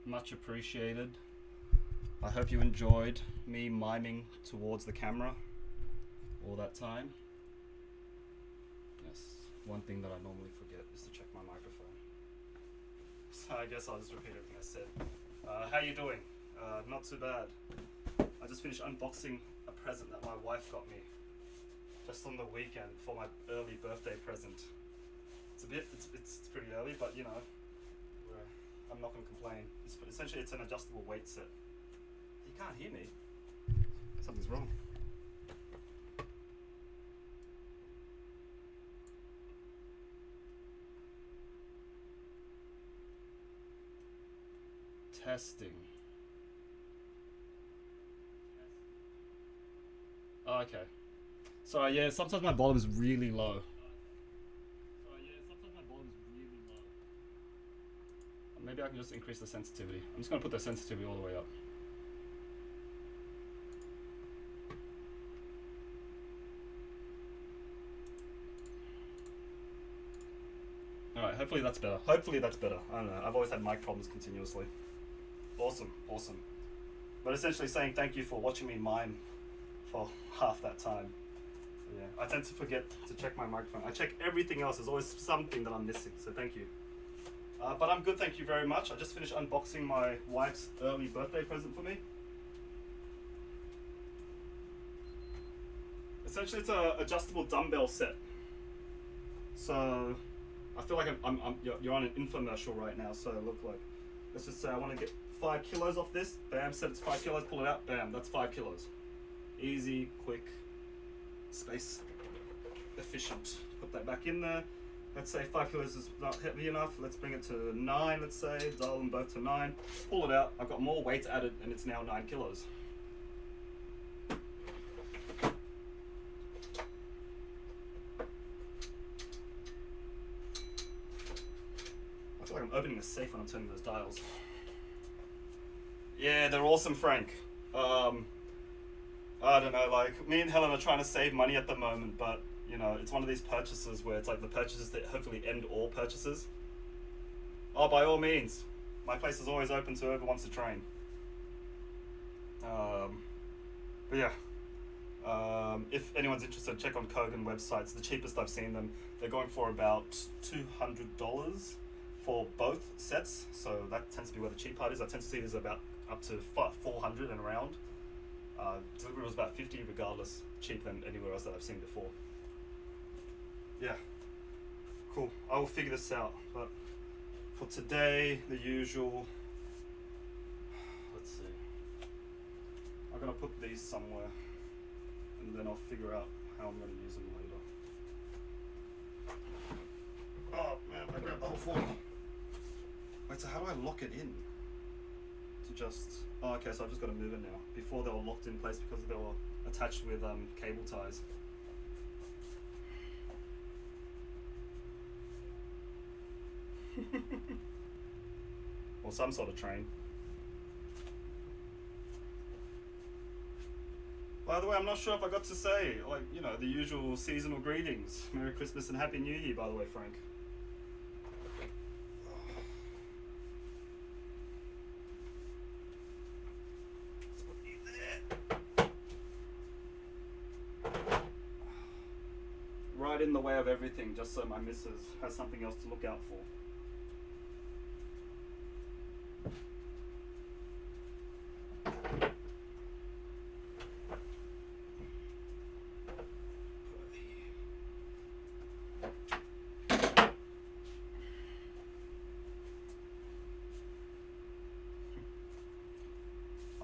Much appreciated. I hope you enjoyed me miming towards the camera all that time. Yes, one thing that I normally forget is to check my microphone. So I guess I'll just repeat everything I said. How you doing? Not too bad. I just finished unboxing a present that my wife got me just on the weekend for my early birthday present. It's pretty early, but you know, I'm not going to complain. Essentially, it's an adjustable weight set. You can't hear me. Something's wrong. Testing. Oh, okay. Sorry, yeah, sometimes my volume's really low. Maybe I can just increase the sensitivity. I'm just going to put the sensitivity all the way up. Alright, hopefully that's better. Hopefully that's better. I don't know. I've always had mic problems continuously. Awesome, awesome. But essentially saying thank you for watching me mime for half that time. So yeah, I tend to forget to check my microphone. I check everything else. There's always something that I'm missing, so thank you. But I'm good, thank you very much. I just finished unboxing my wife's early birthday present for me. Essentially, it's a adjustable dumbbell set. So I feel like you're on an infomercial right now. So look, like, let's just say I want to get 5 kilos off this. Bam, said it's 5 kilos. Pull it out. Bam, that's 5 kilos. Easy, quick, space efficient. Put that back in there. Let's say 5 kilos is not heavy enough. Let's bring it to 9, let's say. Dial them both to 9. Pull it out. I've got more weight added and it's now 9 kilos. I feel like I'm opening a safe when I'm turning those dials. Yeah, they're awesome, Frank. I don't know, like, me and Helen are trying to save money at the moment, but you know, it's one of these purchases where it's like the purchases that hopefully end all purchases. Oh, by all means. My place is always open to whoever wants to train. But yeah. If anyone's interested, check on Kogan websites. The cheapest I've seen them, they're going for about $200 for both sets. So that tends to be where the cheap part is. I tend to see there's about up to 400 and around. Delivery was about 50 regardless, cheaper than anywhere else that I've seen before. Yeah, cool. I will figure this out, but for today, the usual, let's see, I'm gonna put these somewhere and then I'll figure out how I'm gonna use them later. Oh man, I grabbed the whole phone. Wait, so how do I lock it in? To just, oh okay, so I've just gotta move it now. Before they were locked in place because they were attached with cable ties. Or some sort of train. By the way, I'm not sure if I got to say, like, you know, the usual seasonal greetings. Merry Christmas and Happy New Year, by the way, Frank. Right in the way of everything, just so my missus has something else to look out for.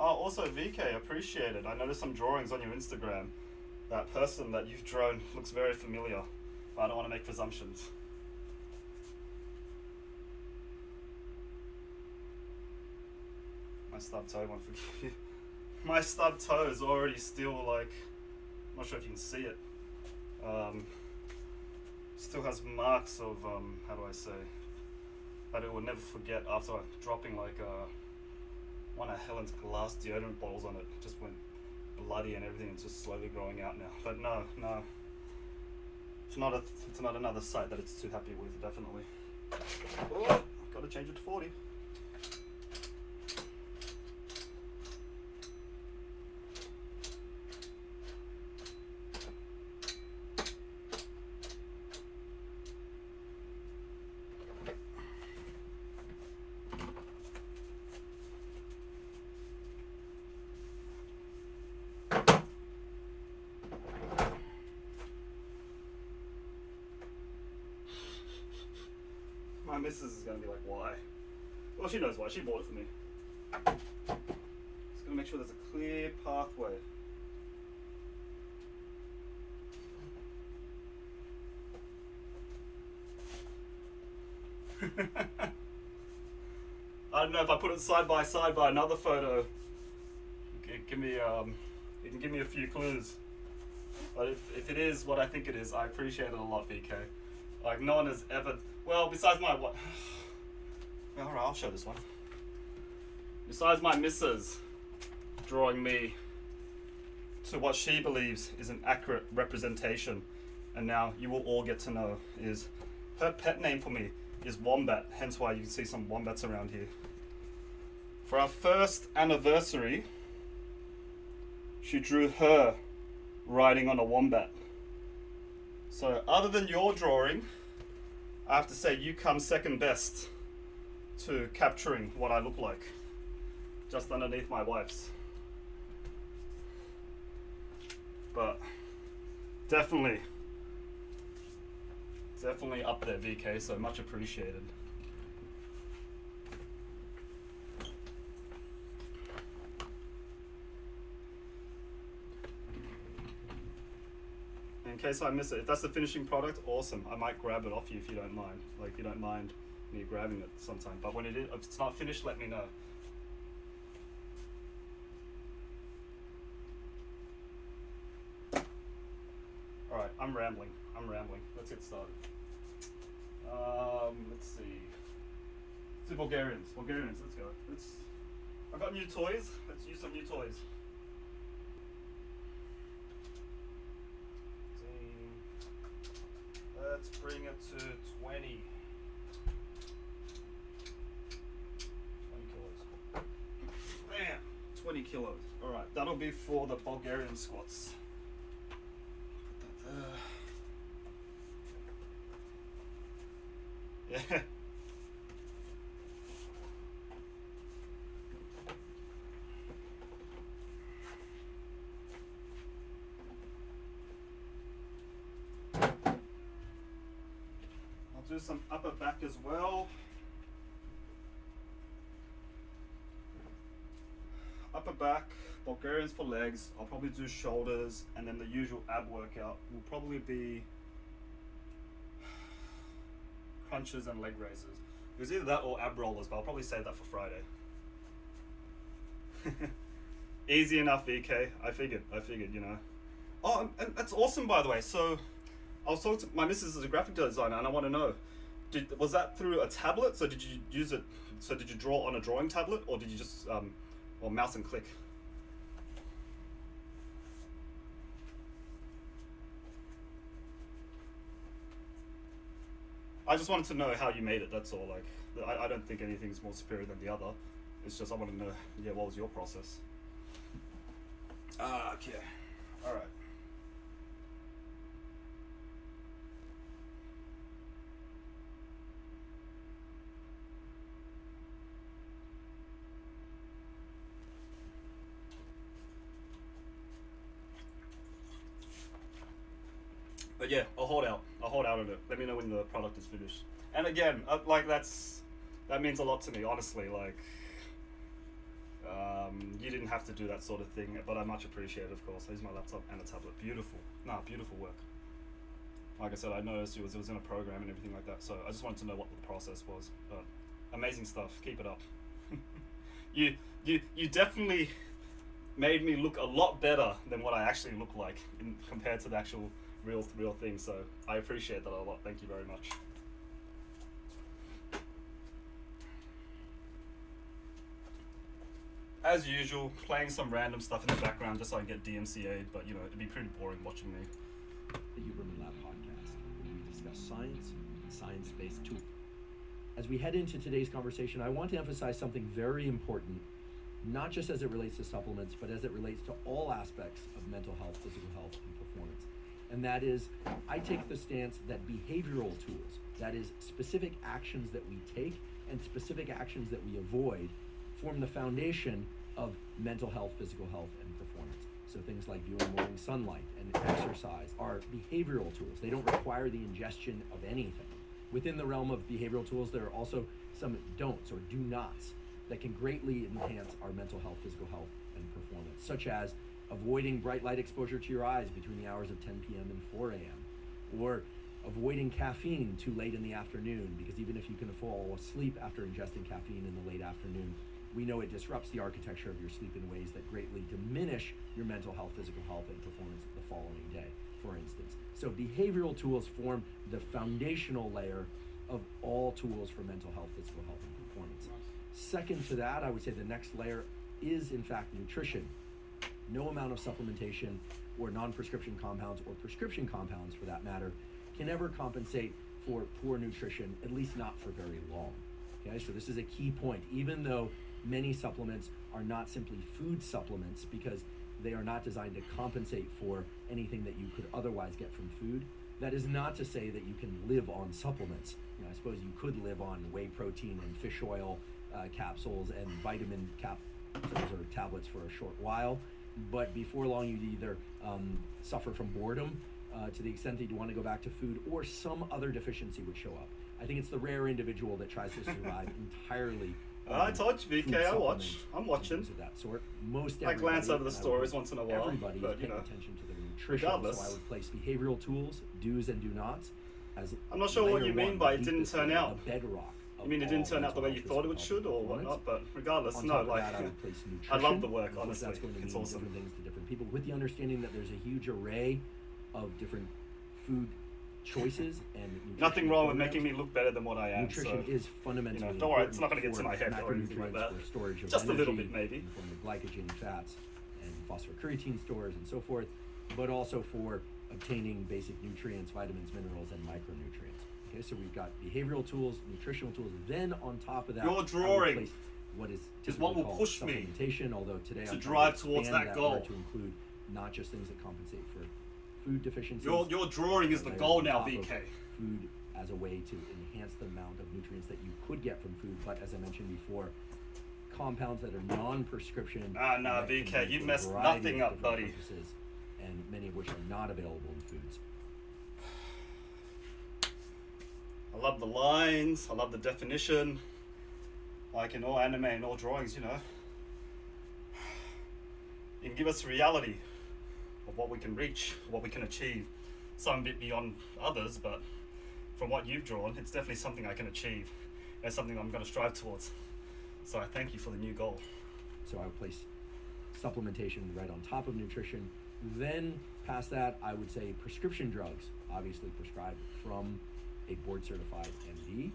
Oh, also VK, appreciate it. I noticed some drawings on your Instagram. That person that you've drawn looks very familiar, but I don't want to make presumptions. My stub toe won't forgive you. My stub toe is already still like, I'm not sure if you can see it. Still has marks of, how do I say, that it will never forget after dropping like one of Helen's glass deodorant bottles on it. It just went bloody and everything. It's just slowly growing out now. But no, it's not another site that it's too happy with, definitely. Oh, gotta change it to 40. missus is gonna be like, why? Well, she knows why. She bought it for me. Just gonna make sure there's a clear pathway. I don't know if I put it side by another photo. It can give me a few clues. But if it is what I think it is, I appreciate it a lot, VK. Like no one has ever. Well, besides my what? All right, I'll show this one. Besides my missus drawing me to what she believes is an accurate representation, and now you will all get to know, is her pet name for me is Wombat, hence why you can see some wombats around here. For our first anniversary, she drew her riding on a wombat. So other than your drawing, I have to say you come second best to capturing what I look like, just underneath my wife's. But definitely up there, VK, so much appreciated. In case I miss it, if that's the finishing product, awesome. I might grab it off you if you don't mind. Like, if you don't mind me grabbing it sometime. But when if it's not finished, let me know. Alright, I'm rambling. Let's get started. Let's see. Let's do Bulgarians, let's go. I've got new toys. Let's use some new toys. Let's bring it to 20. 20 kilos. Bam! 20 kilos. Alright, that'll be for the Bulgarian squats. Put that there. Yeah. Do some upper back as well. Upper back, Bulgarians for legs. I'll probably do shoulders, and then the usual ab workout will probably be crunches and leg raises. It was either that or ab rollers, but I'll probably save that for Friday. Easy enough, VK. I figured, you know. Oh, and that's awesome, by the way. So I was talking to my missus is a graphic designer, and I want to know, was that through a tablet? So did you use it? So did you draw on a drawing tablet, or did you just or mouse and click? I just wanted to know how you made it. That's all. Like, I don't think anything's more superior than the other. It's just I want to know. Yeah, what was your process? Okay. All right. But yeah, I'll hold out on it. Let me know when the product is finished. And again, like that means a lot to me, honestly. Like, you didn't have to do that sort of thing, but I much appreciate it, of course. I use my laptop and a tablet. Beautiful. Beautiful work. Like I said, I noticed it was in a program and everything like that, so I just wanted to know what the process was. But amazing stuff. Keep it up. You definitely made me look a lot better than what I actually look like compared to the actual real thing, so I appreciate that a lot. Thank you very much. As usual, playing some random stuff in the background just so I can get DMCA'd, but you know, it'd be pretty boring watching me. The Huberman Lab podcast, where we discuss science and science-based tools. As we head into today's conversation, I want to emphasize something very important, not just as it relates to supplements, but as it relates to all aspects of mental health, physical health, and performance. And that is, I take the stance that behavioral tools, that is, specific actions that we take and specific actions that we avoid, form the foundation of mental health, physical health, and performance. So things like viewing morning sunlight and exercise are behavioral tools. They don't require the ingestion of anything. Within the realm of behavioral tools, there are also some don'ts or do nots that can greatly enhance our mental health, physical health, and performance, such as avoiding bright light exposure to your eyes between the hours of 10 p.m. and 4 a.m., or avoiding caffeine too late in the afternoon, because even if you can fall asleep after ingesting caffeine in the late afternoon, we know it disrupts the architecture of your sleep in ways that greatly diminish your mental health, physical health, and performance the following day, for instance. So behavioral tools form the foundational layer of all tools for mental health, physical health, and performance. Second to that, I would say the next layer is in fact nutrition. No amount of supplementation or non-prescription compounds, or prescription compounds for that matter, can ever compensate for poor nutrition, at least not for very long. Okay, so this is a key point. Even though many supplements are not simply food supplements because they are not designed to compensate for anything that you could otherwise get from food, that is not to say that you can live on supplements. You know, I suppose you could live on whey protein and fish oil capsules and vitamin capsules or tablets for a short while, but before long you'd either suffer from boredom to the extent that you want to go back to food, or some other deficiency would show up. I think it's the rare individual that tries to survive entirely. I told you, VK, I'm watching. Of that sort. Most I glance over the stories once in a while. Everybody but, is paying attention to their nutrition. regardless. So I would place behavioral tools, do's and do nots, as I'm not sure what you layer mean one, by the it didn't deepest turn layer, out. the bedrock. You mean it didn't turn out the way you thought it would should or whatnot, but regardless, On no, top of like, that, I would place I nutrition. love the work, Of course, honestly. that's going to It's mean awesome. different things to different people, with the understanding that there's a huge array of different food choices and nutrition Nothing wrong with programs. making me look better than what I am. Nutrition so, is fundamentally don't worry, it's important not going to get to for my head or anything like that. macronutrients, for storage of Just a little energy bit, maybe. in the form of glycogen, fats, and phosphocreatine stores and so forth, but also for obtaining basic nutrients, vitamins, minerals, and micronutrients. Okay, so we've got behavioral tools, nutritional tools. Then on top of that, Your I would drawing place what is what will typically called push me supplementation, although today to I'm drive trying to towards expand that word goal. to include not just things that compensate for food deficiencies. Your drawing is the layer goal on now, top of VK. Food as a way to enhance the amount of nutrients that you could get from food, but as I mentioned before, compounds that are non-prescription. Ah, nah, that can VK, be you for a messed variety nothing of up, different buddy. purposes, and many of which are not available in foods. I love the lines, I love the definition. Like in all anime and all drawings, you know. You can give us a reality of what we can reach, what we can achieve. Some bit beyond others, but from what you've drawn, it's definitely something I can achieve. And something I'm going to strive towards. So I thank you for the new goal. So I would place supplementation right on top of nutrition. Then past that, I would say prescription drugs, obviously prescribed from a board certified MD,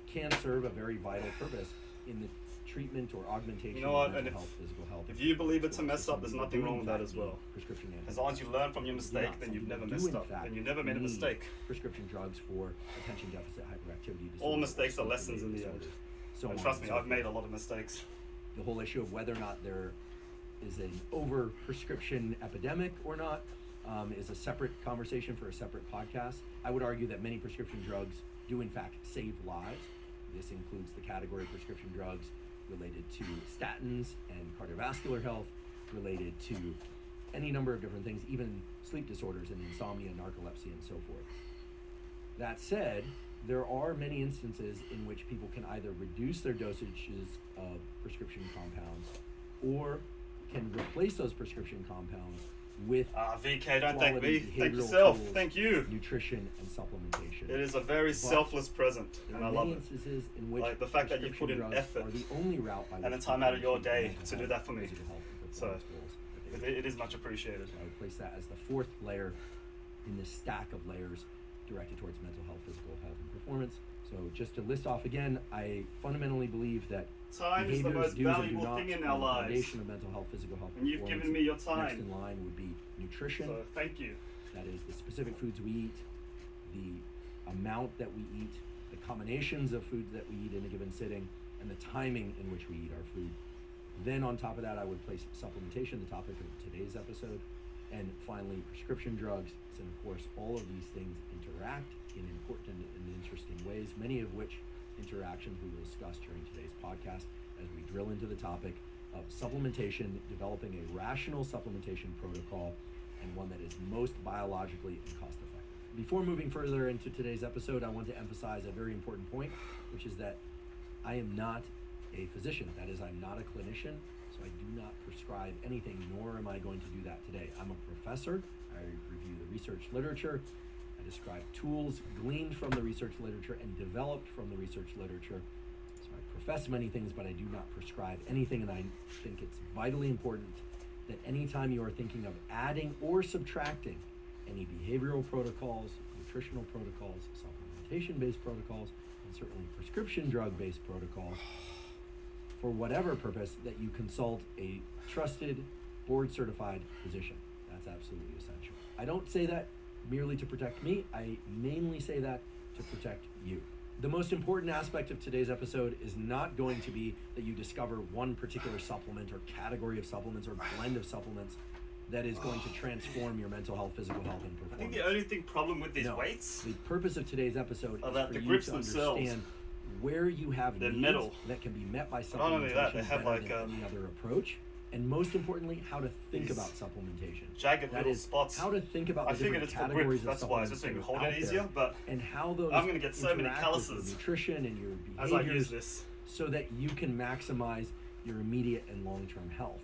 can serve a very vital purpose in the treatment or augmentation You know what, of and mental health, physical health. If you believe it's a and mess up, there's system. nothing We wrong do with that in as fact well. need prescription As long as you learn from your antidepressants. mistake, Some then you've people never do, messed in up, fact, and you never made a need mistake. Prescription drugs for attention deficit hyperactivity disorder. All or mistakes are lessons in sleep-related the end. disorders, so And on trust and me, so I've made a forth. lot of mistakes. The whole issue of whether or not there is an over prescription epidemic or not is a separate conversation for a separate podcast. I would argue that many prescription drugs do in fact save lives. This includes the category of prescription drugs related to statins and cardiovascular health, related to any number of different things, even sleep disorders and insomnia, narcolepsy, and so forth. That said, there are many instances in which people can either reduce their dosages of prescription compounds or can replace those prescription compounds with VK, don't thank quality me. Thank behavioral yourself. tools, Thank you. nutrition and supplementation. It is a very But selfless present, There and are I love many it. instances in which Like the fact that you put in prescription drugs effort are the only route by and the which time people out of your achieve day mental to do health, that for me. physical health, and So, performance goals that they It is much appreciated. I would place that as the fourth layer in this stack of layers directed towards mental health, physical health, and performance. So just to list off again, I fundamentally believe that Time is the behaviors, most do's and do valuable nots thing in are our the lives. foundation of mental health, physical health, And you've performance. given me your Next time. in line would be nutrition. So thank you. That is the specific foods we eat, the amount that we eat, the combinations of foods that we eat in a given sitting, and the timing in which we eat our food. Then on top of that, I would place supplementation, the topic of today's episode, and finally prescription drugs. And of course, all of these things interact in important and interesting ways, many of which interactions we will discuss during today's podcast as we drill into the topic of supplementation, developing a rational supplementation protocol, and one that is most biologically and cost effective. Before moving further into today's episode, I want to emphasize a very important point, which is that I am not a physician. That is, I'm not a clinician, so I do not prescribe anything, nor am I going to do that today. I'm a professor. I review the research literature. I describe tools gleaned from the research literature and developed from the research literature. So I profess many things, but I do not prescribe anything, and I think it's vitally important that anytime you are thinking of adding or subtracting any behavioral protocols, nutritional protocols, supplementation-based protocols, and certainly prescription drug-based protocols, for whatever purpose, that you consult a trusted, board-certified physician. That's absolutely essential. I don't say that merely to protect me. I mainly say that to protect you. The most important aspect of today's episode is not going to be that you discover one particular supplement or category of supplements or blend of supplements that is going to transform your mental health, physical health, and performance. I think the only problem with these No. weights The purpose of today's episode are is that for the you grips to themselves, understand where you have they're needs metal. that can be met by supplementation Not only that, they have better like, than any other approach, and most importantly, how to think these about supplementation. jagged That little is, spots. how to think about I the figured different it's for grip, categories of that's why, supplements just so you that can are hold it out easier, there, but and how those I'm gonna get so many interact with your calluses nutrition and your as I use behaviors, this. so that you can maximize your immediate and long-term health.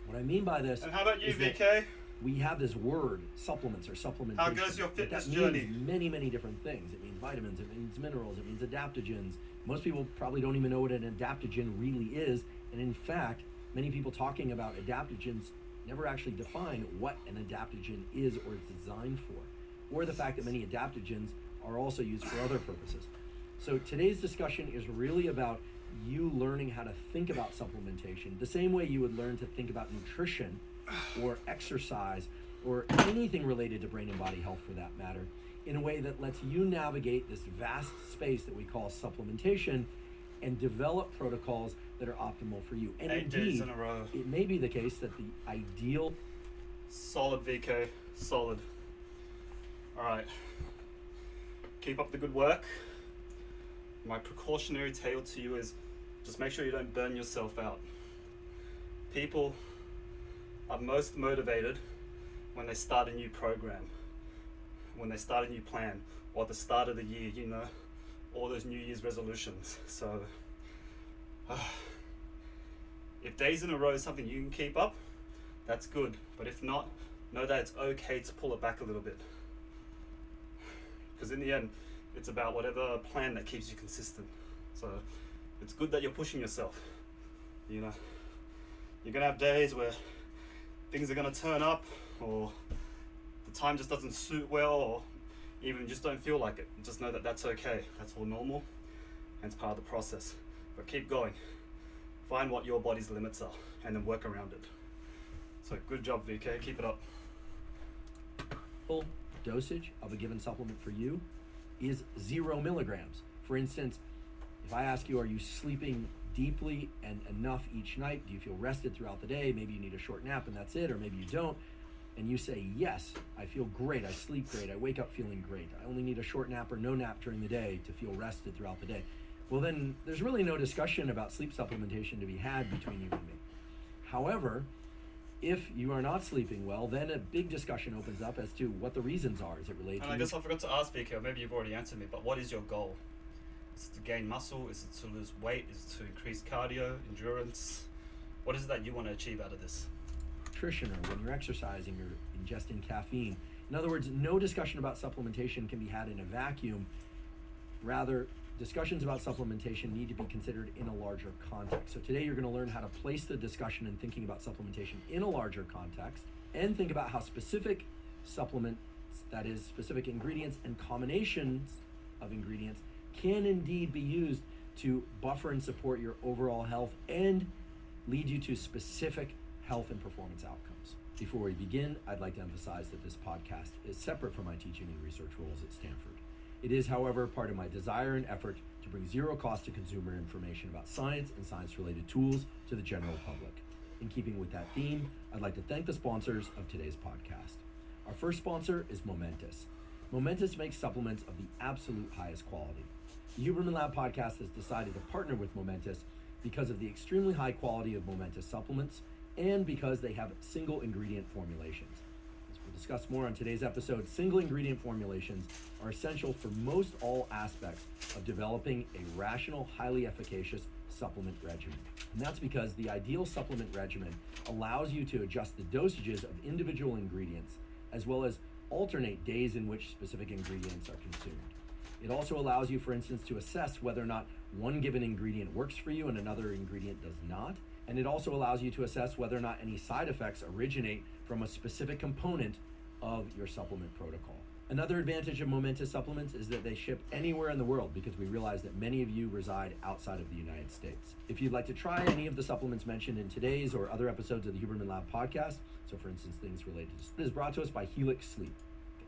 What I mean by this And how about you, is that VK? we have this word, supplements or supplementation. How goes your that fitness means journey? many, many different things. It means vitamins, it means minerals, it means adaptogens. Most people probably don't even know what an adaptogen really is. And in fact, many people talking about adaptogens never actually define what an adaptogen is or is designed for, or the fact that many adaptogens are also used for other purposes. So today's discussion is really about you learning how to think about supplementation the same way you would learn to think about nutrition or exercise or anything related to brain and body health for that matter, in a way that lets you navigate this vast space that we call supplementation and develop protocols that are optimal for you. And 8 days indeed, in a row. it may be the case that the ideal Solid, VK. Solid. Alright. Keep up the good work. My precautionary tale to you is just make sure you don't burn yourself out. People are most motivated when they start a new program, when they start a new plan, or at the start of the year, you know, all those New Year's resolutions. So, if days in a row is something you can keep up, that's good. But if not, know that it's okay to pull it back a little bit. Because in the end, it's about whatever plan that keeps you consistent. So, it's good that you're pushing yourself. You know, you're gonna have days where things are gonna turn up, or the time just doesn't suit well, or even you just don't feel like it. Just know that that's okay. That's all normal, and it's part of the process. But keep going. Find what your body's limits are, and then work around it. So good job, VK. Keep it up. full dosage of a given supplement for you is 0 milligrams. For instance, if I ask you, are you sleeping deeply and enough each night? Do you feel rested throughout the day? Maybe you need a short nap and that's it, or maybe you don't. And you say, yes, I feel great, I sleep great, I wake up feeling great. I only need a short nap or no nap during the day to feel rested throughout the day. Well, then there's really no discussion about sleep supplementation to be had between you and me. However, if you are not sleeping well, then a big discussion opens up as to what the reasons are. Is it related And to I guess I forgot to ask VK, maybe you've already answered me, but what is your goal? Is it to gain muscle? Is it to lose weight? Is it to increase cardio, endurance? What is it that you want to achieve out of this? nutrition, or when you're exercising, you're ingesting caffeine. In other words, no discussion about supplementation can be had in a vacuum. Rather, discussions about supplementation need to be considered in a larger context. So today you're going to learn how to place the discussion and thinking about supplementation in a larger context, and think about how specific supplements, that is, specific ingredients and combinations of ingredients, can indeed be used to buffer and support your overall health and lead you to specific health and performance outcomes. Before we begin, I'd like to emphasize that this podcast is separate from my teaching and research roles at Stanford. It is, however, part of my desire and effort to bring zero cost to consumer information about science and science-related tools to the general public. In keeping with that theme, I'd like to thank the sponsors of today's podcast. Our first sponsor is Momentous. Momentous makes supplements of the absolute highest quality. The Huberman Lab podcast has decided to partner with Momentous because of the extremely high quality of Momentous supplements and because they have single ingredient formulations. As we'll discuss more on today's episode, single ingredient formulations are essential for most all aspects of developing a rational, highly efficacious supplement regimen. And that's because the ideal supplement regimen allows you to adjust the dosages of individual ingredients, as well as alternate days in which specific ingredients are consumed. It also allows you, for instance, to assess whether or not one given ingredient works for you and another ingredient does not. And it also allows you to assess whether or not any side effects originate from a specific component of your supplement protocol. Another advantage of Momentous supplements is that they ship anywhere in the world, because we realize that many of you reside outside of the United States. If you'd like to try any of the supplements mentioned in today's or other episodes of the Huberman Lab podcast, so for instance, things related to sleep, is brought to us by Helix Sleep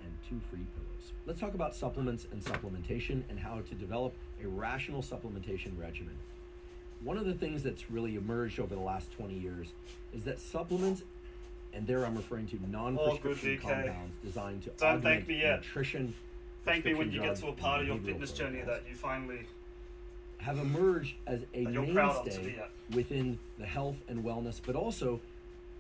and 2 free pillows. Let's talk about supplements and supplementation and how to develop a rational supplementation regimen. One of the things that's really emerged over the last 20 years is that supplements, and there I'm referring to non-prescription compounds designed to augment nutrition. Thank me when you get to a part of your fitness journey that you finally have emerged as a mainstay within the health and wellness, but also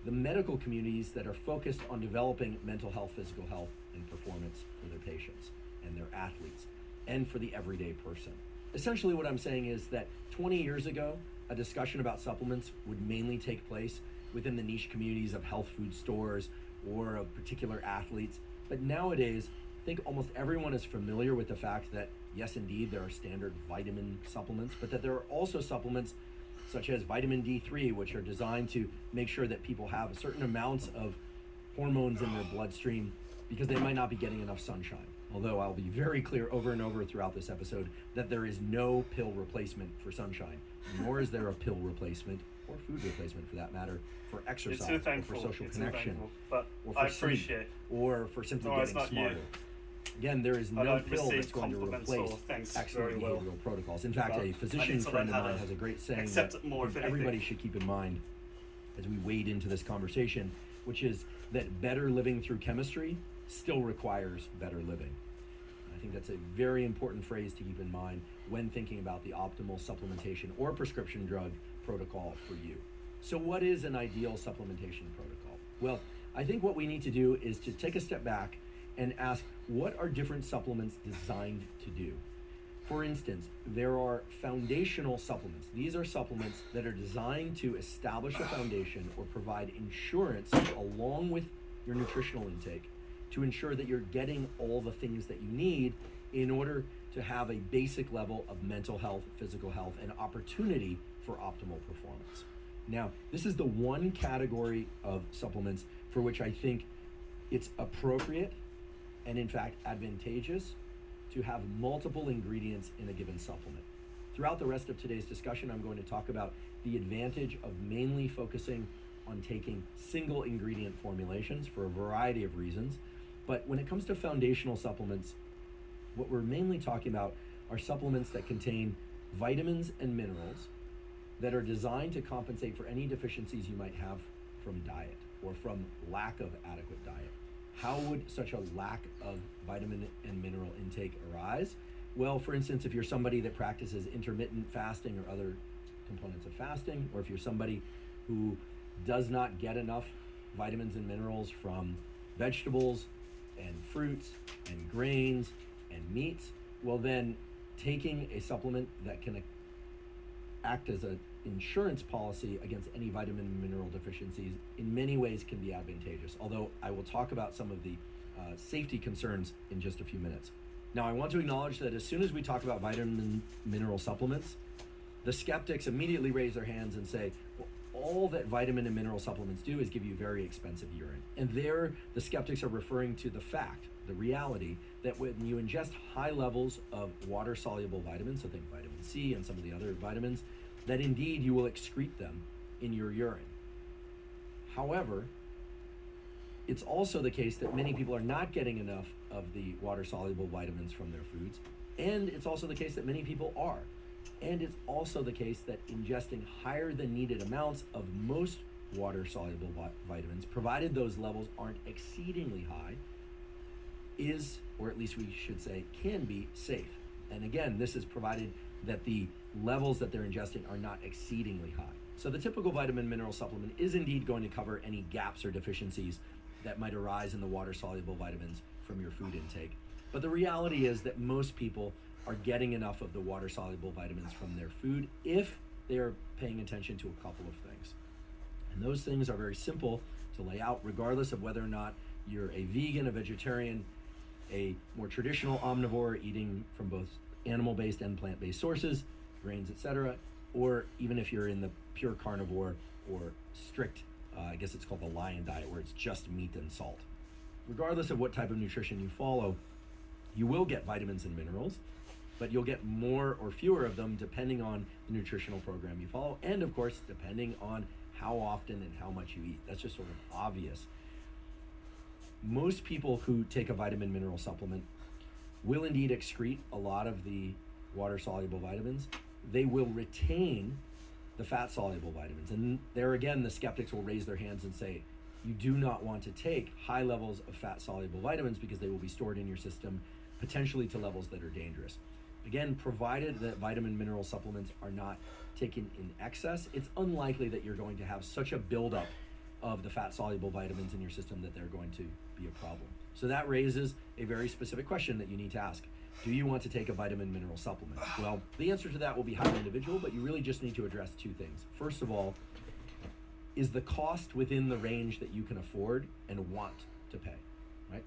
the medical communities that are focused on developing mental health, physical health, and performance for their patients and their athletes, and for the everyday person. Essentially what I'm saying is that 20 years ago, a discussion about supplements would mainly take place within the niche communities of health food stores or of particular athletes. But nowadays, I think almost everyone is familiar with the fact that, yes, indeed, there are standard vitamin supplements, but that there are also supplements such as vitamin D3, which are designed to make sure that people have certain amounts of hormones in their bloodstream because they might not be getting enough sunshine. Although I'll be very clear over and over throughout this episode that there is no pill replacement for sunshine, nor is there a pill replacement, or food replacement for that matter, for exercise, or for social connection, but or for I appreciate sleep, or for simply getting smarter. You. Again, there is no pill that's going to replace excellent behavioral protocols. In fact, a physician friend of mine has a great saying that everybody should keep in mind as we wade into this conversation, which is that better living through chemistry still requires better living. I think that's a very important phrase to keep in mind when thinking about the optimal supplementation or prescription drug protocol for you. So what is an ideal supplementation protocol? Well, I think what we need to do is to take a step back and ask, what are different supplements designed to do? For instance, there are foundational supplements. These are supplements that are designed to establish a foundation or provide insurance along with your nutritional intake to ensure that you're getting all the things that you need in order to have a basic level of mental health, physical health, and opportunity for optimal performance. Now, this is the one category of supplements for which I think it's appropriate and in fact advantageous to have multiple ingredients in a given supplement. Throughout the rest of today's discussion, I'm going to talk about the advantage of mainly focusing on taking single ingredient formulations for a variety of reasons. But when it comes to foundational supplements, what we're mainly talking about are supplements that contain vitamins and minerals that are designed to compensate for any deficiencies you might have from diet or from lack of adequate diet. How would such a lack of vitamin and mineral intake arise? Well, for instance, if you're somebody that practices intermittent fasting or other components of fasting, or if you're somebody who does not get enough vitamins and minerals from vegetables and fruits and grains and meats, well then taking a supplement that can act as an insurance policy against any vitamin and mineral deficiencies in many ways can be advantageous, although I will talk about some of the safety concerns in just a few minutes. Now, I want to acknowledge that as soon as we talk about vitamin and mineral supplements, the skeptics immediately raise their hands and say, well, all that vitamin and mineral supplements do is give you very expensive urine. And there, the skeptics are referring to the fact, the reality, that when you ingest high levels of water-soluble vitamins, so think vitamin C and some of the other vitamins, that indeed you will excrete them in your urine. However, it's also the case that many people are not getting enough of the water-soluble vitamins from their foods, and it's also the case that many people are. And it's also the case that ingesting higher than needed amounts of most water-soluble vitamins, provided those levels aren't exceedingly high, is, or at least we should say, can be safe. And again, this is provided that the levels that they're ingesting are not exceedingly high. So the typical vitamin mineral supplement is indeed going to cover any gaps or deficiencies that might arise in the water-soluble vitamins from your food intake. But the reality is that most people are getting enough of the water-soluble vitamins from their food if they are paying attention to a couple of things. And those things are very simple to lay out, regardless of whether or not you're a vegan, a vegetarian, a more traditional omnivore eating from both animal-based and plant-based sources, grains, etc., or even if you're in the pure carnivore or strict, I guess it's called the lion diet, where it's just meat and salt. Regardless of what type of nutrition you follow, you will get vitamins and minerals, but you'll get more or fewer of them depending on the nutritional program you follow, and of course, depending on how often and how much you eat. That's just sort of obvious. Most people who take a vitamin mineral supplement will indeed excrete a lot of the water-soluble vitamins. They will retain the fat-soluble vitamins. And there again, the skeptics will raise their hands and say, you do not want to take high levels of fat-soluble vitamins because they will be stored in your system, potentially to levels that are dangerous. Again, provided that vitamin mineral supplements are not taken in excess, it's unlikely that you're going to have such a buildup of the fat-soluble vitamins in your system that they're going to be a problem. So that raises a very specific question that you need to ask. Do you want to take a vitamin mineral supplement? Well, the answer to that will be highly individual, but you really just need to address two things. First of all, is the cost within the range that you can afford and want to pay, right?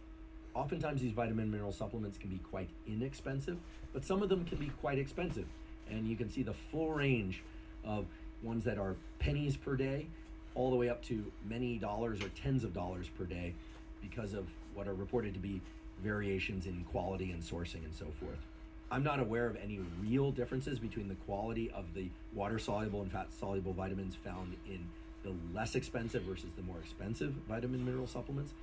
Oftentimes these vitamin mineral supplements can be quite inexpensive, but some of them can be quite expensive. And you can see the full range of ones that are pennies per day, all the way up to many dollars or tens of dollars per day because of what are reported to be variations in quality and sourcing and so forth. I'm not aware of any real differences between the quality of the water-soluble and fat-soluble vitamins found in the less expensive versus the more expensive vitamin mineral supplements.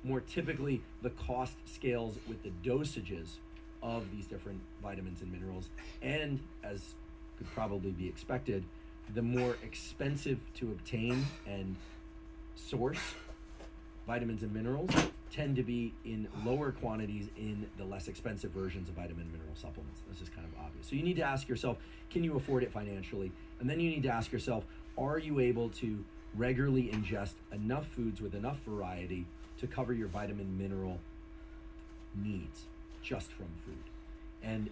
More typically, the cost scales with the dosages of these different vitamins and minerals, and as could probably be expected, the more expensive to obtain and source vitamins and minerals tend to be in lower quantities in the less expensive versions of vitamin mineral supplements. This is kind of obvious. So you need to ask yourself, can you afford it financially? And then you need to ask yourself, are you able to regularly ingest enough foods with enough variety to cover your vitamin mineral needs just from food? And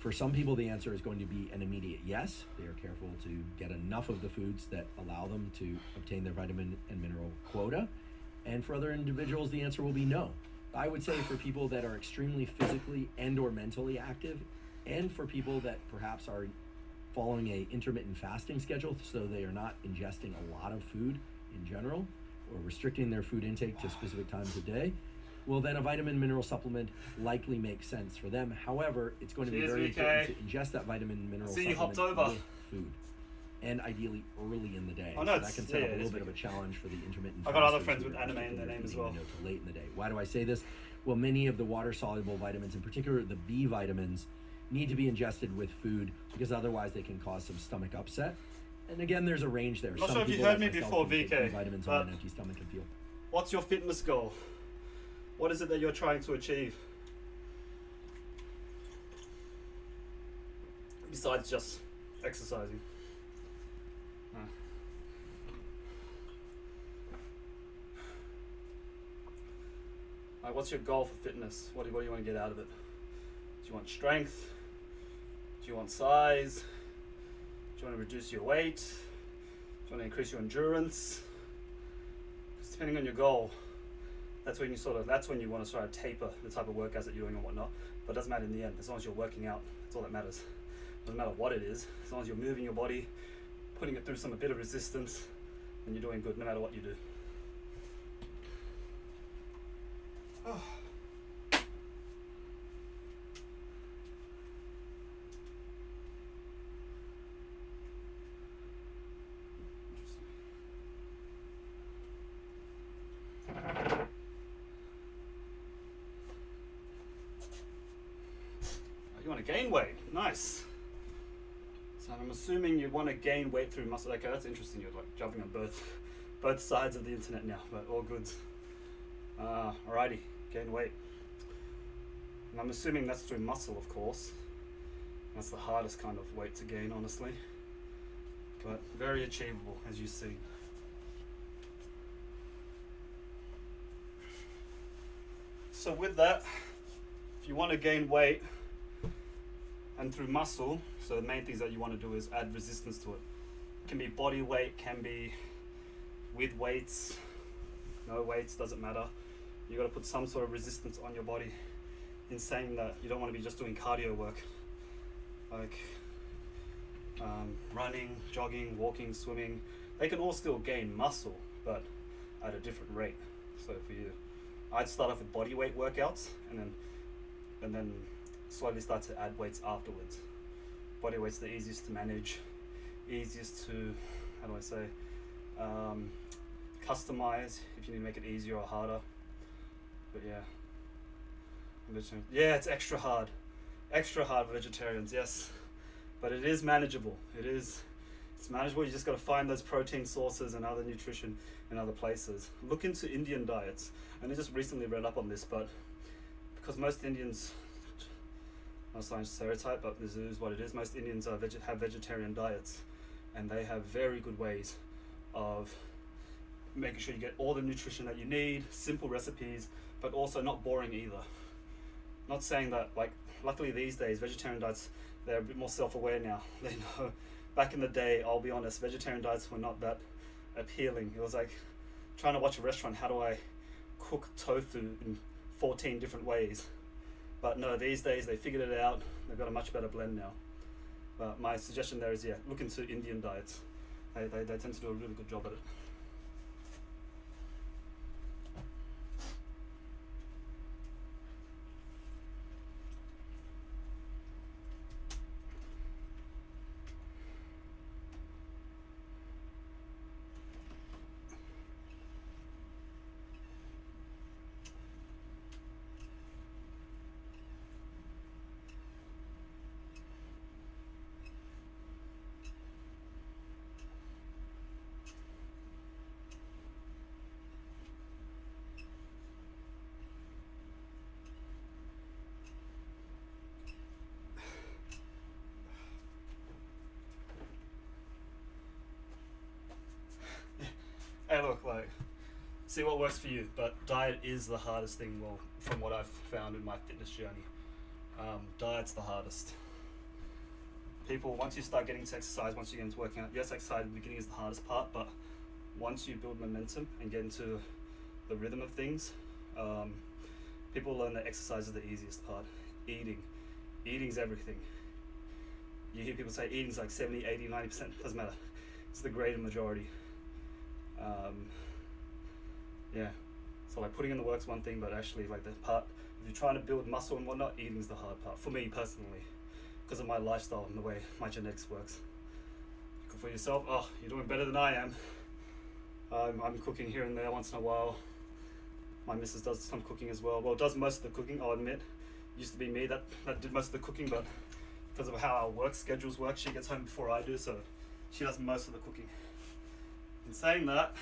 for some people, the answer is going to be an immediate yes. They are careful to get enough of the foods that allow them to obtain their vitamin and mineral quota. And for other individuals, the answer will be no. I would say for people that are extremely physically and or mentally active, and for people that perhaps are following a intermittent fasting schedule, so they are not ingesting a lot of food in general, or restricting their food intake to specific times of day, well then a vitamin mineral supplement likely makes sense for them. However, it's going to be very important to ingest that vitamin mineral supplement with food, and ideally early in the day. Oh, no, so that can set up a little bit of a challenge for the intermittent I've got other fasters friends who with are anime in their name as well. Till late in the day. Why do I say this? Well, many of the water-soluble vitamins, in particular the B vitamins, need to be ingested with food because otherwise they can cause some stomach upset. And again, there's a range there. I'm not some sure if you people heard like me myself before, can take VK, B vitamins but on an empty stomach and feel. what's your fitness goal? What is it that you're trying to achieve? Besides just exercising. What's your goal for fitness? What do you want to get out of it? Do you want strength? Do you want size? Do you want to reduce your weight? Do you want to increase your endurance? Because depending on your goal, that's when you want to sort of taper the type of workouts that you're doing and whatnot. But it doesn't matter in the end. As long as you're working out, that's all that matters. It doesn't matter what it is. As long as you're moving your body, putting it through a bit of resistance, then you're doing good no matter what you do. Oh. You want to gain weight? Nice. So I'm assuming you want to gain weight through muscle. Okay, that's interesting. You're like jumping on both sides of the internet now, but all good. Alrighty, gain weight. And I'm assuming that's through muscle, of course. That's the hardest kind of weight to gain, honestly. But very achievable, as you see. So with that, if you want to gain weight and through muscle, so the main things that you want to do is add resistance to it. It can be body weight, can be with weights, no weights, doesn't matter. You got to put some sort of resistance on your body. In saying that, you don't want to be just doing cardio work, like running, jogging, walking, swimming. They can all still gain muscle, but at a different rate. So for you, I'd start off with body weight workouts, and then slowly start to add weights afterwards. Body weight's the easiest to manage, easiest to, how do I say, customize if you need to make it easier or harder. But yeah. Yeah, it's extra hard for vegetarians, yes, but it is manageable. It's manageable. You just got to find those protein sources and other nutrition in other places. Look into Indian diets, and I just recently read up on this, but because most Indians, not saying stereotype, but this is what it is, most Indians have vegetarian diets, and they have very good ways of making sure you get all the nutrition that you need, simple recipes, but also not boring either. Not saying that, like, luckily these days, vegetarian diets, they're a bit more self-aware now. They know, back in the day, I'll be honest, vegetarian diets were not that appealing. It was like trying to watch a restaurant, how do I cook tofu in 14 different ways? But no, these days they figured it out. They've got a much better blend now. But my suggestion there is, yeah, look into Indian diets. They tend to do a really good job at it. Hey, look, like, see what works for you, but diet is the hardest thing, well, from what I've found in my fitness journey. Diet's the hardest. People, once you start getting to exercise, once you get into working out, yes, exercise at the beginning is the hardest part, but once you build momentum and get into the rhythm of things, people learn that exercise is the easiest part. Eating's everything. You hear people say eating's like 70, 80, 90%, doesn't matter. It's the greater majority. Yeah, so like putting in the work's one thing, but actually like the part, if you're trying to build muscle and whatnot, eating's the hard part, for me personally, because of my lifestyle and the way my genetics works. Cook for yourself, oh, you're doing better than I am. I'm cooking here and there once in a while. My missus does some cooking as well, does most of the cooking, I'll admit. Used to be me that did most of the cooking, but because of how our work schedules work, she gets home before I do, so she does most of the cooking. In saying that,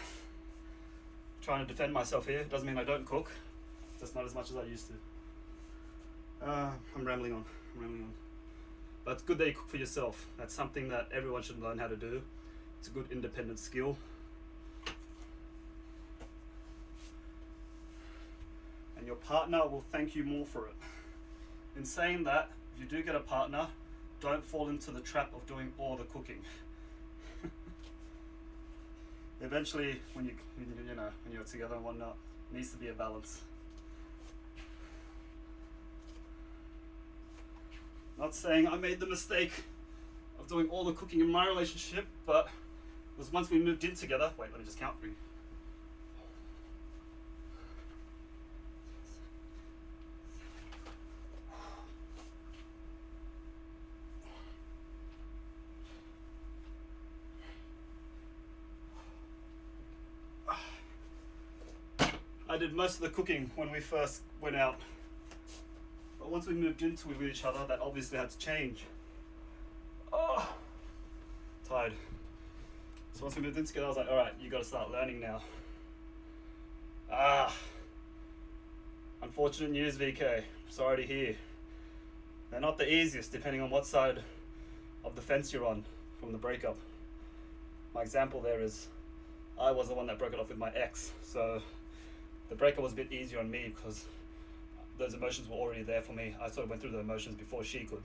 trying to defend myself here, doesn't mean I don't cook, just not as much as I used to. I'm rambling on. But it's good that you cook for yourself. That's something that everyone should learn how to do. It's a good independent skill. And your partner will thank you more for it. In saying that, if you do get a partner, don't fall into the trap of doing all the cooking. Eventually, when you're together and whatnot, it needs to be a balance. Not saying I made the mistake of doing all the cooking in my relationship, but it was once we moved in together. Wait, let me just count. I did most of the cooking when we first went out. But once we moved into it with each other, that obviously had to change. Oh, tired. So once we moved in together, I was like, all right, you got to start learning now. Unfortunate news, VK. Sorry to hear. They're not the easiest, depending on what side of the fence you're on from the breakup. My example there is, I was the one that broke it off with my ex, so the breakup was a bit easier on me because those emotions were already there for me. I sort of went through the emotions before she could.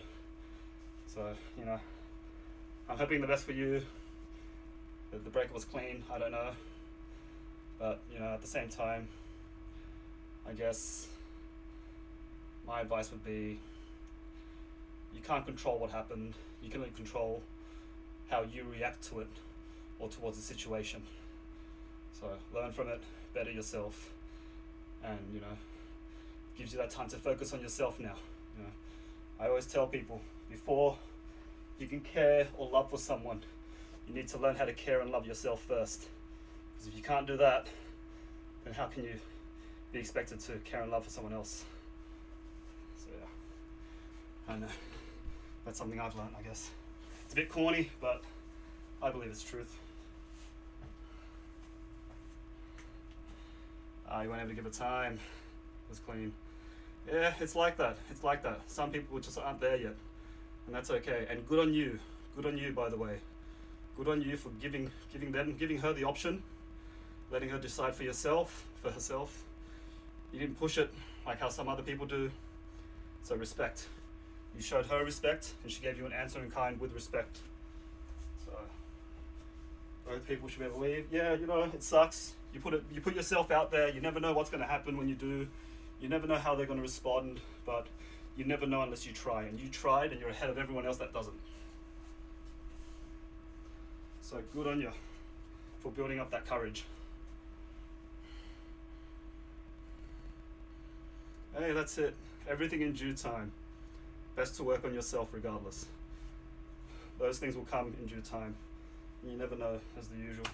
So, you know, I'm hoping the best for you. The breakup was clean, I don't know. But, you know, at the same time, I guess my advice would be, you can't control what happened. You can only control how you react to it or towards the situation. So learn from it, better yourself, and, you know, gives you that time to focus on yourself now. You know, I always tell people, before you can care or love for someone, you need to learn how to care and love yourself first. Because if you can't do that, then how can you be expected to care and love for someone else? So yeah, I know. That's something I've learned, I guess. It's a bit corny, but I believe it's truth. You weren't able to give it time. It was clean. Yeah, it's like that. It's like that. Some people just aren't there yet, and that's okay. And good on you. Good on you, by the way. Good on you for giving her the option, letting her decide for herself. You didn't push it like how some other people do. So respect. You showed her respect, and she gave you an answer in kind with respect. So both people should be able to leave. Yeah, you know, it sucks. You put yourself out there. You never know what's going to happen when you do. You never know how they're going to respond, but you never know unless you try. And you tried, and you're ahead of everyone else that doesn't. So good on you for building up that courage. Hey, that's it. Everything in due time. Best to work on yourself regardless. Those things will come in due time. You never know, as the usual,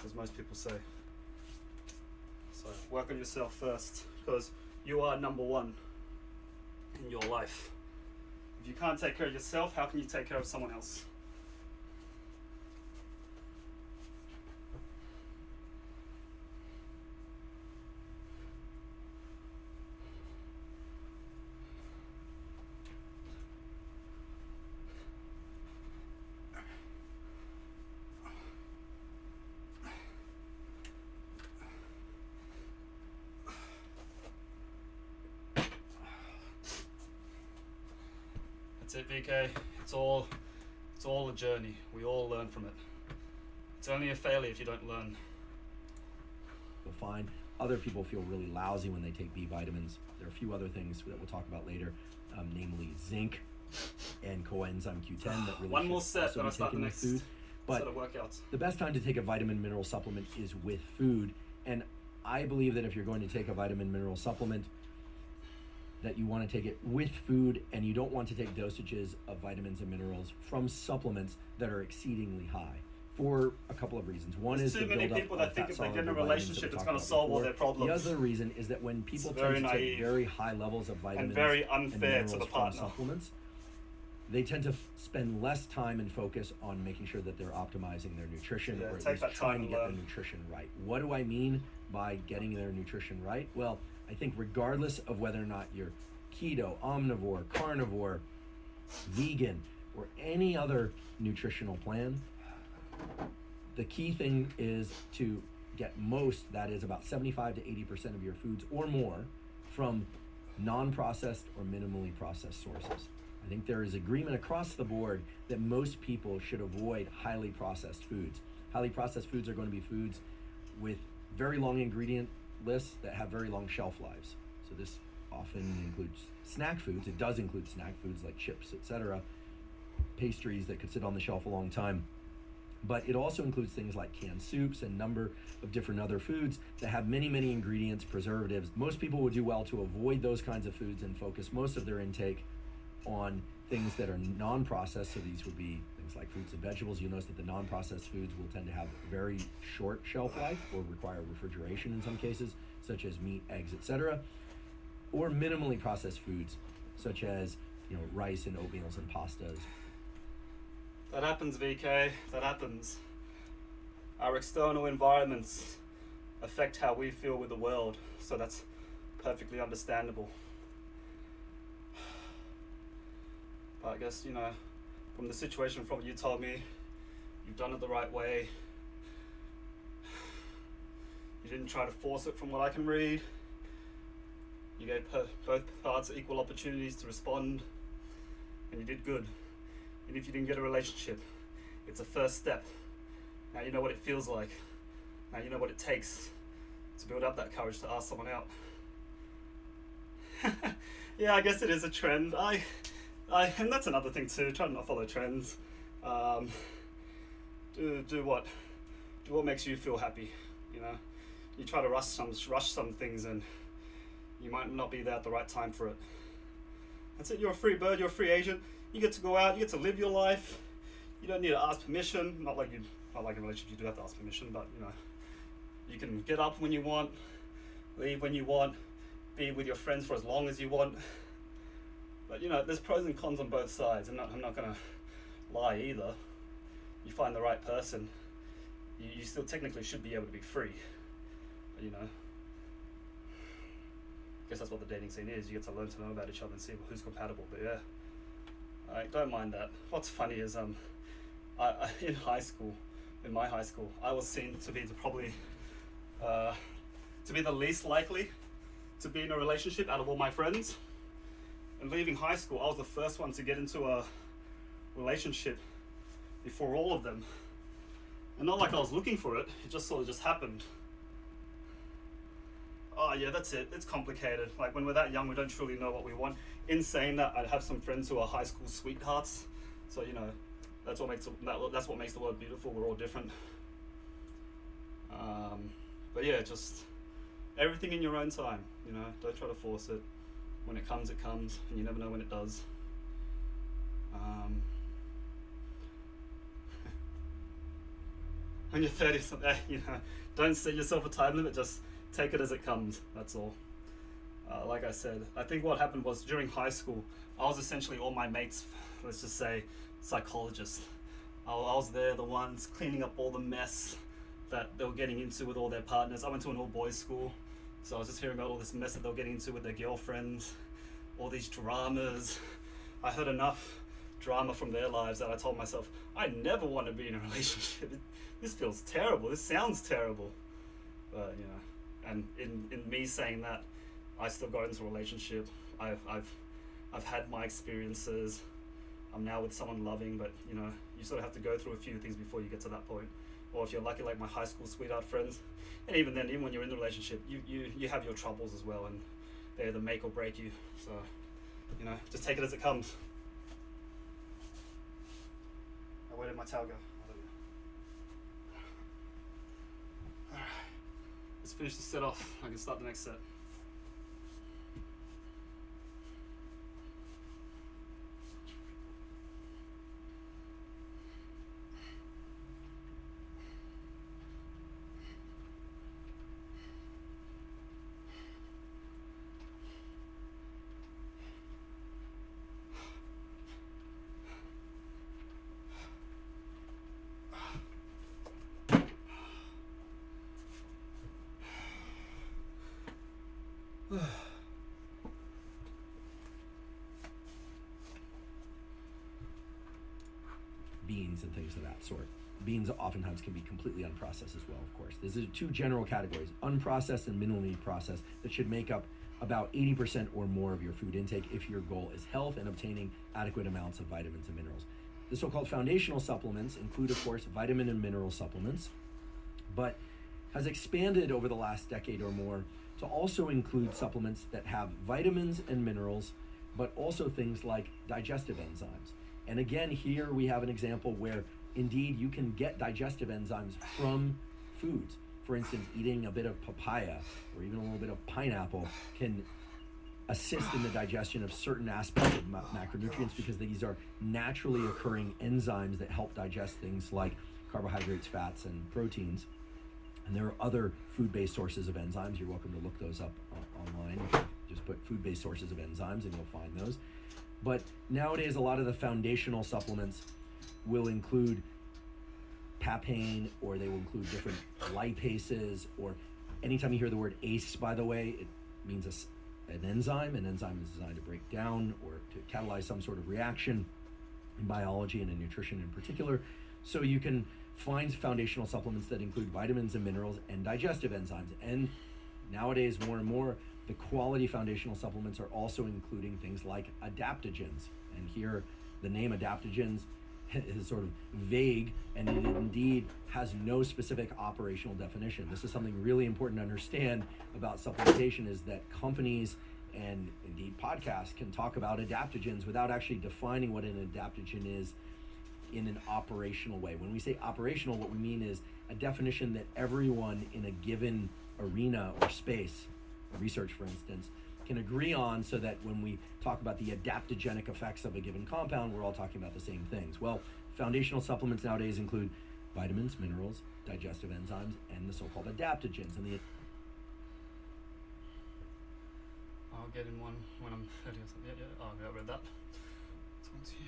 as most people say. So work on yourself first, because you are number one in your life. If you can't take care of yourself, how can you take care of someone else? That's it, VK. It's all a journey. We all learn from it. It's only a failure if you don't learn. You'll find other people feel really lousy when they take B vitamins. There are a few other things that we'll talk about later, namely zinc and coenzyme Q10 that really One more set, then I'll start the with next food. But set of workouts. the best time to take a vitamin mineral supplement is with food, and I believe that if you're going to take a vitamin mineral supplement, that you want to take it with food, and you don't want to take dosages of vitamins and minerals from supplements that are exceedingly high for a couple of reasons. One is There's too the many buildup people of that think fat if they get in a soluble vitamins that relationship, we it's talked going to about solve all before. their problems. The other reason is that when people very tend to take naive very high levels of vitamins and very and unfair to the minerals partner. from supplements, they tend to spend less time and focus on making sure that they're optimizing their nutrition, Yeah, or at take least that trying time to to get their learn. nutrition right. What do I mean by getting their nutrition right? Well, I think regardless of whether or not you're keto, omnivore, carnivore, vegan, or any other nutritional plan, the key thing is to get most, that is about 75 to 80% of your foods or more, from non-processed or minimally processed sources. I think there is agreement across the board that most people should avoid highly processed foods. Highly processed foods are going to be foods with very long ingredient lists that have very long shelf lives. So this often includes snack foods. It does include snack foods like chips, etc., pastries that could sit on the shelf a long time. But it also includes things like canned soups and a number of different other foods that have many, many ingredients, preservatives. Most people would do well to avoid those kinds of foods and focus most of their intake on things that are non-processed. So these would be things like fruits and vegetables. You'll notice that the non-processed foods will tend to have very short shelf life or require refrigeration in some cases, such as meat, eggs, etc. Or minimally processed foods, such as rice and oatmeals and pastas. That happens, VK. That happens. Our external environments affect how we feel with the world, so that's perfectly understandable. But I guess, from the situation, from what you told me, you've done it the right way. You didn't try to force it from what I can read. You gave both parts equal opportunities to respond, and you did good. And if you didn't get a relationship, it's a first step. Now you know what it feels like. Now you know what it takes to build up that courage to ask someone out. Yeah, I guess it is a trend. And that's another thing too. Try to not follow trends. Do what makes you feel happy. You know, you try to rush some things, and you might not be there at the right time for it. That's it. You're a free bird. You're a free agent. You get to go out. You get to live your life. You don't need to ask permission. Not like in a relationship you do have to ask permission, but you know, you can get up when you want, leave when you want, be with your friends for as long as you want. But you know, there's pros and cons on both sides. I'm not gonna lie either. You find the right person, you still technically should be able to be free. But, you know, I guess that's what the dating scene is. You get to learn to know about each other and see who's compatible. But yeah, I don't mind that. What's funny is in my high school, I was seen to be the least likely to be in a relationship out of all my friends. And leaving high school, I was the first one to get into a relationship before all of them. And not like I was looking for it, it just sort of just happened. Oh yeah, that's it. It's complicated. Like when we're that young, we don't truly know what we want. In saying that, I have some friends who are high school sweethearts. So you know, that's what makes the world beautiful. We're all different. But yeah, just everything in your own time. You know, don't try to force it. When it comes, and you never know when it does. When you're 30 something, you know, don't set yourself a time limit. Just take it as it comes. That's all. Like I said, I think what happened was during high school, I was essentially all my mates, let's just say, psychologists. I was there, the ones cleaning up all the mess that they were getting into with all their partners. I went to an all-boys school, so I was just hearing about all this mess that they were getting into with their girlfriends, all these dramas. I heard enough drama from their lives that I told myself, I never want to be in a relationship. This feels terrible. This sounds terrible. But, you know, and in me saying that, I still got into a relationship. I've had my experiences. I'm now with someone loving, but you know, you sort of have to go through a few things before you get to that point. Or if you're lucky, like my high school sweetheart friends, and even then, even when you're in the relationship, you have your troubles as well, and they either make or break you. So, you know, just take it as it comes. Where did my towel go? Alright, let's finish the set off. I can start the next set. Beans and things of that sort. Beans oftentimes can be completely unprocessed as well, of course. There's two general categories, unprocessed and minimally processed, that should make up about 80% or more of your food intake if your goal is health and obtaining adequate amounts of vitamins and minerals. The so-called foundational supplements include, of course, vitamin and mineral supplements, but has expanded over the last decade or more to also include supplements that have vitamins and minerals, but also things like digestive enzymes. And again, here we have an example where indeed you can get digestive enzymes from foods. For instance, eating a bit of papaya or even a little bit of pineapple can assist in the digestion of certain aspects of macronutrients, because these are naturally occurring enzymes that help digest things like carbohydrates, fats, and proteins. And there are other food-based sources of enzymes. You're welcome to look those up online. Just put food-based sources of enzymes and you'll find those. But nowadays, a lot of the foundational supplements will include papain, or they will include different lipases, or anytime you hear the word ACE, by the way, it means an enzyme. An enzyme is designed to break down or to catalyze some sort of reaction in biology and in nutrition in particular. So you can find foundational supplements that include vitamins and minerals and digestive enzymes. And nowadays, more and more, The quality foundational supplements are also including things like adaptogens. And here, the name adaptogens is sort of vague, and it indeed has no specific operational definition. This is something really important to understand about supplementation, is that companies and indeed podcasts can talk about adaptogens without actually defining what an adaptogen is in an operational way. When we say operational, what we mean is a definition that everyone in a given arena or space, research for instance, can agree on, so that when we talk about the adaptogenic effects of a given compound, we're all talking about the same things. Well, foundational supplements nowadays include vitamins, minerals, digestive enzymes, and the so-called adaptogens. And I'll get in one when I'm ready or something. Yeah. Oh, I read that. This one's here.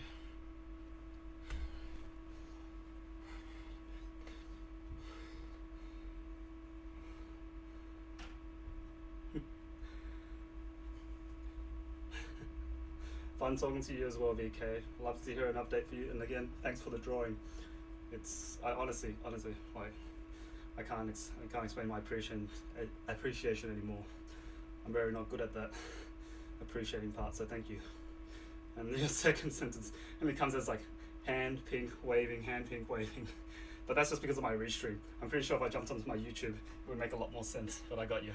Fun talking to you as well, VK. Love to hear an update for you. And again, thanks for the drawing. I honestly, like, I can't explain my appreciation anymore. I'm very not good at that appreciating part, so thank you. And the second sentence only comes as like hand pink waving. But that's just because of my restream. I'm pretty sure if I jumped onto my YouTube, it would make a lot more sense. But I got you.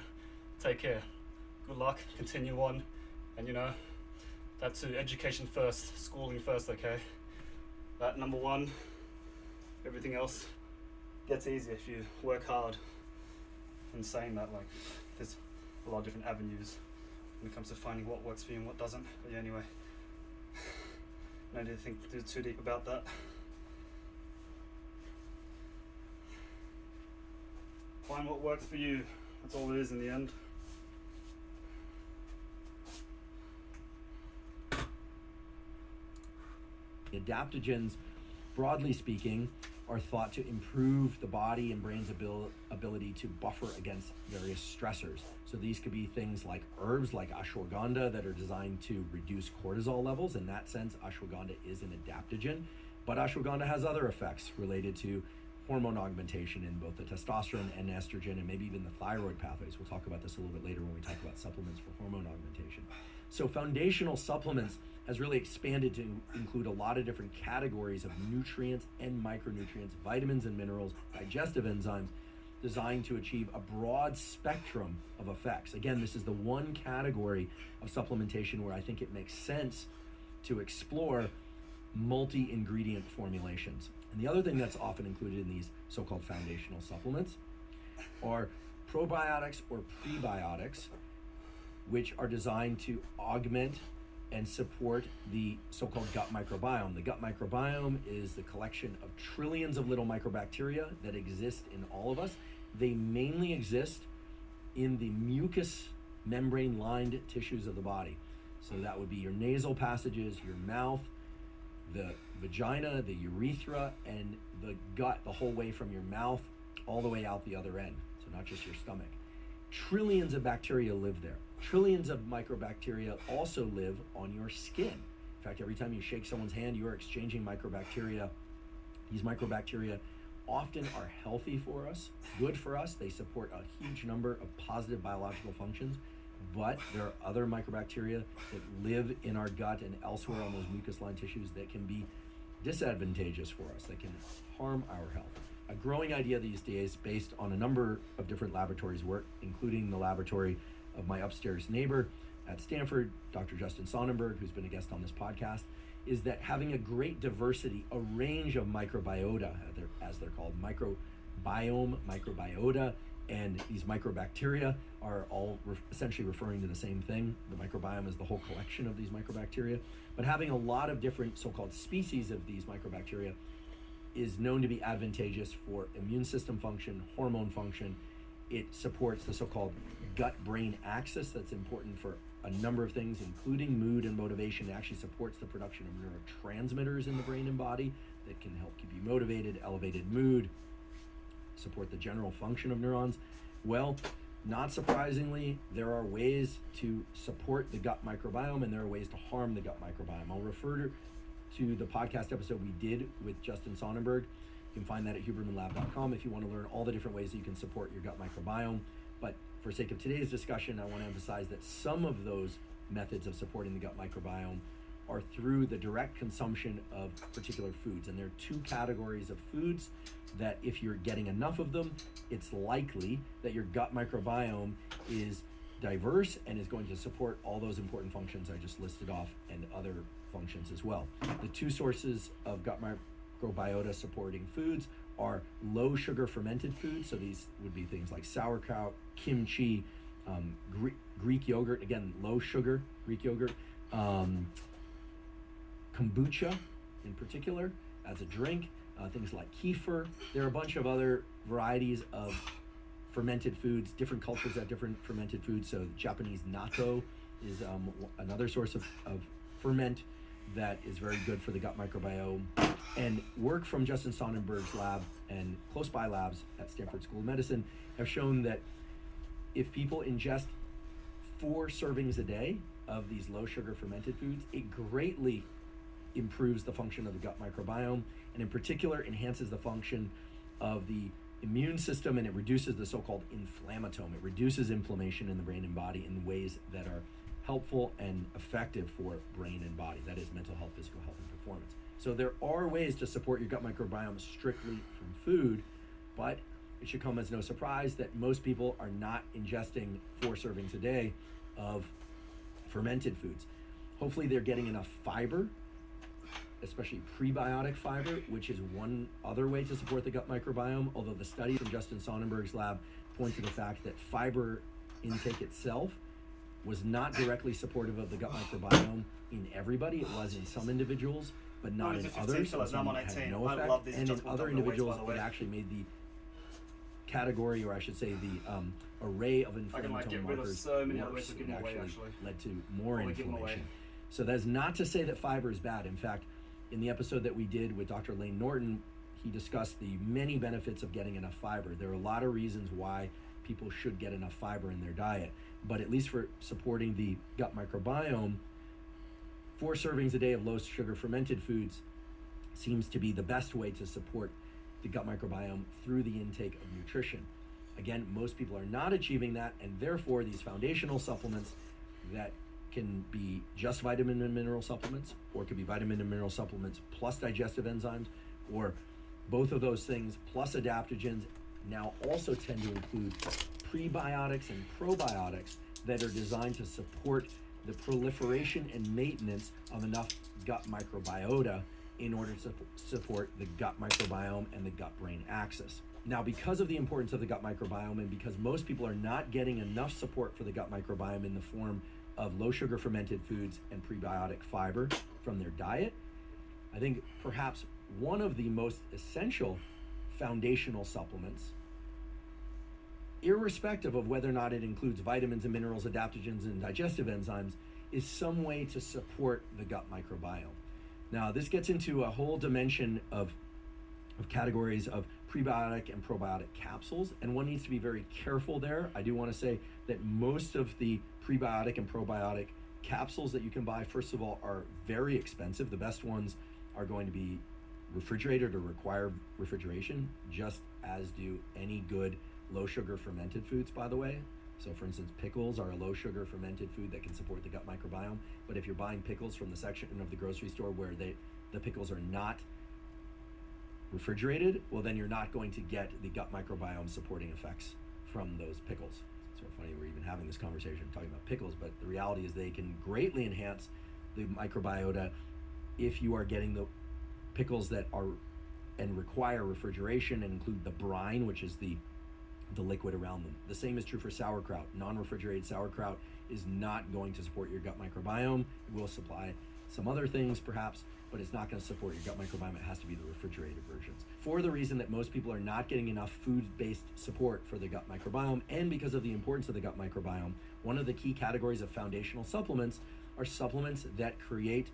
Take care. Good luck. Continue on. And that's education first, schooling first, okay? That number one. Everything else gets easier if you work hard. And saying that, like, there's a lot of different avenues when it comes to finding what works for you and what doesn't. But yeah, anyway, no need to think too deep about that. Find what works for you. That's all it is in the end. adaptogens, broadly speaking, are thought to improve the body and brain's ability to buffer against various stressors. So these could be things like herbs like ashwagandha that are designed to reduce cortisol levels. In that sense, ashwagandha is an adaptogen, but ashwagandha has other effects related to hormone augmentation in both the testosterone and estrogen, and maybe even the thyroid pathways. We'll talk about this a little bit later when we talk about supplements for hormone augmentation. So foundational supplements has really expanded to include a lot of different categories of nutrients and micronutrients, vitamins and minerals, digestive enzymes, designed to achieve a broad spectrum of effects. Again, this is the one category of supplementation where I think it makes sense to explore multi-ingredient formulations. And the other thing that's often included in these so-called foundational supplements are probiotics or prebiotics, which are designed to augment and support the so-called gut microbiome. The gut microbiome is the collection of trillions of little microbacteria that exist in all of us. They mainly exist in the mucous membrane-lined tissues of the body. So that would be your nasal passages, your mouth, the vagina, the urethra, and the gut, the whole way from your mouth all the way out the other end. So not just your stomach. Trillions of bacteria live there. Trillions of microbacteria also live on your skin. In fact, every time you shake someone's hand, you are exchanging microbacteria. These microbacteria often are healthy for us, good for us. They support a huge number of positive biological functions, but there are other microbacteria that live in our gut and elsewhere on those mucus-lined tissues that can be disadvantageous for us, that can harm our health. A growing idea these days, based on a number of different laboratories' work, including the laboratory of my upstairs neighbor at Stanford, Dr. Justin Sonnenberg, who's been a guest on this podcast, is that having a great diversity, a range of microbiota, as they're called, microbiome, microbiota, and these microbacteria are all essentially referring to the same thing. The microbiome is the whole collection of these microbacteria. But having a lot of different so-called species of these microbacteria is known to be advantageous for immune system function, hormone function. It supports the so-called gut-brain axis that's important for a number of things, including mood and motivation. It actually supports the production of neurotransmitters in the brain and body that can help keep you motivated, elevated mood, support the general function of neurons. Well, not surprisingly, there are ways to support the gut microbiome and there are ways to harm the gut microbiome. I'll refer to the podcast episode we did with Justin Sonnenberg. You can find that at hubermanlab.com if you want to learn all the different ways that you can support your gut microbiome. But for sake of today's discussion, I want to emphasize that some of those methods of supporting the gut microbiome are through the direct consumption of particular foods. And there are two categories of foods that if you're getting enough of them, it's likely that your gut microbiome is diverse and is going to support all those important functions I just listed off and other functions as well. The two sources of gut microbiota supporting foods are low sugar fermented foods. So these would be things like sauerkraut, kimchi, Greek yogurt, again, low sugar Greek yogurt, kombucha in particular as a drink, things like kefir. There are a bunch of other varieties of fermented foods. Different cultures have different fermented foods. So Japanese natto is another source of ferment that is very good for the gut microbiome. And work from Justin Sonnenberg's lab and close by labs at Stanford School of Medicine have shown that if people ingest 4 servings a day of these low sugar fermented foods, it greatly improves the function of the gut microbiome, and in particular enhances the function of the immune system, and it reduces the so-called inflammatome. It reduces inflammation in the brain and body in ways that are helpful and effective for brain and body. That is mental health, physical health, and performance. So there are ways to support your gut microbiome strictly from food, but it should come as no surprise that most people are not ingesting 4 servings a day of fermented foods. Hopefully they're getting enough fiber, especially prebiotic fiber, which is one other way to support the gut microbiome, although the study from Justin Sonnenberg's lab points to the fact that fiber intake itself was not directly supportive of the gut microbiome in everybody. It was in some individuals, but not in others. So some had no effect, and in other individuals, it actually made the category, or I should say the array of inflammatory markers worse. It actually led to more inflammation. So that's not to say that fiber is bad. In fact, in the episode that we did with Dr. Lane Norton, he discussed the many benefits of getting enough fiber. There are a lot of reasons why people should get enough fiber in their diet, but at least for supporting the gut microbiome, 4 servings a day of low sugar fermented foods seems to be the best way to support the gut microbiome through the intake of nutrition. Again, most people are not achieving that, and therefore these foundational supplements that can be just vitamin and mineral supplements, or it could be vitamin and mineral supplements plus digestive enzymes, or both of those things plus adaptogens, now also tend to include prebiotics and probiotics that are designed to support the proliferation and maintenance of enough gut microbiota in order to support the gut microbiome and the gut-brain axis. Now, because of the importance of the gut microbiome, and because most people are not getting enough support for the gut microbiome in the form of low sugar fermented foods and prebiotic fiber from their diet, I think perhaps one of the most essential foundational supplements, irrespective of whether or not it includes vitamins and minerals, adaptogens, and digestive enzymes, is some way to support the gut microbiome. Now, this gets into a whole dimension of categories of prebiotic and probiotic capsules, and one needs to be very careful there. I do want to say that most of the prebiotic and probiotic capsules that you can buy, first of all, are very expensive. The best ones are going to be refrigerated or require refrigeration, just as do any good low sugar fermented foods, by the way. So for instance, pickles are a low sugar fermented food that can support the gut microbiome. But if you're buying pickles from the section of the grocery store where the pickles are not refrigerated, well, then you're not going to get the gut microbiome supporting effects from those pickles. It's sort of funny we're even having this conversation talking about pickles, but the reality is they can greatly enhance the microbiota if you are getting the pickles that are and require refrigeration and include the brine, which is the liquid around them. The same is true for sauerkraut. Non-refrigerated sauerkraut is not going to support your gut microbiome. It will supply some other things perhaps, but it's not going to support your gut microbiome. It has to be the refrigerated versions. For the reason that most people are not getting enough food-based support for the gut microbiome, and because of the importance of the gut microbiome, one of the key categories of foundational supplements are supplements that create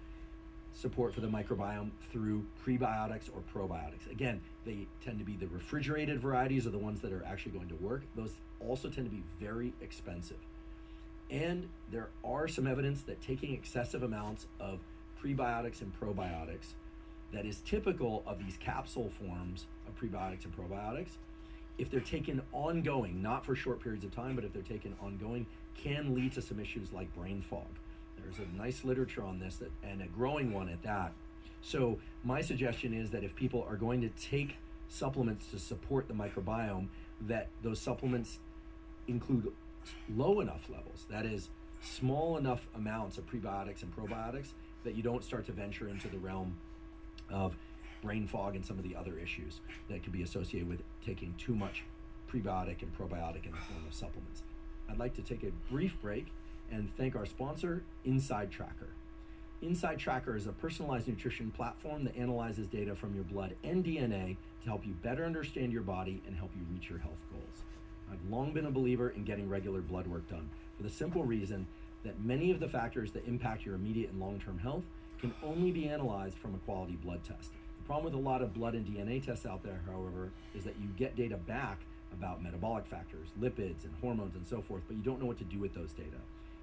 support for the microbiome through prebiotics or probiotics. Again, they tend to be the refrigerated varieties are the ones that are actually going to work. Those also tend to be very expensive. And there are some evidence that taking excessive amounts of prebiotics and probiotics that is typical of these capsule forms of prebiotics and probiotics if they're taken ongoing, not for short periods of time, but if they're taken ongoing, can lead to some issues like brain fog. There's a nice literature on this, and a growing one at that. So my suggestion is that if people are going to take supplements to support the microbiome, that those supplements include low enough levels, that is, small enough amounts of prebiotics and probiotics that you don't start to venture into the realm of brain fog and some of the other issues that can be associated with taking too much prebiotic and probiotic in the form of supplements. I'd like to take a brief break and thank our sponsor, Inside Tracker. Inside Tracker is a personalized nutrition platform that analyzes data from your blood and DNA to help you better understand your body and help you reach your health goals. I've long been a believer in getting regular blood work done for the simple reason that many of the factors that impact your immediate and long-term health can only be analyzed from a quality blood test. The problem with a lot of blood and DNA tests out there, however, is that you get data back about metabolic factors, lipids, and hormones and so forth, but you don't know what to do with those data.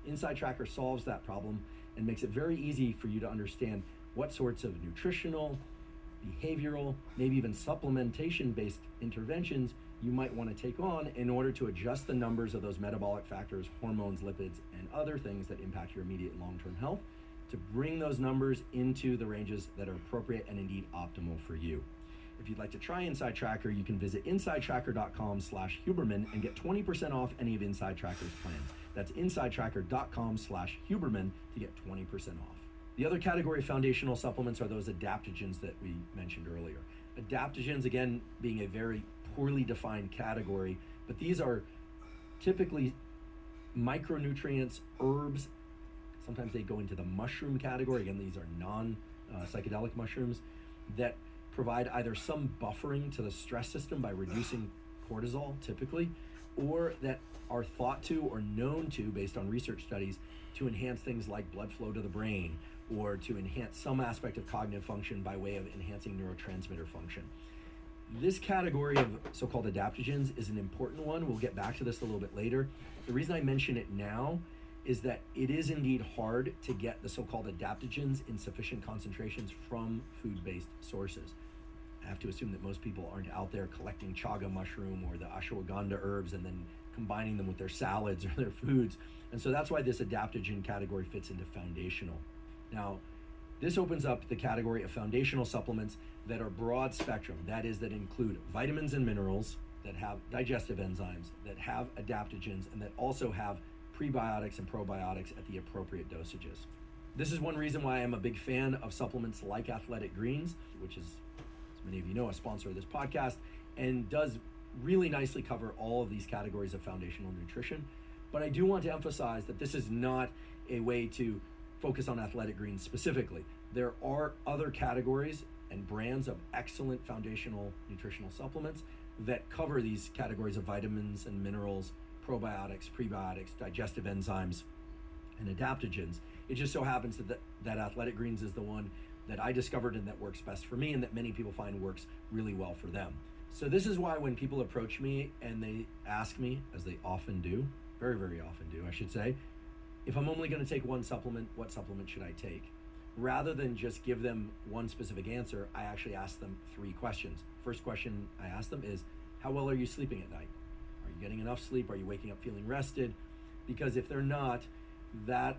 Inside Tracker solves that problem and makes it very easy for you to understand what sorts of nutritional, behavioral, maybe even supplementation-based interventions you might want to take on in order to adjust the numbers of those metabolic factors, hormones, lipids, and other things that impact your immediate and long-term health to bring those numbers into the ranges that are appropriate and indeed optimal for you. If you'd like to try Inside Tracker, you can visit insidetracker.com/Huberman and get 20% off any of Inside Tracker's plans. That's insidetracker.com/Huberman to get 20% off. The other category of foundational supplements are those adaptogens that we mentioned earlier. Adaptogens, again, being a very poorly defined category, but these are typically micronutrients, herbs. Sometimes they go into the mushroom category. Again, these are non-psychedelic mushrooms that provide either some buffering to the stress system by reducing cortisol, typically, or that are thought to or known to, based on research studies, to enhance things like blood flow to the brain, or to enhance some aspect of cognitive function by way of enhancing neurotransmitter function. This category of so-called adaptogens is an important one. We'll get back to this a little bit later. The reason I mention it now is that it is indeed hard to get the so-called adaptogens in sufficient concentrations from food-based sources. I have to assume that most people aren't out there collecting chaga mushroom or the ashwagandha herbs and then combining them with their salads or their foods. And so that's why this adaptogen category fits into foundational. Now, this opens up the category of foundational supplements that are broad spectrum. That is, that include vitamins and minerals, that have digestive enzymes, that have adaptogens, and that also have prebiotics and probiotics at the appropriate dosages. This is one reason why I'm a big fan of supplements like Athletic Greens, which is, as many of you know, a sponsor of this podcast, and does really nicely cover all of these categories of foundational nutrition. But I do want to emphasize that this is not a way to focus on Athletic Greens specifically. There are other categories and brands of excellent foundational nutritional supplements that cover these categories of vitamins and minerals, probiotics, prebiotics, digestive enzymes, and adaptogens. It just so happens that Athletic Greens is the one that I discovered and that works best for me and that many people find works really well for them. So this is why when people approach me and they ask me, as they often do, very, very often do, I should say, if I'm only going to take one supplement, what supplement should I take? Rather than just give them one specific answer, I actually ask them 3 questions. First question I ask them is, how well are you sleeping at night? Are you getting enough sleep? Are you waking up feeling rested? Because if they're not, that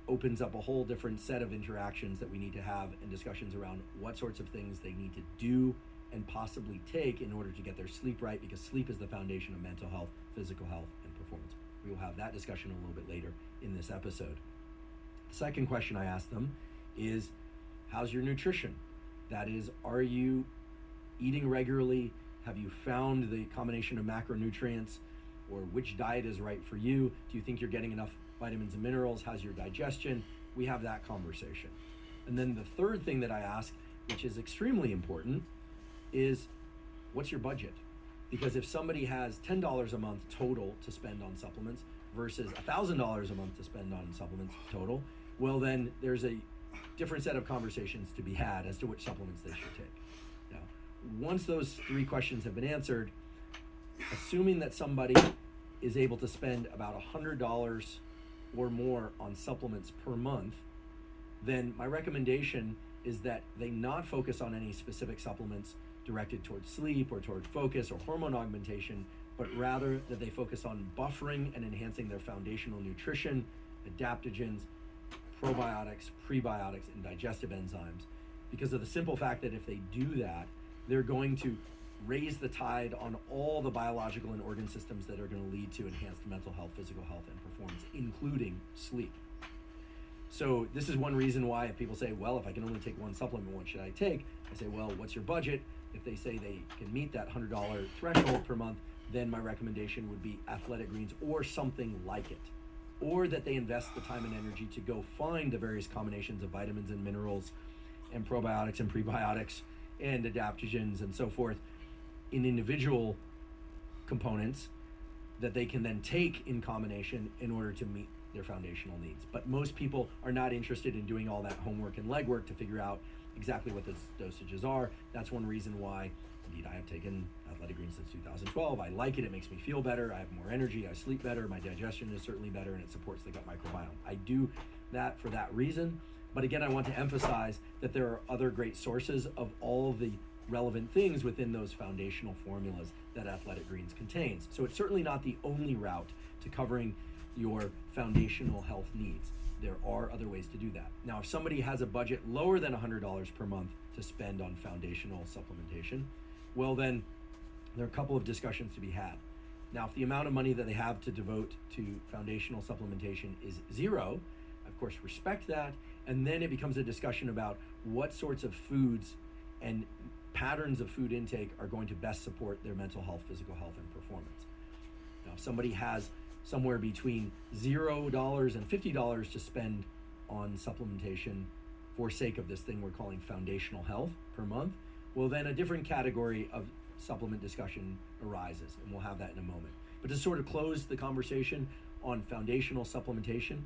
opens up a whole different set of interactions that we need to have and discussions around what sorts of things they need to do and possibly take in order to get their sleep right, because sleep is the foundation of mental health, physical health, and performance. We will have that discussion a little bit later in this episode. The second question I ask them is, how's your nutrition? That is, are you eating regularly? Have you found the combination of macronutrients, or which diet is right for you? Do you think you're getting enough vitamins and minerals? How's your digestion? We have that conversation. And then the third thing that I ask, which is extremely important, is what's your budget? Because if somebody has $10 a month total to spend on supplements versus $1,000 a month to spend on supplements total, well then there's a different set of conversations to be had as to which supplements they should take. Now, once those 3 questions have been answered, assuming that somebody is able to spend about $100 or more on supplements per month, then my recommendation is that they not focus on any specific supplements directed towards sleep or toward focus or hormone augmentation, but rather that they focus on buffering and enhancing their foundational nutrition, adaptogens, probiotics, prebiotics, and digestive enzymes, because of the simple fact that if they do that, they're going to raise the tide on all the biological and organ systems that are going to lead to enhanced mental health, physical health, and performance, including sleep. So this is one reason why if people say, well, if I can only take one supplement, what should I take? I say, well, what's your budget? If they say they can meet that $100 threshold per month, then my recommendation would be Athletic Greens or something like it. Or that they invest the time and energy to go find the various combinations of vitamins and minerals and probiotics and prebiotics and adaptogens and so forth in individual components that they can then take in combination in order to meet their foundational needs. But most people are not interested in doing all that homework and legwork to figure out exactly what those dosages are. That's one reason why, indeed, I have taken Athletic Greens since 2012. I like it. It makes me feel better. I have more energy. I sleep better. My digestion is certainly better, and it supports the gut microbiome. I do that for that reason. But again, I want to emphasize that there are other great sources of all of the relevant things within those foundational formulas that Athletic Greens contains. So it's certainly not the only route to covering your foundational health needs. There are other ways to do that. Now, if somebody has a budget lower than $100 per month to spend on foundational supplementation, well then, there are a couple of discussions to be had. Now, if the amount of money that they have to devote to foundational supplementation is zero, of course, respect that, and then it becomes a discussion about what sorts of foods and patterns of food intake are going to best support their mental health, physical health, and performance. Now, if somebody has somewhere between $0 and $50 to spend on supplementation for sake of this thing we're calling foundational health per month, well then a different category of supplement discussion arises, and we'll have that in a moment. But to sort of close the conversation on foundational supplementation,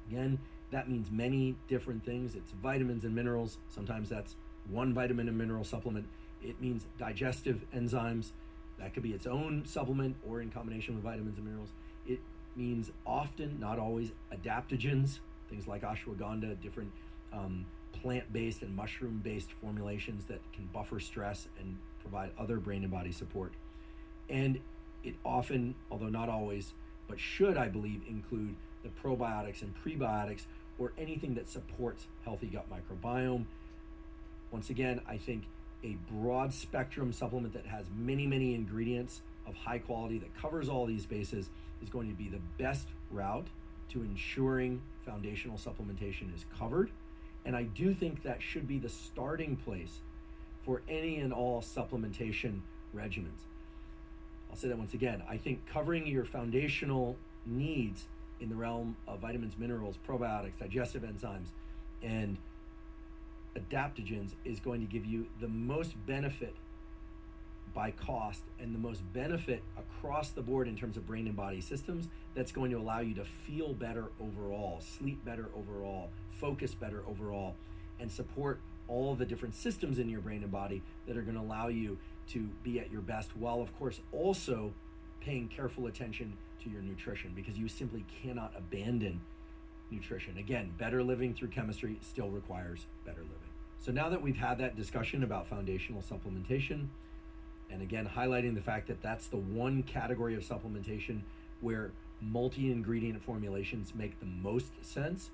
again, that means many different things. It's vitamins and minerals. Sometimes that's one vitamin and mineral supplement. It means digestive enzymes. That could be its own supplement or in combination with vitamins and minerals. It means often, not always, adaptogens, things like ashwagandha, different plant-based and mushroom-based formulations that can buffer stress and provide other brain and body support. And it often, although not always, but should, I believe, include the probiotics and prebiotics or anything that supports healthy gut microbiome. Once again, I think a broad spectrum supplement that has many, many ingredients of high quality that covers all these bases is going to be the best route to ensuring foundational supplementation is covered. And I do think that should be the starting place for any and all supplementation regimens. I'll say that once again. I think covering your foundational needs in the realm of vitamins, minerals, probiotics, digestive enzymes, and adaptogens is going to give you the most benefit by cost and the most benefit across the board in terms of brain and body systems. That's going to allow you to feel better overall, sleep better overall, focus better overall, and support all the different systems in your brain and body that are going to allow you to be at your best, while of course also paying careful attention to your nutrition, because you simply cannot abandon nutrition. Again, better living through chemistry still requires better living. So now that we've had that discussion about foundational supplementation, and again, highlighting the fact that that's the one category of supplementation where multi-ingredient formulations make the most sense,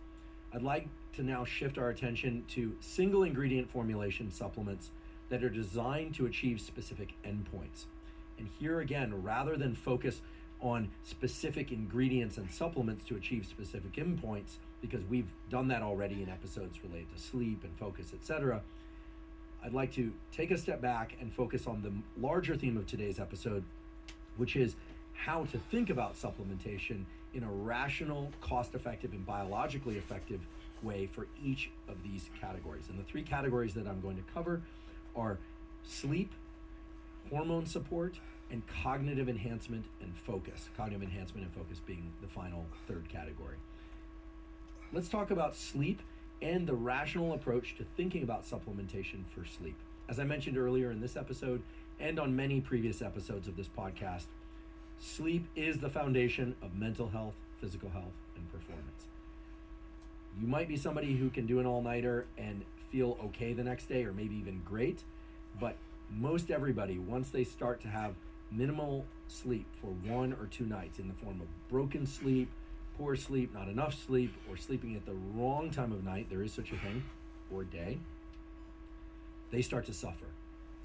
I'd like to now shift our attention to single ingredient formulation supplements that are designed to achieve specific endpoints. And here again, rather than focus on specific ingredients and supplements to achieve specific endpoints, because we've done that already in episodes related to sleep and focus, etc., I'd like to take a step back and focus on the larger theme of today's episode, which is how to think about supplementation in a rational, cost-effective, and biologically effective way for each of these categories. And the three categories that I'm going to cover are sleep, hormone support, and cognitive enhancement and focus. Cognitive enhancement and focus being the final third category. Let's talk about sleep and the rational approach to thinking about supplementation for sleep. As I mentioned earlier in this episode and on many previous episodes of this podcast, sleep is the foundation of mental health, physical health, and performance. You might be somebody who can do an all-nighter and feel okay the next day, or maybe even great, but Most everybody, once they start to have minimal sleep for 1 or 2 nights in the form of broken sleep, poor sleep, not enough sleep, or sleeping at the wrong time of night, there is such a thing, or day, they start to suffer.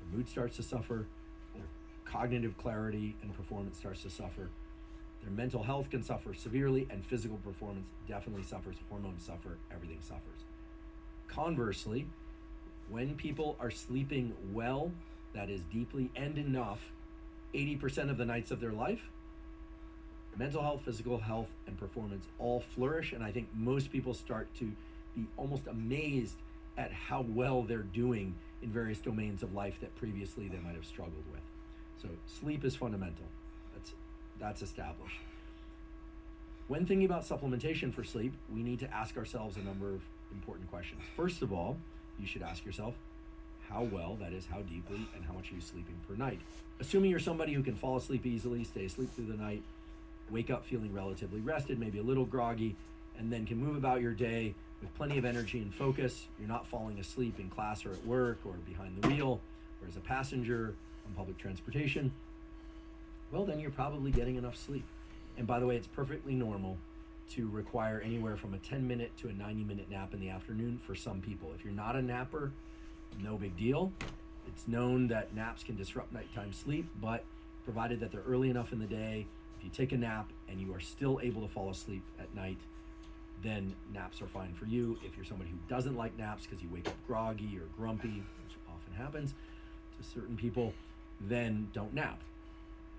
Their mood starts to suffer, their cognitive clarity and performance starts to suffer, their mental health can suffer severely, and physical performance definitely suffers, hormones suffer, everything suffers. Conversely, when people are sleeping well, that is deeply and enough, 80% of the nights of their life, mental health, physical health, and performance all flourish. And I think most people start to be almost amazed at how well they're doing in various domains of life that previously they might have struggled with. So sleep is fundamental. That's established. When thinking about supplementation for sleep, we need to ask ourselves a number of important questions. First of all, you should ask yourself how well, that is, how deeply, and how much are you sleeping per night. Assuming you're somebody who can fall asleep easily, stay asleep through the night, wake up feeling relatively rested, maybe a little groggy, and then can move about your day with plenty of energy and focus. You're not falling asleep in class or at work or behind the wheel or as a passenger on public transportation. Well, then you're probably getting enough sleep. And by the way, it's perfectly normal to require anywhere from a 10-minute to a 90-minute nap in the afternoon for some people. If you're not a napper, no big deal. It's known that naps can disrupt nighttime sleep, but provided that they're early enough in the day, if you take a nap and you are still able to fall asleep at night, then naps are fine for you. If you're somebody who doesn't like naps because you wake up groggy or grumpy, which often happens to certain people, then don't nap.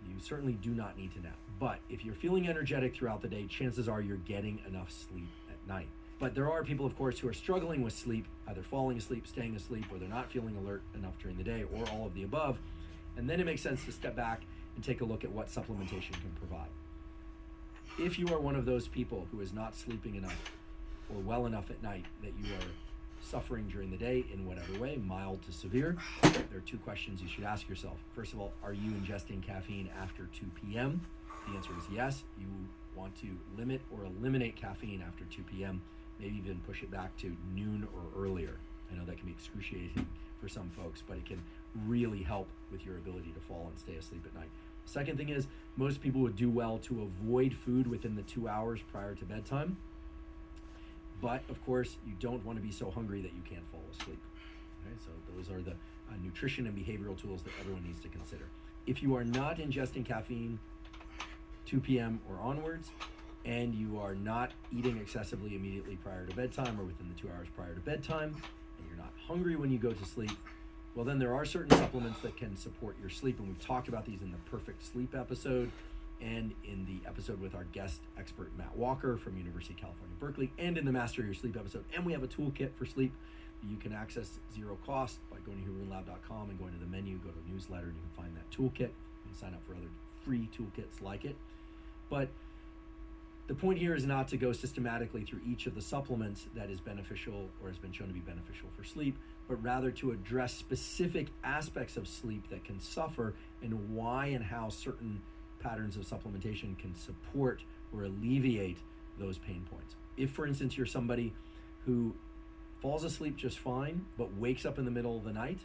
You certainly do not need to nap. But if you're feeling energetic throughout the day, chances are you're getting enough sleep at night. But there are people, of course, who are struggling with sleep, either falling asleep, staying asleep, or they're not feeling alert enough during the day, or all of the above. And then it makes sense to step back and take a look at what supplementation can provide. If you are one of those people who is not sleeping enough or well enough at night that you are suffering during the day in whatever way, mild to severe, there are 2 questions you should ask yourself. First of all, are you ingesting caffeine after 2 p.m.? The answer is yes. You want to limit or eliminate caffeine after 2 p.m., maybe even push it back to noon or earlier. I know that can be excruciating for some folks, but it can really help with your ability to fall and stay asleep at night. Second thing is, most people would do well to avoid food within the 2 hours prior to bedtime. But of course, you don't want to be so hungry that you can't fall asleep. Okay, so those are the nutrition and behavioral tools that everyone needs to consider. If you are not ingesting caffeine 2 p.m. or onwards, and you are not eating excessively immediately prior to bedtime or within the 2 hours prior to bedtime, and you're not hungry when you go to sleep, well, then there are certain supplements that can support your sleep. And we've talked about these in the Perfect Sleep episode and in the episode with our guest expert, Matt Walker from University of California, Berkeley, and in the Master Your Sleep episode. And we have a toolkit for sleep that you can access 0 cost by going to huronlab.com and going to the menu, go to newsletter, and you can find that toolkit. You can sign up for other free toolkits like it. But the point here is not to go systematically through each of the supplements that is beneficial or has been shown to be beneficial for sleep, but rather to address specific aspects of sleep that can suffer and why and how certain patterns of supplementation can support or alleviate those pain points. If, for instance, you're somebody who falls asleep just fine, but wakes up in the middle of the night,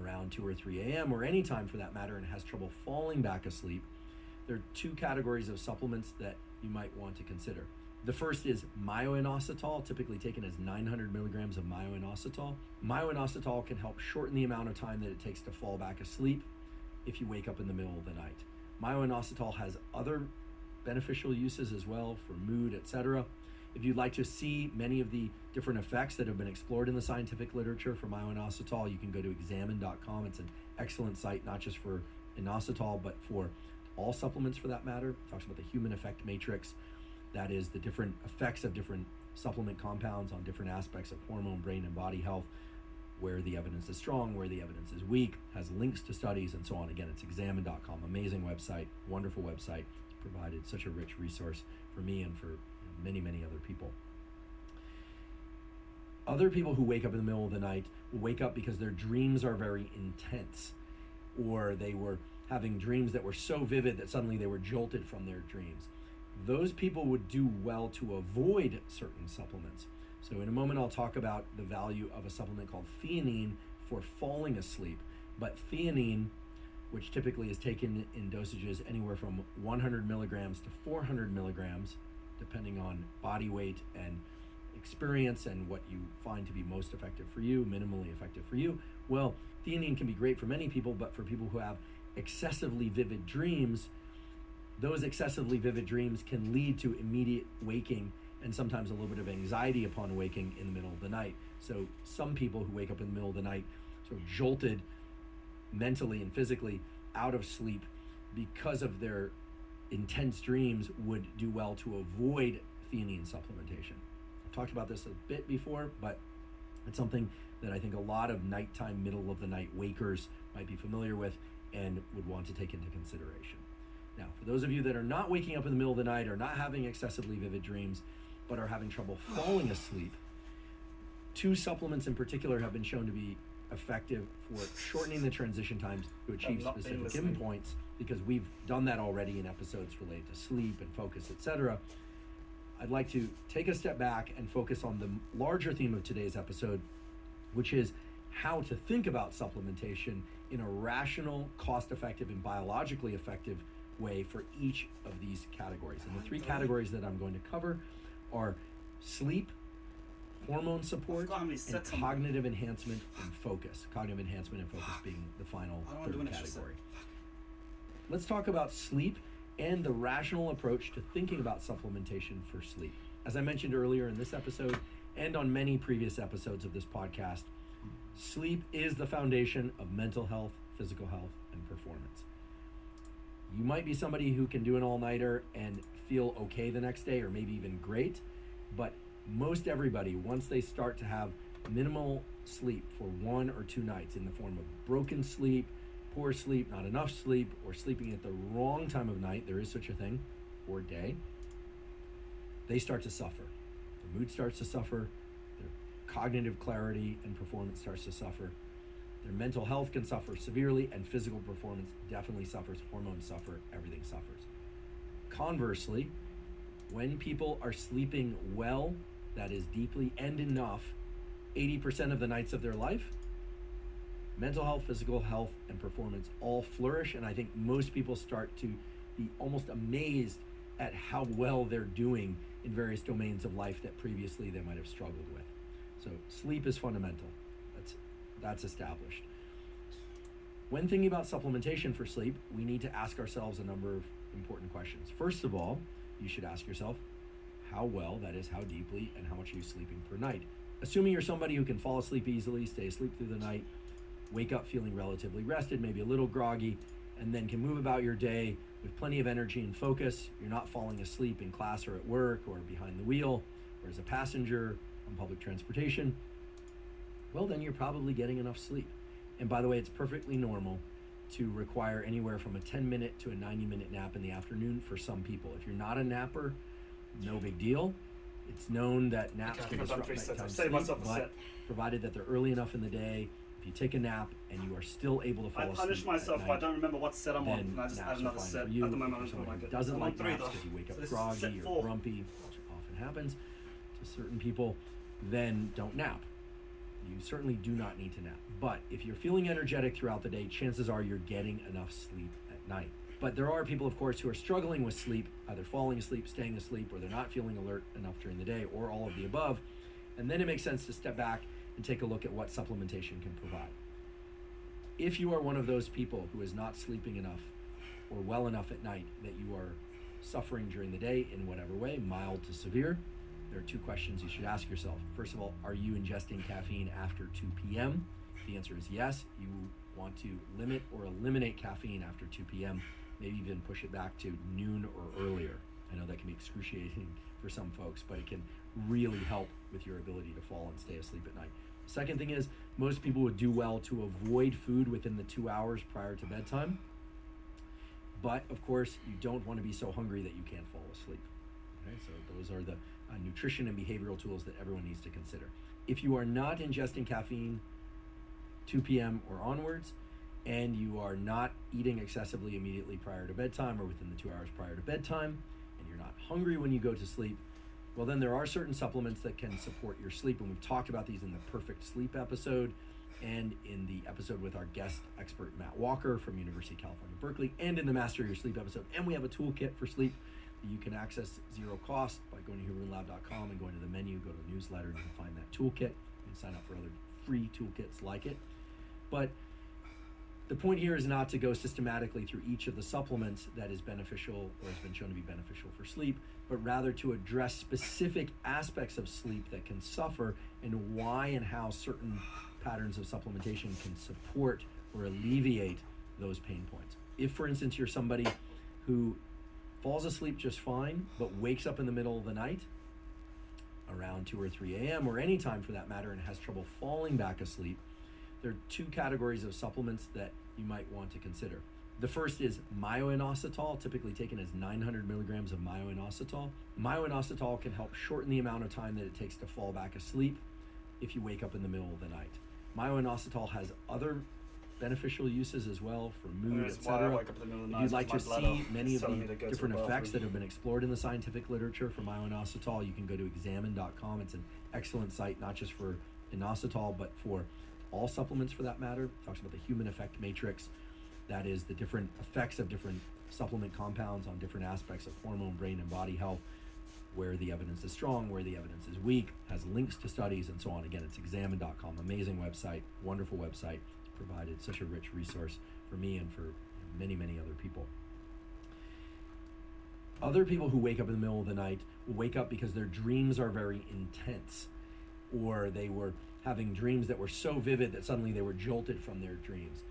around 2 or 3 a.m., or any time for that matter, and has trouble falling back asleep, there are 2 categories of supplements that you might want to consider. The first is myo-inositol, typically taken as 900 milligrams of myo-inositol. Myo-inositol can help shorten the amount of time that it takes to fall back asleep if you wake up in the middle of the night. Myo-inositol has other beneficial uses as well for mood, etc. If you'd like to see many of the different effects that have been explored in the scientific literature for myo-inositol, you can go to examine.com. It's an excellent site, not just for inositol, but for all supplements for that matter. It talks about the human effect matrix. That is the different effects of different supplement compounds on different aspects of hormone, brain, and body health, where the evidence is strong, where the evidence is weak, has links to studies, and so on. Again, it's examine.com. Amazing website, wonderful website. It's provided such a rich resource for me and for many, many other people. Other people who wake up in the middle of the night will wake up because their dreams are very intense, or they were having dreams that were so vivid that suddenly they were jolted from their dreams. Those people would do well to avoid certain supplements. So in a moment, I'll talk about the value of a supplement called theanine for falling asleep. But theanine, which typically is taken in dosages anywhere from 100 milligrams to 400 milligrams, depending on body weight and experience and what you find to be most effective for you, minimally effective for you. Well, theanine can be great for many people, but for people who have excessively vivid dreams, those excessively vivid dreams can lead to immediate waking and sometimes a little bit of anxiety upon waking in the middle of the night. So some people who wake up in the middle of the night sort of jolted mentally and physically out of sleep because of their intense dreams would do well to avoid theanine supplementation. I've talked about this a bit before, but it's something that I think a lot of nighttime, middle of the night wakers might be familiar with and would want to take into consideration. Now, for those of you that are not waking up in the middle of the night or not having excessively vivid dreams, but are having trouble falling asleep, two supplements in particular have been shown to be effective for shortening the transition times to achieve specific endpoints, because we've done that already in episodes related to sleep and focus, etc. I'd like to take a step back and focus on the larger theme of today's episode, which is how to think about supplementation in a rational, cost-effective, and biologically effective way for each of these categories. And the three categories that I'm going to cover are sleep, hormone support, and cognitive enhancement and focus. Cognitive enhancement and focus being the final third category. Let's talk about sleep and the rational approach to thinking about supplementation for sleep. As I mentioned earlier in this episode and on many previous episodes of this podcast, sleep is the foundation of mental health, physical health, and performance. You might be somebody who can do an all-nighter and feel okay the next day, or maybe even great, but most everybody, once they start to have minimal sleep for 1 or 2 nights in the form of broken sleep, poor sleep, not enough sleep, or sleeping at the wrong time of night, there is such a thing, or day, they start to suffer. Their mood starts to suffer, their cognitive clarity and performance starts to suffer, their mental health can suffer severely, and physical performance definitely suffers, hormones suffer, everything suffers. Conversely, when people are sleeping well, that is deeply and enough, 80% of the nights of their life, mental health, physical health, and performance all flourish, and I think most people start to be almost amazed at how well they're doing in various domains of life that previously they might have struggled with. So sleep is fundamental. That's established. When thinking about supplementation for sleep, we need to ask ourselves a number of important questions. First of all, you should ask yourself how well, that is how deeply, and how much are you sleeping per night. Assuming you're somebody who can fall asleep easily, stay asleep through the night, wake up feeling relatively rested, maybe a little groggy, and then can move about your day with plenty of energy and focus. You're not falling asleep in class or at work or behind the wheel or as a passenger on public transportation. Well, then you're probably getting enough sleep. And by the way, it's perfectly normal to require anywhere from a 10-minute to a 90-minute nap in the afternoon for some people. If you're not a napper, no big deal. It's known that naps can disrupt nighttime sleep, but provided that they're early enough in the day, if you take a nap and you are still able to fall asleep, I punish myself if I don't remember what set I'm on, and I just add another set. At the moment, I don't like it. Doesn't like naps because you wake up groggy or grumpy, which often happens to certain people, then don't nap. You certainly do not need to nap. But if you're feeling energetic throughout the day, chances are you're getting enough sleep at night. But there are people, of course, who are struggling with sleep, either falling asleep, staying asleep, or they're not feeling alert enough during the day, or all of the above. And then it makes sense to step back and take a look at what supplementation can provide. If you are one of those people who is not sleeping enough or well enough at night that you are suffering during the day in whatever way, mild to severe, there are two questions you should ask yourself. First of all, are you ingesting caffeine after 2 p.m.? If the answer is yes, you want to limit or eliminate caffeine after 2 p.m., maybe even push it back to noon or earlier. I know that can be excruciating for some folks, but it can really help with your ability to fall and stay asleep at night. The second thing is, most people would do well to avoid food within the 2 hours prior to bedtime. But of course, you don't want to be so hungry that you can't fall asleep. Okay, so those are the nutrition and behavioral tools that everyone needs to consider. If you are not ingesting caffeine 2 p.m. or onwards, and you are not eating excessively immediately prior to bedtime or within the 2 hours prior to bedtime, and you're not hungry when you go to sleep, well, then there are certain supplements that can support your sleep, and we've talked about these in the Perfect Sleep episode. and in the episode with our guest expert Matt Walker from University of California, Berkeley, and in the Master Your Sleep episode. And we have a toolkit for sleep that you can access 0 cost by going to hubermanlab.com and going to the menu, go to newsletter, and you can find that toolkit. You can sign up for other free toolkits like it. But the point here is not to go systematically through each of the supplements that is beneficial or has been shown to be beneficial for sleep, but rather to address specific aspects of sleep that can suffer and why and how certain patterns of supplementation can support or alleviate those pain points. If, for instance, you're somebody who falls asleep just fine, but wakes up in the middle of the night, around 2 or 3 a.m., or any time for that matter, and has trouble falling back asleep, there are 2 categories of supplements that you might want to consider. The first is myo-inositol, typically taken as 900 milligrams of myo-inositol. Myo-inositol can help shorten the amount of time that it takes to fall back asleep if you wake up in the middle of the night. Myo-inositol has other beneficial uses as well for mood, etc. If you'd like to see many of the different effects that have been explored in the scientific literature for myo-inositol, you can go to examine.com. It's an excellent site, not just for inositol, but for all supplements for that matter. It talks about the human effect matrix. That is the different effects of different supplement compounds on different aspects of hormone, brain, and body health, where the evidence is strong, where the evidence is weak, has links to studies, and so on. Again, it's examine.com. Amazing website, wonderful website. It's provided such a rich resource for me and for many, many other people. Other people who wake up in the middle of the night will wake up because their dreams are very intense, or they were having dreams that were so vivid that suddenly they were jolted from their dreams.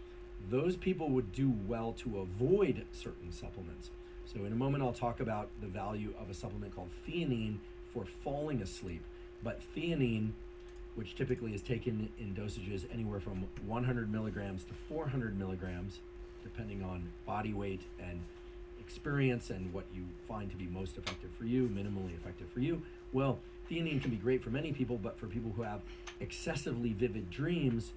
Those people would do well to avoid certain supplements. So in a moment, I'll talk about the value of a supplement called theanine for falling asleep. But theanine, which typically is taken in dosages anywhere from 100 milligrams to 400 milligrams, depending on body weight and experience and what you find to be most effective for you, minimally effective for you. Well, theanine can be great for many people, but for people who have excessively vivid dreams,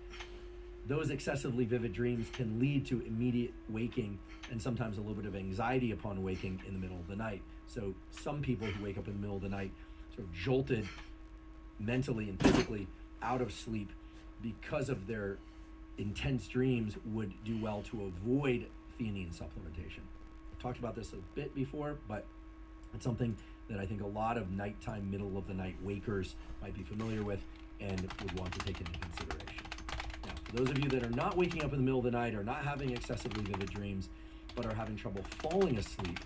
those excessively vivid dreams can lead to immediate waking and sometimes a little bit of anxiety upon waking in the middle of the night. So some people who wake up in the middle of the night sort of jolted mentally and physically out of sleep because of their intense dreams would do well to avoid theanine supplementation. I've talked about this a bit before, but it's something that I think a lot of nighttime, middle of the night wakers might be familiar with and would want to take into consideration. Now, for those of you that are not waking up in the middle of the night, or not having excessively vivid dreams, but are having trouble falling asleep,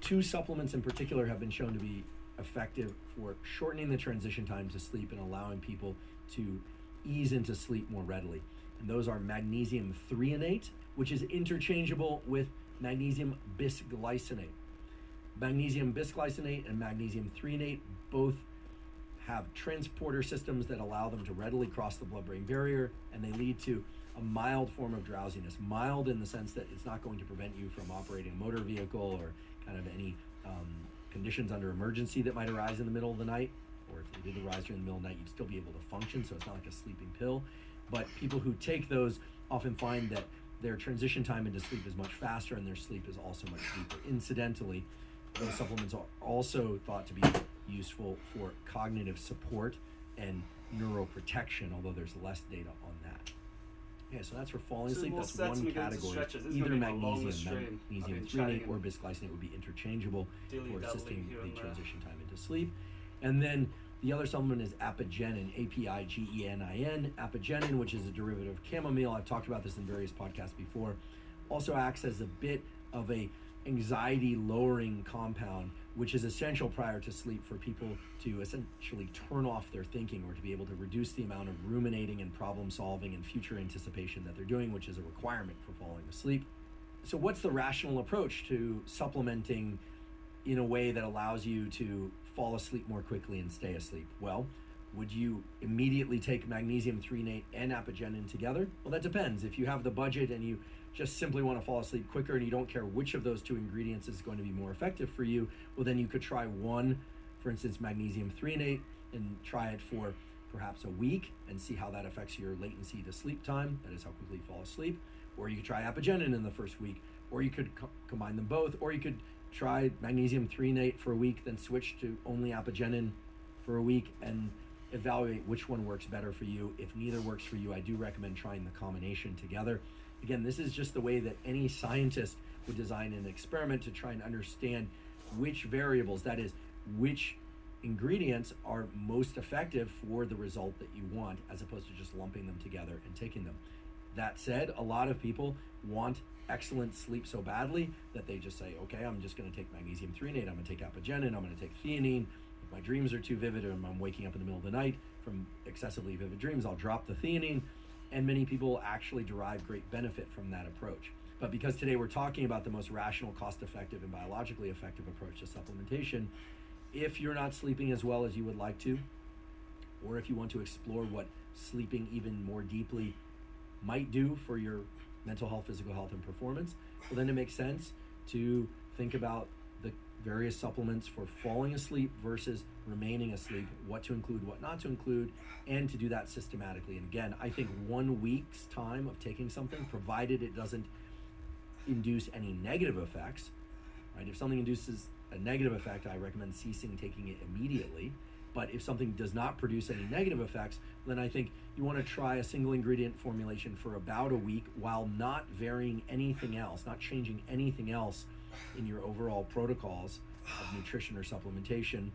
2 supplements in particular have been shown to be effective for shortening the transition time to sleep and allowing people to ease into sleep more readily. And those are magnesium threonate, which is interchangeable with magnesium bisglycinate. Magnesium bisglycinate and magnesium threonate both have transporter systems that allow them to readily cross the blood-brain barrier, and they lead to a mild form of drowsiness. Mild in the sense that it's not going to prevent you from operating a motor vehicle or kind of any conditions under emergency that might arise in the middle of the night, or if they did arise during the middle of the night, you'd still be able to function, so it's not like a sleeping pill. But people who take those often find that their transition time into sleep is much faster and their sleep is also much deeper. Incidentally, those supplements are also thought to be useful for cognitive support and neuroprotection, although there's less data on that. Yeah, so that's for falling asleep. That's one category. Either magnesium threonate or bisglycinate would be interchangeable for assisting the transition time into sleep. And then the other supplement is apigenin, A-P-I-G-E-N-I-N. Apigenin, which is a derivative of chamomile. I've talked about this in various podcasts before. Also acts as a bit of a anxiety lowering compound, which is essential prior to sleep for people to essentially turn off their thinking, or to be able to reduce the amount of ruminating and problem solving and future anticipation that they're doing, which is a requirement for falling asleep. So what's the rational approach to supplementing in a way that allows you to fall asleep more quickly and stay asleep? Well, would you immediately take magnesium threonate and apigenin together? Well, that depends. If you have the budget and you just simply want to fall asleep quicker and you don't care which of those 2 ingredients is going to be more effective for you, well, then you could try one, for instance, magnesium threonate, and try it for perhaps a week and see how that affects your latency to sleep time, that is how quickly you fall asleep. Or you could try apigenin in the first week, or you could combine them both, or you could try magnesium threonate for a week, then switch to only apigenin for a week, and evaluate which one works better for you. If neither works for you, I do recommend trying the combination together. Again, this is just the way that any scientist would design an experiment to try and understand which variables, that is, which ingredients are most effective for the result that you want, as opposed to just lumping them together and taking them. That said, a lot of people want excellent sleep so badly that they just say, okay, I'm just going to take magnesium threonate, I'm going to take apigenin, I'm going to take theanine. If my dreams are too vivid or I'm waking up in the middle of the night from excessively vivid dreams, I'll drop the theanine. And many people actually derive great benefit from that approach. But because today we're talking about the most rational, cost-effective, and biologically effective approach to supplementation, if you're not sleeping as well as you would like to, or if you want to explore what sleeping even more deeply might do for your mental health, physical health, and performance, well, then it makes sense to think about the various supplements for falling asleep versus remaining asleep, what to include, what not to include, and to do that systematically. And again, I think 1 week's time of taking something, provided it doesn't induce any negative effects, right? If something induces a negative effect, I recommend ceasing taking it immediately. But if something does not produce any negative effects, then I think you want to try a single ingredient formulation for about a week while not varying anything else, not changing anything else in your overall protocols of nutrition or supplementation.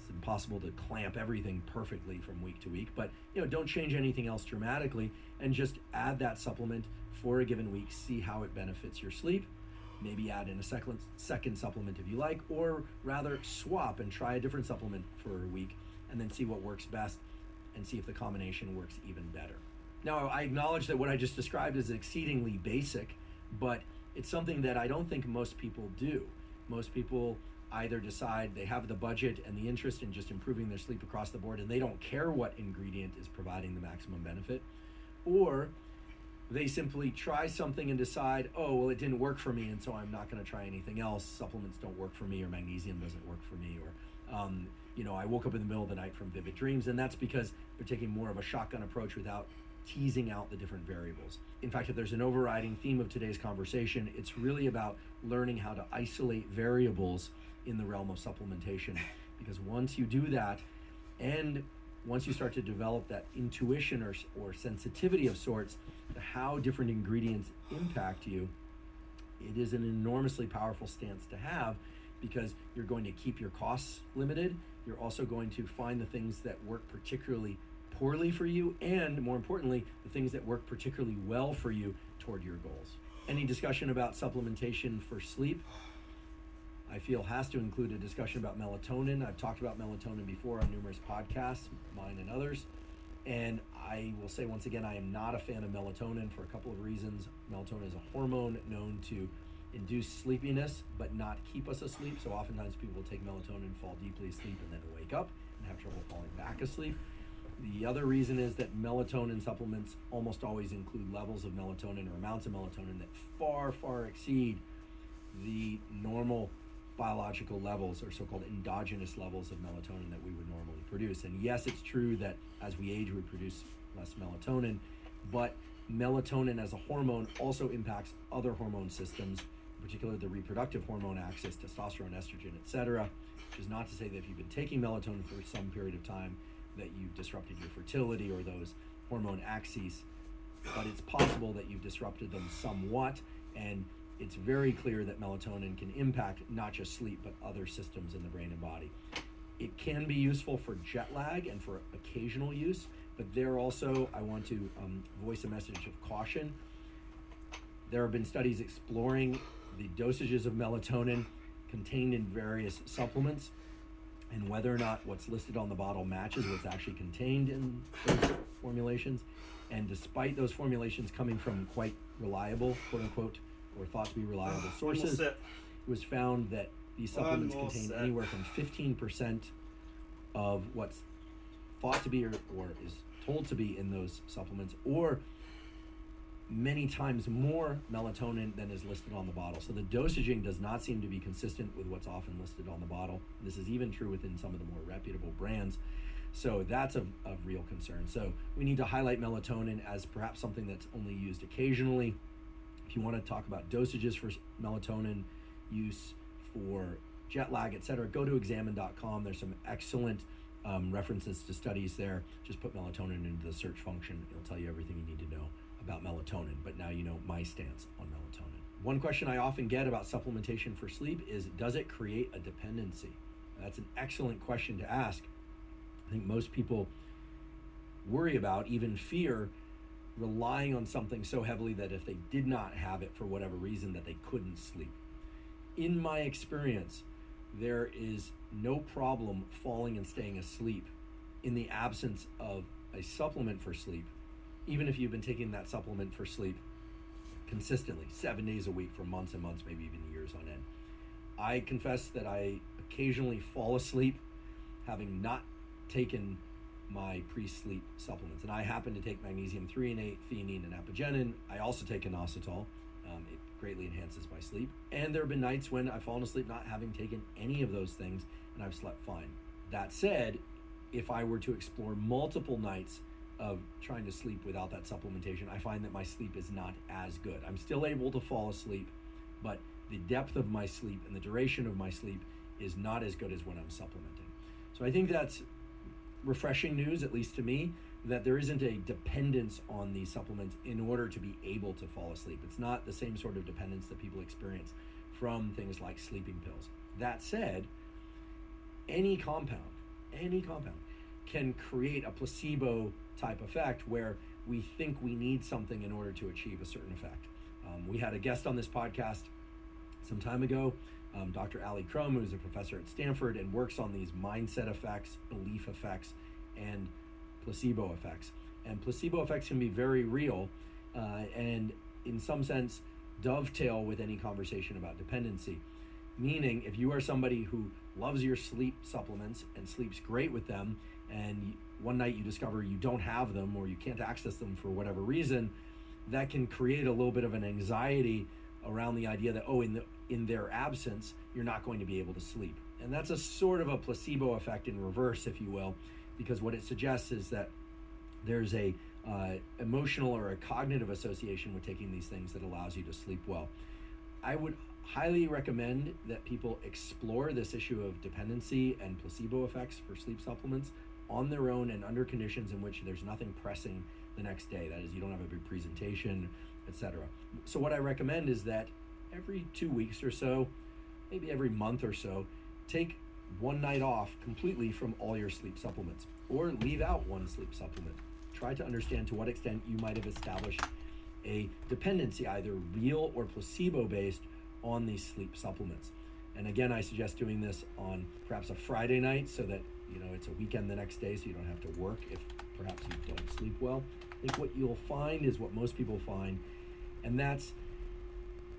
It's impossible to clamp everything perfectly from week to week, but don't change anything else dramatically, and just add that supplement for a given week, see how it benefits your sleep. Maybe add in a second supplement if you like, or rather swap and try a different supplement for a week and then see what works best and see if the combination works even better. Now, I acknowledge that what I just described is exceedingly basic, but it's something that I don't think most people do. Most people either decide they have the budget and the interest in just improving their sleep across the board and they don't care what ingredient is providing the maximum benefit, or they simply try something and decide, oh, well, it didn't work for me, and so I'm not going to try anything else. Supplements don't work for me, or magnesium doesn't work for me, or I woke up in the middle of the night from vivid dreams, and that's because they're taking more of a shotgun approach without teasing out the different variables. In fact, if there's an overriding theme of today's conversation, it's really about learning how to isolate variables in the realm of supplementation, because once you do that, and once you start to develop that intuition or sensitivity of sorts to how different ingredients impact you, it is an enormously powerful stance to have, because you're going to keep your costs limited. You're also going to find the things that work particularly poorly for you, and more importantly, the things that work particularly well for you toward your goals. Any discussion about supplementation for sleep, I feel, has to include a discussion about melatonin. I've talked about melatonin before on numerous podcasts, mine and others. And I will say once again, I am not a fan of melatonin for a couple of reasons. Melatonin is a hormone known to induce sleepiness, but not keep us asleep. So oftentimes people will take melatonin, fall deeply asleep, and then wake up and have trouble falling back asleep. The other reason is that melatonin supplements almost always include levels of melatonin or amounts of melatonin that far, far exceed the normal biological levels, or so-called endogenous levels of melatonin that we would normally produce. And yes, it's true that as we age, we produce less melatonin, but melatonin as a hormone also impacts other hormone systems, in particular the reproductive hormone axis, testosterone, estrogen, etc. Which is not to say that if you've been taking melatonin for some period of time that you've disrupted your fertility or those hormone axes, but it's possible that you've disrupted them somewhat, and it's very clear that melatonin can impact not just sleep, but other systems in the brain and body. It can be useful for jet lag and for occasional use, but there also, I want to voice a message of caution. There have been studies exploring the dosages of melatonin contained in various supplements and whether or not what's listed on the bottle matches what's actually contained in those formulations. And despite those formulations coming from quite reliable, quote unquote, or thought to be reliable sources, it was found that these supplements contain anywhere from 15% of what's thought to be or is told to be in those supplements, or many times more melatonin than is listed on the bottle. So the dosaging does not seem to be consistent with what's often listed on the bottle. This is even true within some of the more reputable brands. So that's of real concern. So we need to highlight melatonin as perhaps something that's only used occasionally. If you want to talk about dosages for melatonin use for jet lag, etc., go to examine.com. There's some excellent references to studies there. Just put melatonin into the search function. It'll tell you everything you need to know about melatonin, but now you know my stance on melatonin. One question I often get about supplementation for sleep is, does it create a dependency? That's an excellent question to ask. I think most people worry about, even fear, relying on something so heavily that if they did not have it for whatever reason, that they couldn't sleep. In my experience, there is no problem falling and staying asleep in the absence of a supplement for sleep, even if you've been taking that supplement for sleep consistently, 7 days a week for months and months, maybe even years on end. I confess that I occasionally fall asleep having not taken my pre-sleep supplements. And I happen to take magnesium threonate, theanine, and apigenin. I also take inositol. It greatly enhances my sleep. And there have been nights when I've fallen asleep not having taken any of those things, and I've slept fine. That said, if I were to explore multiple nights of trying to sleep without that supplementation, I find that my sleep is not as good. I'm still able to fall asleep, but the depth of my sleep and the duration of my sleep is not as good as when I'm supplementing. So I think that's refreshing news, at least to me, that there isn't a dependence on these supplements in order to be able to fall asleep. It's not the same sort of dependence that people experience from things like sleeping pills. That said, any compound can create a placebo type effect where we think we need something in order to achieve a certain effect. We had a guest on this podcast some time ago, Dr. Ali Crum, who's a professor at Stanford and works on these mindset effects, belief effects, and placebo effects. And placebo effects can be very real, and in some sense dovetail with any conversation about dependency. Meaning, if you are somebody who loves your sleep supplements and sleeps great with them, and one night you discover you don't have them or you can't access them for whatever reason, that can create a little bit of an anxiety around the idea that, in their absence, you're not going to be able to sleep. And that's a sort of a placebo effect in reverse, if you will, because what it suggests is that there's a emotional or a cognitive association with taking these things that allows you to sleep well. I would highly recommend that people explore this issue of dependency and placebo effects for sleep supplements on their own and under conditions in which there's nothing pressing the next day. That is, you don't have a big presentation, etc. So what I recommend is that every 2 weeks or so, maybe every month or so, take one night off completely from all your sleep supplements, or leave out one sleep supplement. Try to understand to what extent you might have established a dependency, either real or placebo based, on these sleep supplements. And again, I suggest doing this on perhaps a Friday night so that it's a weekend the next day, so you don't have to work if perhaps you don't sleep well. I think what you'll find is what most people find, and that's,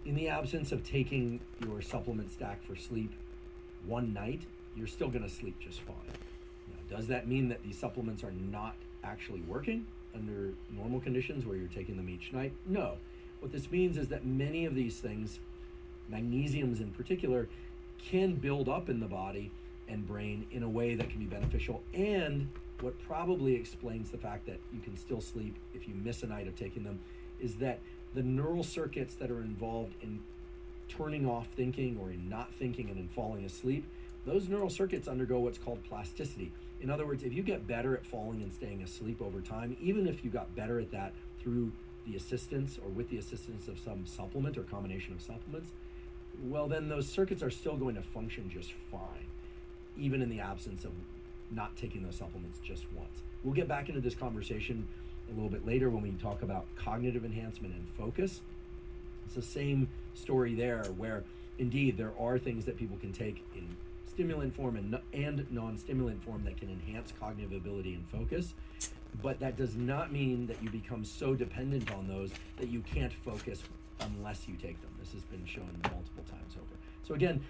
in the absence of taking your supplement stack for sleep one night, you're still going to sleep just fine. Now, does that mean that these supplements are not actually working under normal conditions where you're taking them each night? No. What this means is that many of these things, magnesiums in particular, can build up in the body and brain in a way that can be beneficial, and what probably explains the fact that you can still sleep if you miss a night of taking them is that the neural circuits that are involved in turning off thinking or in not thinking and in falling asleep, those neural circuits undergo what's called plasticity. In other words, if you get better at falling and staying asleep over time, even if you got better at that through the assistance or with the assistance of some supplement or combination of supplements, well, then those circuits are still going to function just fine, even in the absence of not taking those supplements just once. We'll get back into this conversation a little bit later when we talk about cognitive enhancement and focus. It's the same story there, where indeed there are things that people can take in stimulant form and non-stimulant form that can enhance cognitive ability and focus, but that does not mean that you become so dependent on those that you can't focus unless you take them. This has been shown multiple times over. So again,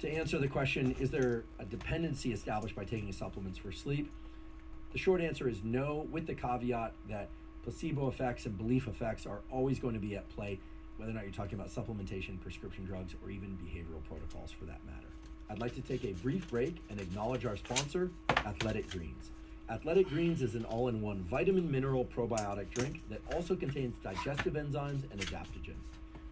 to answer the question, is there a dependency established by taking supplements for sleep? The short answer is no, with the caveat that placebo effects and belief effects are always going to be at play, whether or not you're talking about supplementation, prescription drugs, or even behavioral protocols for that matter. I'd like to take a brief break and acknowledge our sponsor, Athletic Greens. Athletic Greens is an all-in-one vitamin mineral probiotic drink that also contains digestive enzymes and adaptogens.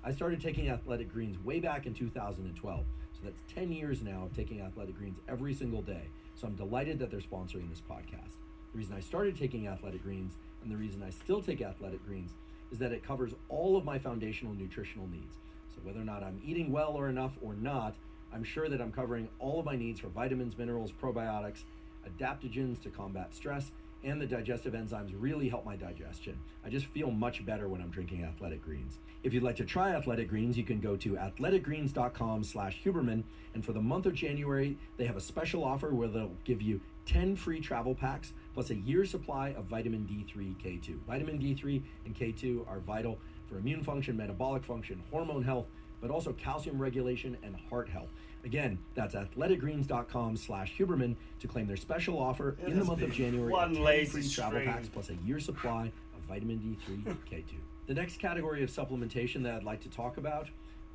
I started taking Athletic Greens way back in 2012, so that's 10 years now of taking Athletic Greens every single day. So I'm delighted that they're sponsoring this podcast. The reason I started taking Athletic Greens and the reason I still take Athletic Greens is that it covers all of my foundational nutritional needs. So whether or not I'm eating well or enough or not, I'm sure that I'm covering all of my needs for vitamins, minerals, probiotics, adaptogens to combat stress, and the digestive enzymes really help my digestion. I just feel much better when I'm drinking Athletic Greens. If you'd like to try Athletic Greens, you can go to athleticgreens.com/Huberman, and for the month of January, they have a special offer where they'll give you 10 free travel packs plus a year's supply of vitamin D3, K2. Vitamin D3 and K2 are vital for immune function, metabolic function, hormone health, but also calcium regulation and heart health. Again, that's athleticgreens.com/Huberman to claim their special offer in the month of January. One 10 lazy free travel stream. packs plus a year's supply of vitamin D3, K2. The next category of supplementation that I'd like to talk about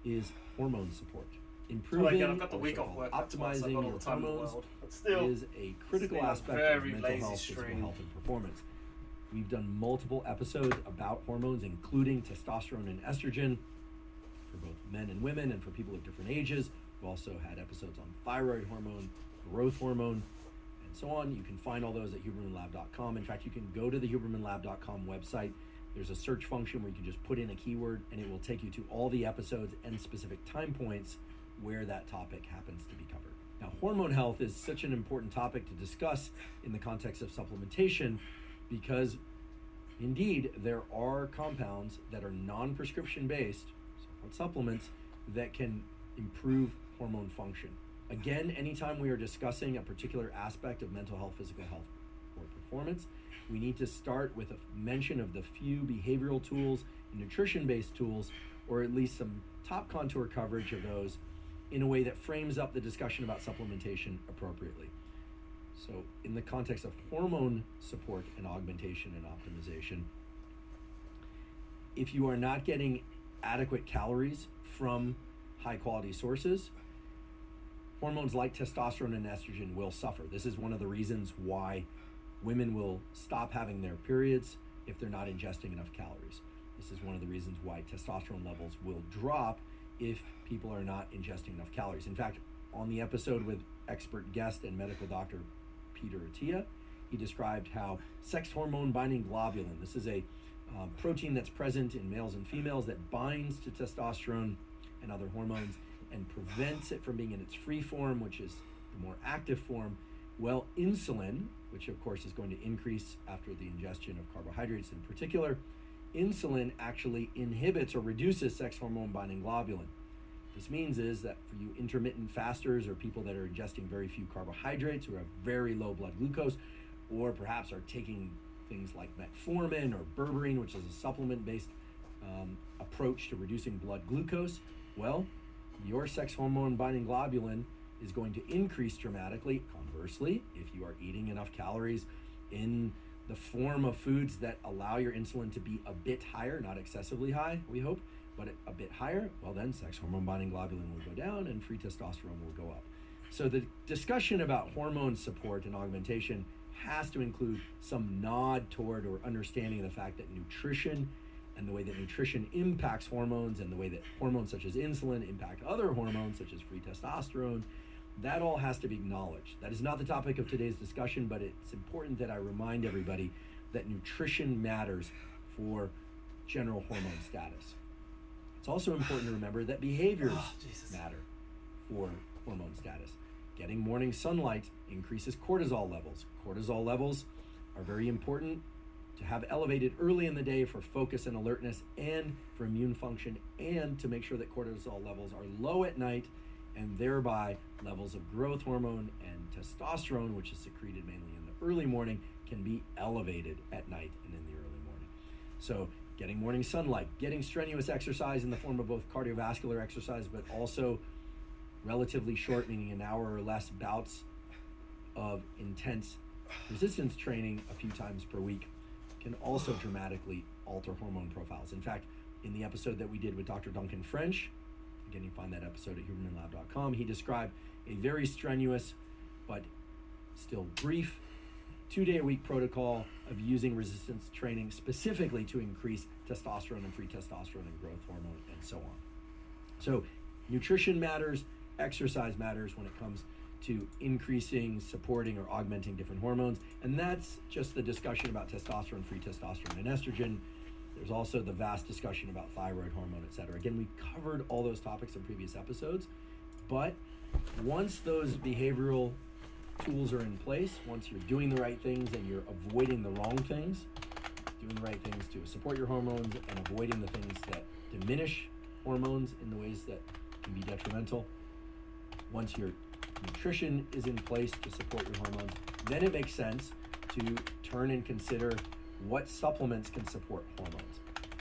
is hormone support. Improving I've got the week off work. That's why I've optimizing got all your the time in the hormones world. But still, is a critical been a aspect of very mental lazy health, physical stream. health, and performance. We've done multiple episodes about hormones, including testosterone and estrogen for both men and women and for people of different ages. We've also had episodes on thyroid hormone, growth hormone, and so on. You can find all those at hubermanlab.com. In fact, you can go to the hubermanlab.com website. There's a search function where you can just put in a keyword and it will take you to all the episodes and specific time points where that topic happens to be covered. Now, hormone health is such an important topic to discuss in the context of supplementation because indeed there are compounds that are non-prescription based supplements that can improve hormone function. Again, anytime we are discussing a particular aspect of mental health, physical health, or performance, we need to start with a mention of the few behavioral tools and nutrition-based tools, or at least some top contour coverage of those in a way that frames up the discussion about supplementation appropriately. So in the context of hormone support and augmentation and optimization, if you are not getting adequate calories from high quality sources, hormones like testosterone and estrogen will suffer. This is one of the reasons why women will stop having their periods if they're not ingesting enough calories. This is one of the reasons why testosterone levels will drop if people are not ingesting enough calories. In fact, on the episode with expert guest and medical doctor Peter Attia, he described how sex hormone binding globulin, this is a protein that's present in males and females that binds to testosterone and other hormones and prevents it from being in its free form, which is the more active form. Well, insulin, which of course is going to increase after the ingestion of carbohydrates in particular, insulin actually inhibits or reduces sex hormone binding globulin. This means is that for you intermittent fasters or people that are ingesting very few carbohydrates who have very low blood glucose, or perhaps are taking things like metformin or berberine, which is a supplement-based approach to reducing blood glucose, well, your sex hormone binding globulin is going to increase dramatically. Conversely, if you are eating enough calories in the form of foods that allow your insulin to be a bit higher, not excessively high, we hope, but a bit higher, well then sex hormone binding globulin will go down and free testosterone will go up. So the discussion about hormone support and augmentation has to include some nod toward or understanding of the fact that nutrition and the way that nutrition impacts hormones and the way that hormones such as insulin impact other hormones such as free testosterone, that all has to be acknowledged. That is not the topic of today's discussion, but it's important that I remind everybody that nutrition matters for general hormone status. It's also important to remember that behaviors matter for hormone status. Getting morning sunlight increases cortisol levels. Cortisol levels are very important to have elevated early in the day for focus and alertness and for immune function, and to make sure that cortisol levels are low at night, and thereby levels of growth hormone and testosterone, which is secreted mainly in the early morning, can be elevated at night and in the early morning. So getting morning sunlight, getting strenuous exercise in the form of both cardiovascular exercise, but also relatively short, meaning an hour or less, bouts of intense resistance training a few times per week can also dramatically alter hormone profiles. In fact, in the episode that we did with Dr. Duncan French, again, you find that episode at hubermanlab.com, he described a very strenuous but still brief 2-day-a-week protocol of using resistance training specifically to increase testosterone and free testosterone and growth hormone and so on. So nutrition matters, exercise matters when it comes to increasing, supporting, or augmenting different hormones. And that's just the discussion about testosterone, free testosterone, and estrogen. There's also the vast discussion about thyroid hormone, etc. Again, we covered all those topics in previous episodes, but once those behavioral tools are in place, once you're doing the right things and you're avoiding the wrong things, doing the right things to support your hormones and avoiding the things that diminish hormones in the ways that can be detrimental, once your nutrition is in place to support your hormones, then it makes sense to turn and consider what supplements can support hormones.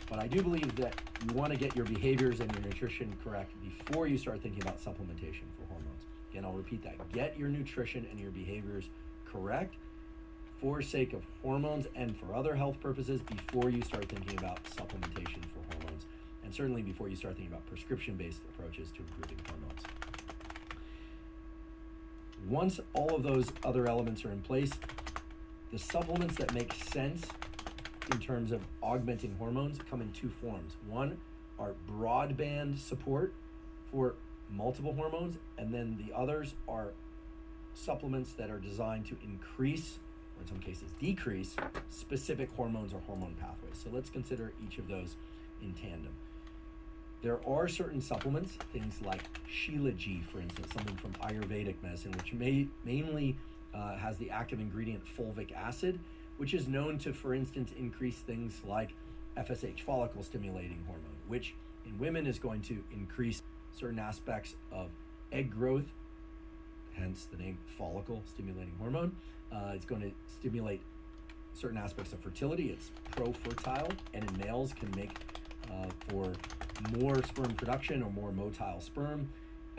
But I do believe that you want to get your behaviors and your nutrition correct before you start thinking about supplementation for hormones. Again, I'll repeat that. Get your nutrition and your behaviors correct for sake of hormones and for other health purposes before you start thinking about supplementation for hormones, and certainly before you start thinking about prescription-based approaches to improving hormones. Once all of those other elements are in place, the supplements that make sense in terms of augmenting hormones come in two forms. One are broadband support for multiple hormones, and then the others are supplements that are designed to increase, or in some cases decrease, specific hormones or hormone pathways. So let's consider each of those in tandem. There are certain supplements, things like Shilajit, for instance, something from Ayurvedic medicine, which mainly has the active ingredient fulvic acid, which is known to, for instance, increase things like FSH, follicle stimulating hormone, which in women is going to increase certain aspects of egg growth, hence the name follicle stimulating hormone. It's going to stimulate certain aspects of fertility. It's pro-fertile, and in males can make for more sperm production or more motile sperm.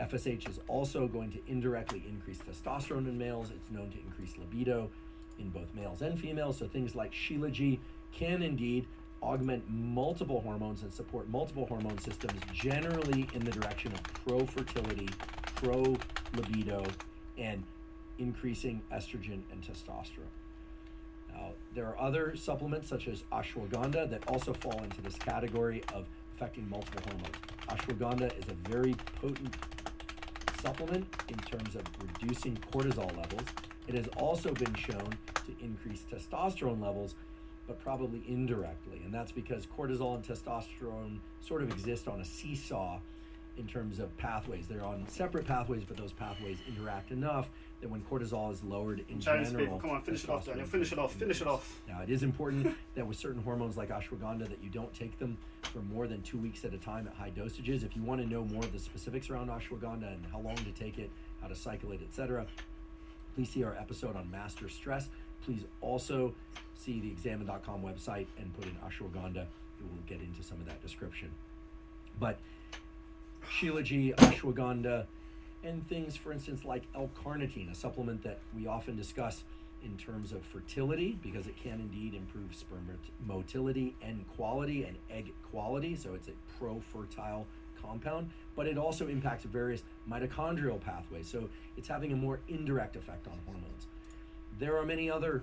FSH is also going to indirectly increase testosterone in males. It's known to increase libido in both males and females. So things like Shilajit can indeed augment multiple hormones and support multiple hormone systems, generally in the direction of pro-fertility, pro-libido, and increasing estrogen and testosterone. Now, there are other supplements such as ashwagandha that also fall into this category of affecting multiple hormones. Ashwagandha is a very potent supplement in terms of reducing cortisol levels. It has also been shown to increase testosterone levels, but probably indirectly. And that's because cortisol and testosterone sort of exist on a seesaw in terms of pathways. They're on separate pathways, but those pathways interact enough that when cortisol is lowered in Chinese general... people, come on, finish it off, Daniel. Finish it off. Now, it is important that with certain hormones like ashwagandha that you don't take them for more than 2 weeks at a time at high dosages. If you want to know more of the specifics around ashwagandha and how long to take it, how to cycle it, etc., please see our episode on master stress. Please also see the examine.com website and put in ashwagandha. It will get into some of that description. But Shilajit, ashwagandha, and things, for instance, like L-carnitine, a supplement that we often discuss in terms of fertility, because it can indeed improve sperm motility and quality and egg quality. So it's a pro-fertile compound, but it also impacts various mitochondrial pathways. So it's having a more indirect effect on hormones. There are many other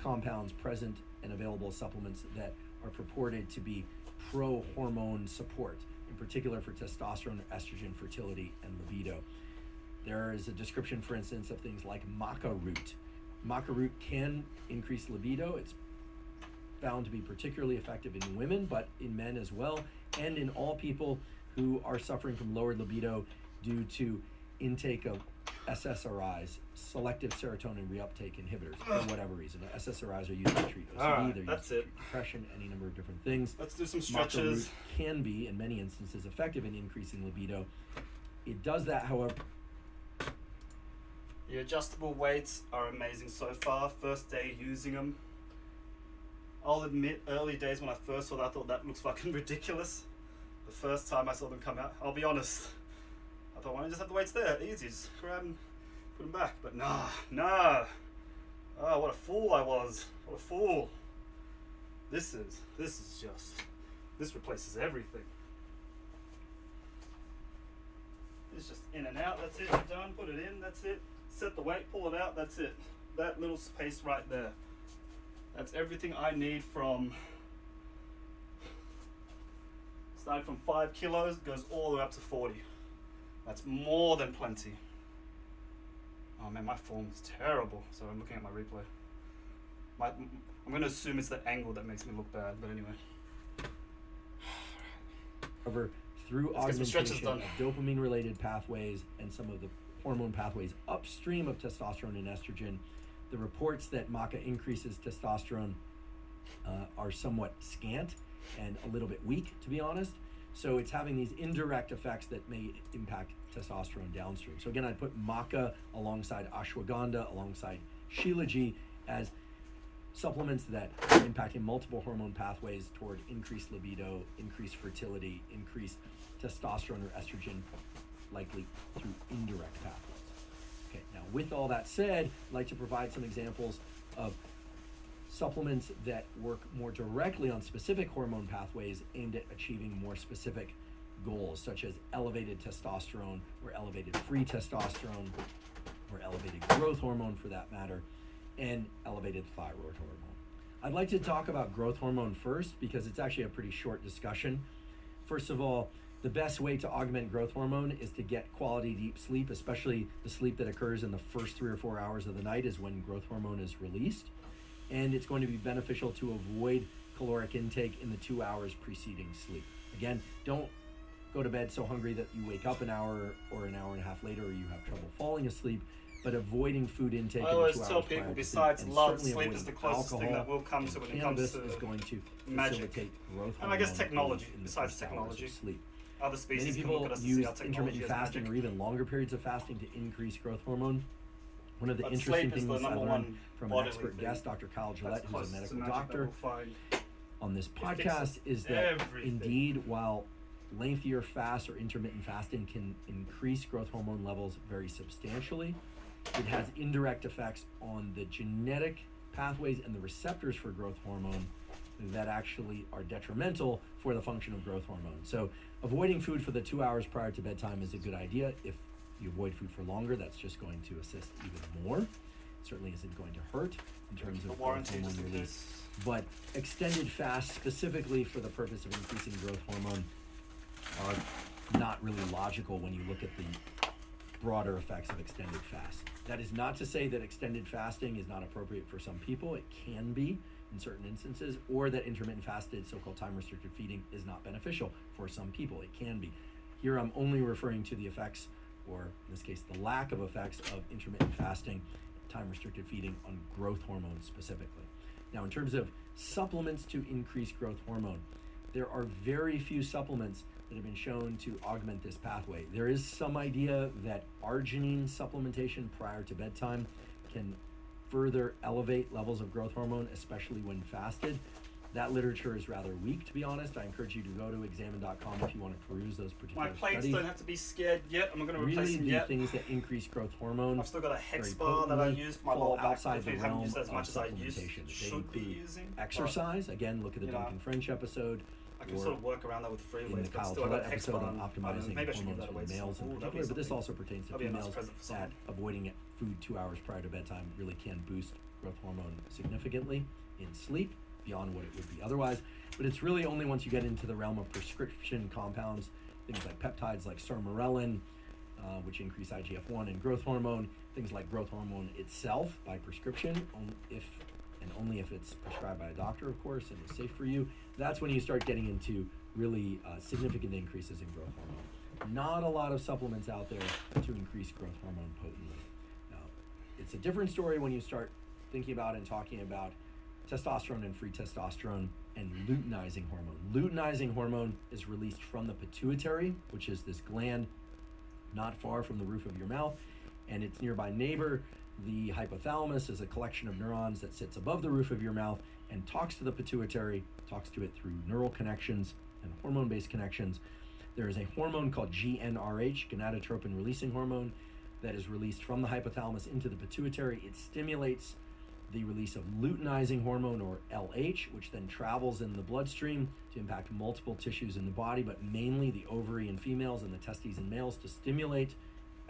compounds present and available as supplements that are purported to be pro-hormone support, in particular for testosterone, estrogen, fertility, and libido. There is a description, for instance, of things like maca root. Maca root can increase libido. It's found to be particularly effective in women, but in men as well, and in all people who are suffering from lowered libido due to intake of SSRIs, selective serotonin reuptake inhibitors, for whatever reason. SSRIs are used to treat OCD, they're used to treat depression, any number of different things. Let's do some Maca stretches. root can be, in many instances, effective in increasing libido. It does that, however. The adjustable weights are amazing so far. First day using them. I'll admit, early days when I first saw that, I thought that looks fucking ridiculous. The first time I saw them come out, I'll be honest. I thought, why don't you just have the weights there? Easy, just grab them, put them back. But nah. Oh, what a fool I was. What a fool. This replaces everything. It's just in and out, that's it, you're done, put it in, that's it. Set the weight, pull it out, that's it. That little space right there. That's everything I need from, starting from 5 kilos, goes all the way up to 40. That's more than plenty. Oh man, my form is terrible. So I'm looking at my replay. I'm going to assume it's the angle that makes me look bad, but anyway. However, through Let's get some stretches augmentation done. of dopamine-related pathways and some of the hormone pathways upstream of testosterone and estrogen, the reports that maca increases testosterone are somewhat scant and a little bit weak, to be honest. So it's having these indirect effects that may impact testosterone downstream. So again, I'd put maca alongside ashwagandha, alongside shilajit as supplements that are impacting multiple hormone pathways toward increased libido, increased fertility, increased testosterone or estrogen, likely through indirect pathways. Okay, now with all that said, I'd like to provide some examples of supplements that work more directly on specific hormone pathways aimed at achieving more specific goals, such as elevated testosterone or elevated free testosterone or elevated growth hormone for that matter, and elevated thyroid hormone. I'd like to talk about growth hormone first because it's actually a pretty short discussion. First of all, the best way to augment growth hormone is to get quality deep sleep, especially the sleep that occurs in the first 3 or 4 hours of the night is when growth hormone is released. And it's going to be beneficial to avoid caloric intake in the 2 hours preceding sleep. Again, don't go to bed so hungry that you wake up an hour or an hour and a half later or you have trouble falling asleep, but avoiding food intake I in the always 2 hours tell prior people, to besides sleep, and love, certainly sleep avoiding is the closest thing that will come to and when it comes cannabis to is going to magic. facilitate growth And I guess hormone technology, release in the besides first hours of technology. sleep. Other Many species can people look at us and use see our technology intermittent as fasting magic. or even longer periods of fasting to increase growth hormone. One of the But interesting sleep is things the I number learned one from an bodily expert thing. guest, Dr. Kyle Gillette, That's who's a closest to medical magic that doctor, we'll find. on this It podcast fixes is that everything. indeed, while lengthier fasts or intermittent fasting can increase growth hormone levels very substantially, it has indirect effects on the genetic pathways and the receptors for growth hormone that actually are detrimental for the function of growth hormone. So avoiding food for the 2 hours prior to bedtime is a good idea. If you avoid food for longer, that's just going to assist even more. It certainly isn't going to hurt in terms The of growth warranty hormone just in release. case. But extended fasts specifically for the purpose of increasing growth hormone are not really logical when you look at the broader effects of extended fast. That is not to say that extended fasting is not appropriate for some people. It can be in certain instances, or that intermittent fasted, so-called time-restricted feeding is not beneficial for some people. It can be. Here I'm only referring to the effects, or in this case, the lack of effects of intermittent fasting, time-restricted feeding on growth hormone specifically. Now, in terms of supplements to increase growth hormone, there are very few supplements that have been shown to augment this pathway. There is some idea that arginine supplementation prior to bedtime can further elevate levels of growth hormone, especially when fasted. That literature is rather weak, to be honest. I encourage you to go to examine.com if you want to peruse those particular My plates studies. don't have to be scared yet. I'm not going to replace Really, them the yet. things that increase growth hormone I've still got a hex very bar that I potently use for my fall lower back. outside the Definitely haven't realm used as of much as I used supplementation. They should be include using. but exercise. Again, look at the you know, Duncan French episode. I can or sort of work around that with free in the weights, but Kyle still I got Gillette a hex episode bar. on optimizing Maybe I should give hormones that for away. males in Ooh, that'd be particular, but this something. also pertains to That'd be a nice females, present for that someone. avoiding food 2 hours prior to bedtime really can boost growth hormone significantly in sleep beyond what it would be otherwise. But it's really only once you get into the realm of prescription compounds, things like peptides like sermorelin, which increase IGF-1 and growth hormone, things like growth hormone itself by prescription, only if it's prescribed by a doctor, of course, and is safe for you. That's when you start getting into really significant increases in growth hormone. Not a lot of supplements out there to increase growth hormone potently. Now, it's a different story when you start thinking about and talking about testosterone and free testosterone and luteinizing hormone. Luteinizing hormone is released from the pituitary, which is this gland not far from the roof of your mouth, and its nearby neighbor, the hypothalamus, is a collection of neurons that sits above the roof of your mouth and talks to the pituitary, talks to it through neural connections and hormone-based connections. There is a hormone called GnRH, gonadotropin releasing hormone, that is released from the hypothalamus into the pituitary. It stimulates the release of luteinizing hormone, or LH, which then travels in the bloodstream to impact multiple tissues in the body, but mainly the ovary in females and the testes in males to stimulate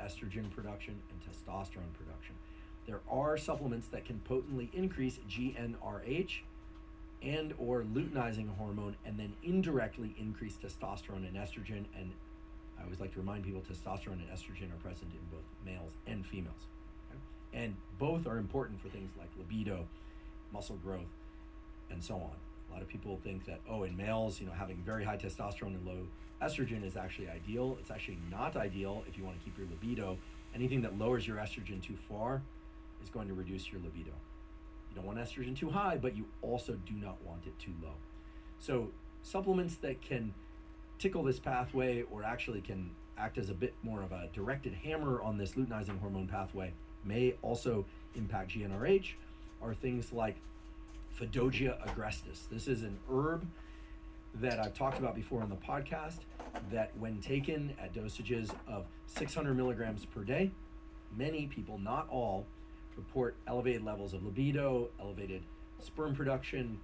estrogen production and testosterone production. There are supplements that can potently increase GnRH and or luteinizing hormone and then indirectly increase testosterone and estrogen. And I always like to remind people testosterone and estrogen are present in both males and females. Okay? And both are important for things like libido, muscle growth, and so on. A lot of people think that, in males, having very high testosterone and low estrogen is actually ideal. It's actually not ideal if you want to keep your libido. Anything that lowers your estrogen too far is going to reduce your libido. You don't want estrogen too high, but you also do not want it too low. So supplements that can tickle this pathway, or actually can act as a bit more of a directed hammer on this luteinizing hormone pathway, may also impact GnRH, are things like Phaedogia agrestis. This is an herb that I've talked about before on the podcast, that when taken at dosages of 600 milligrams per day, many people, not all, report elevated levels of libido, elevated sperm production,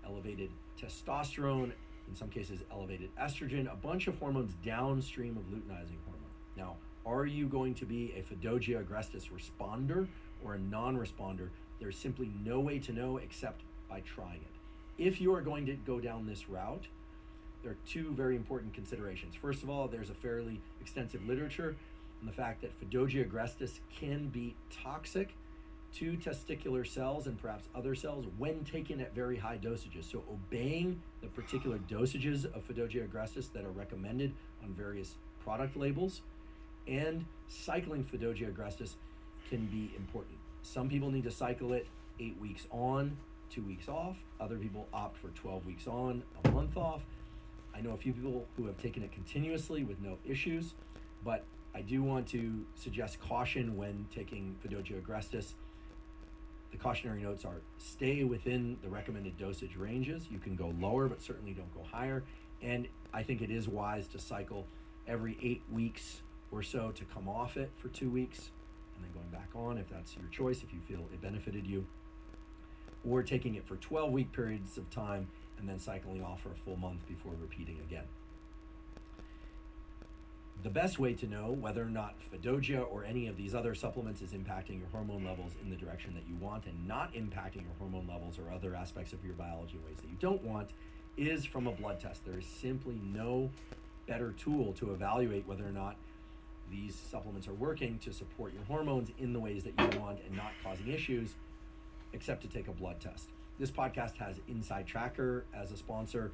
elevated testosterone, in some cases elevated estrogen, a bunch of hormones downstream of luteinizing hormone. Now, are you going to be a Phaedogia agrestis responder or a non-responder? There's simply no way to know except by trying it. If you are going to go down this route, there are two very important considerations. First of all, there's a fairly extensive literature on the fact that Phaedogia agrestis can be toxic to testicular cells and perhaps other cells when taken at very high dosages. So obeying the particular dosages of Phaedogia agrestis that are recommended on various product labels and cycling Phaedogia agrestis can be important. Some people need to cycle it 8 weeks on, 2 weeks off. Other people opt for 12 weeks on, a month off. I know a few people who have taken it continuously with no issues, but I do want to suggest caution when taking Phaedogia agrestis. The cautionary notes are stay within the recommended dosage ranges. You can go lower, but certainly don't go higher. And I think it is wise to cycle every 8 weeks or so to come off it for 2 weeks and then going back on if that's your choice, if you feel it benefited you, or taking it for 12-week periods of time and then cycling off for a full month before repeating again. The best way to know whether or not Phaedogia or any of these other supplements is impacting your hormone levels in the direction that you want and not impacting your hormone levels or other aspects of your biology in ways that you don't want is from a blood test. There is simply no better tool to evaluate whether or not these supplements are working to support your hormones in the ways that you want and not causing issues except to take a blood test. This podcast has Inside Tracker as a sponsor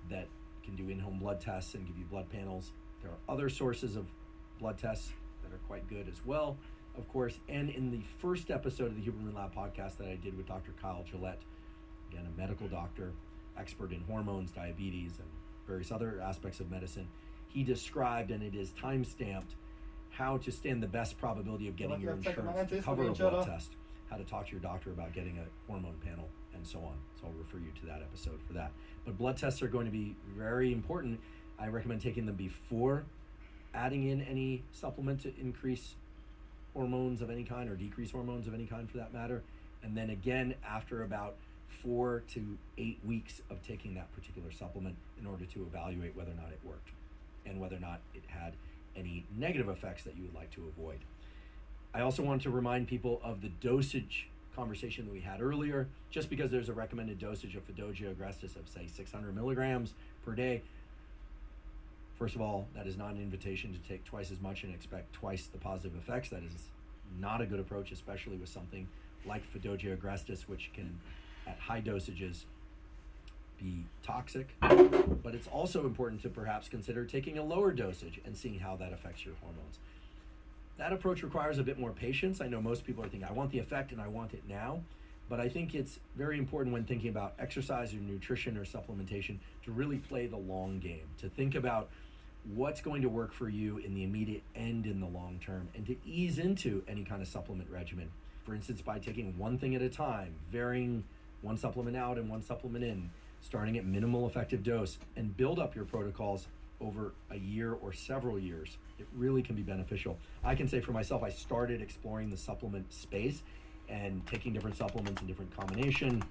that can do in-home blood tests and give you blood panels. There are other sources of blood tests that are quite good as well, of course. And in the first episode of the Huberman Lab podcast that I did with Dr. Kyle Gillette, again, a medical doctor, expert in hormones, diabetes, and various other aspects of medicine, he described, and it is time-stamped, how to stand the best probability of getting your insurance to cover a blood test, how to talk to your doctor about getting a hormone panel, and so on. So I'll refer you to that episode for that. But blood tests are going to be very important. I recommend taking them before adding in any supplement to increase hormones of any kind or decrease hormones of any kind for that matter. And then again, after about 4 to 8 weeks of taking that particular supplement in order to evaluate whether or not it worked and whether or not it had any negative effects that you would like to avoid. I also want to remind people of the dosage conversation that we had earlier. Just because there's a recommended dosage of Phaedogia agrestis of, say, 600 milligrams per day, first of all, that is not an invitation to take twice as much and expect twice the positive effects. That is not a good approach, especially with something like Phaedogia agrestis, which can, at high dosages, be toxic. But it's also important to perhaps consider taking a lower dosage and seeing how that affects your hormones. That approach requires a bit more patience. I know most people are thinking, I want the effect and I want it now. But I think it's very important when thinking about exercise or nutrition or supplementation to really play the long game, to think about what's going to work for you in the immediate and in the long term, and to ease into any kind of supplement regimen. For instance, by taking one thing at a time, varying one supplement out and one supplement in, starting at minimal effective dose, and build up your protocols over a year or several years. It really can be beneficial. I can say for myself, I started exploring the supplement space and taking different supplements in different combination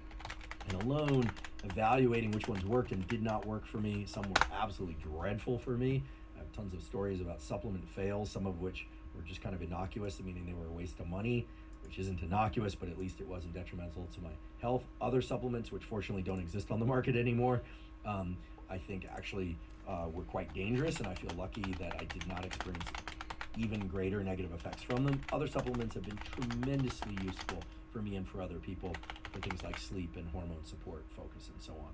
and alone, evaluating which ones worked and did not work for me. Some were absolutely dreadful for me. I have tons of stories about supplement fails, some of which were just kind of innocuous, meaning they were a waste of money, which isn't innocuous, but at least it wasn't detrimental to my health. Other supplements, which fortunately don't exist on the market anymore, I think actually were quite dangerous, and I feel lucky that I did not experience even greater negative effects from them. Other supplements have been tremendously useful for me and for other people for things like sleep and hormone support, focus, and so on.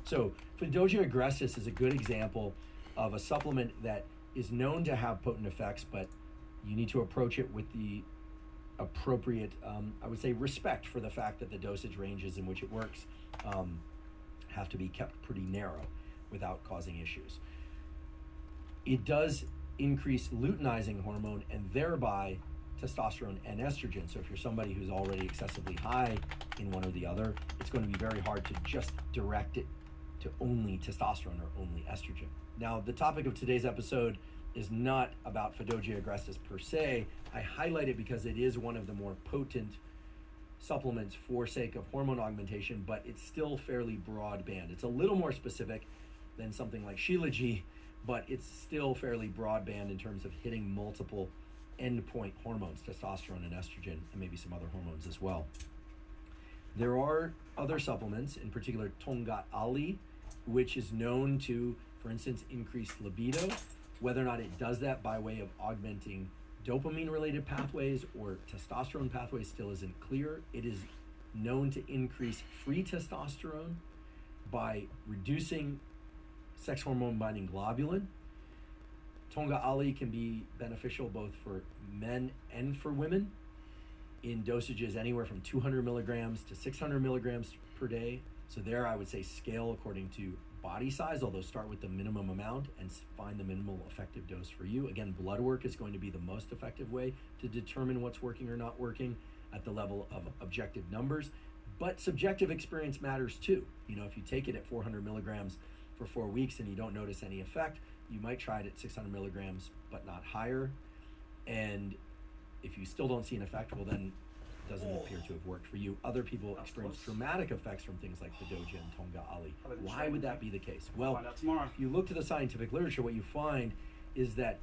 So Fidogia agrestis is a good example of a supplement that is known to have potent effects, but you need to approach it with the appropriate, I would say, respect for the fact that the dosage ranges in which it works have to be kept pretty narrow without causing issues. It does increase luteinizing hormone and thereby testosterone and estrogen. So if you're somebody who's already excessively high in one or the other, it's going to be very hard to just direct it to only testosterone or only estrogen. Now, the topic of today's episode is not about Fidogia agrestis per se. I highlight it because it is one of the more potent supplements for sake of hormone augmentation, but it's still fairly broadband. It's a little more specific than something like Shilajit, but it's still fairly broadband in terms of hitting multiple endpoint hormones, testosterone and estrogen, and maybe some other hormones as well. There are other supplements, in particular Tonga Ali, which is known to, for instance, increase libido. Whether or not it does that by way of augmenting dopamine-related pathways or testosterone pathways still isn't clear. It is known to increase free testosterone by reducing sex hormone binding globulin. Tonga Ali can be beneficial both for men and for women in dosages anywhere from 200 milligrams to 600 milligrams per day. So there I would say scale according to body size, although start with the minimum amount and find the minimal effective dose for you. Again, blood work is going to be the most effective way to determine what's working or not working at the level of objective numbers. But subjective experience matters too. You know, if you take it at 400 milligrams for 4 weeks and you don't notice any effect, you might try it at 600 milligrams but not higher. And if you still don't see an effect, well then it doesn't appear to have worked for you. Other people experience dramatic effects from things like Fidogia and Tonga Ali. Why would that be the case? Well, if you look to the scientific literature, what you find is that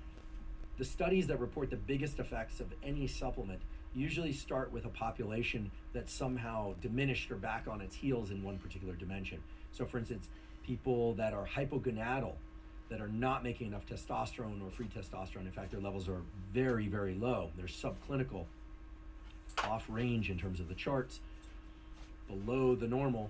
the studies that report the biggest effects of any supplement usually start with a population that's somehow diminished or back on its heels in one particular dimension. So for instance, people that are hypogonadal, that are not making enough testosterone or free testosterone. In fact, their levels are very, very low. They're subclinical, off range in terms of the charts, below the normal.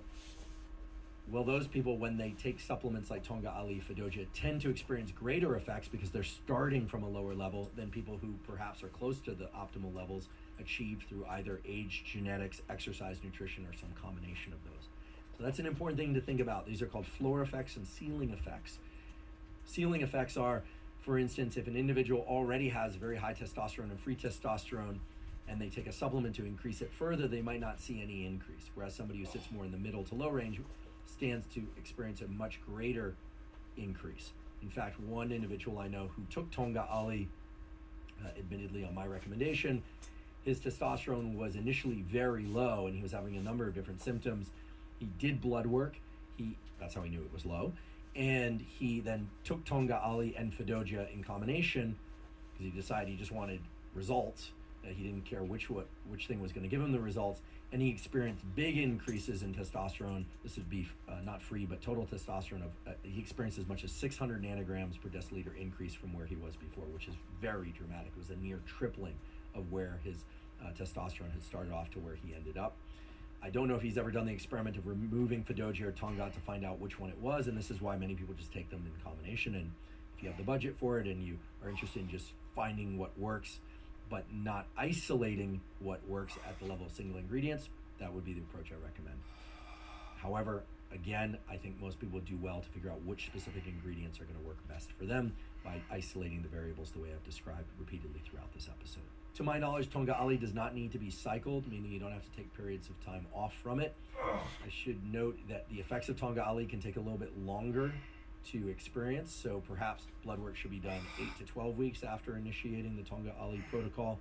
Well, those people, when they take supplements like Tonga Ali, Fidogia, tend to experience greater effects because they're starting from a lower level than people who perhaps are close to the optimal levels achieved through either age, genetics, exercise, nutrition, or some combination of those. So that's an important thing to think about. These are called floor effects and ceiling effects. Ceiling effects are, for instance, if an individual already has very high testosterone and free testosterone and they take a supplement to increase it further, they might not see any increase. Whereas somebody who sits more in the middle to low range stands to experience a much greater increase. In fact, one individual I know who took Tonga Ali, admittedly on my recommendation, his testosterone was initially very low and he was having a number of different symptoms. He did blood work. That's how he knew it was low. And he then took Tonga Ali and Fidogia in combination because he decided he just wanted results. He didn't care which thing was going to give him the results. And he experienced big increases in testosterone. This would be not free, but total testosterone of, he experienced as much as 600 nanograms per deciliter increase from where he was before, which is very dramatic. It was a near tripling of where his testosterone had started off to where he ended up. I don't know if he's ever done the experiment of removing Fidogia or Tonga to find out which one it was, and this is why many people just take them in combination. And if you have the budget for it and you are interested in just finding what works, but not isolating what works at the level of single ingredients, that would be the approach I recommend. However, again, I think most people do well to figure out which specific ingredients are going to work best for them by isolating the variables the way I've described repeatedly throughout this episode. To my knowledge, Tonga Ali does not need to be cycled, meaning you don't have to take periods of time off from it. I should note that the effects of Tonga Ali can take a little bit longer to experience, so perhaps blood work should be done 8 to 12 weeks after initiating the Tonga Ali protocol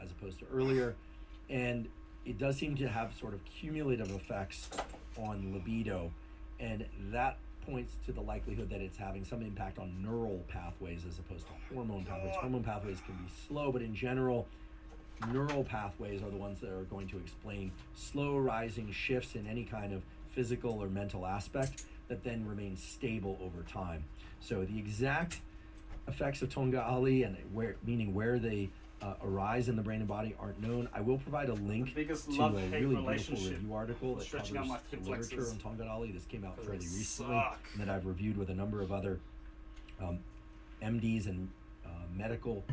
as opposed to earlier. And it does seem to have sort of cumulative effects on libido, and that points to the likelihood that it's having some impact on neural pathways as opposed to hormone pathways. Hormone pathways can be slow, but in general, neural pathways are the ones that are going to explain slow rising shifts in any kind of physical or mental aspect that then remain stable over time. So the exact effects of Tonga Ali and where they arise in the brain and body aren't known. I will provide a link to a really beautiful review article that covers the literature on Tonga Ali. This came out fairly recently, and that I've reviewed with a number of other MDs and medical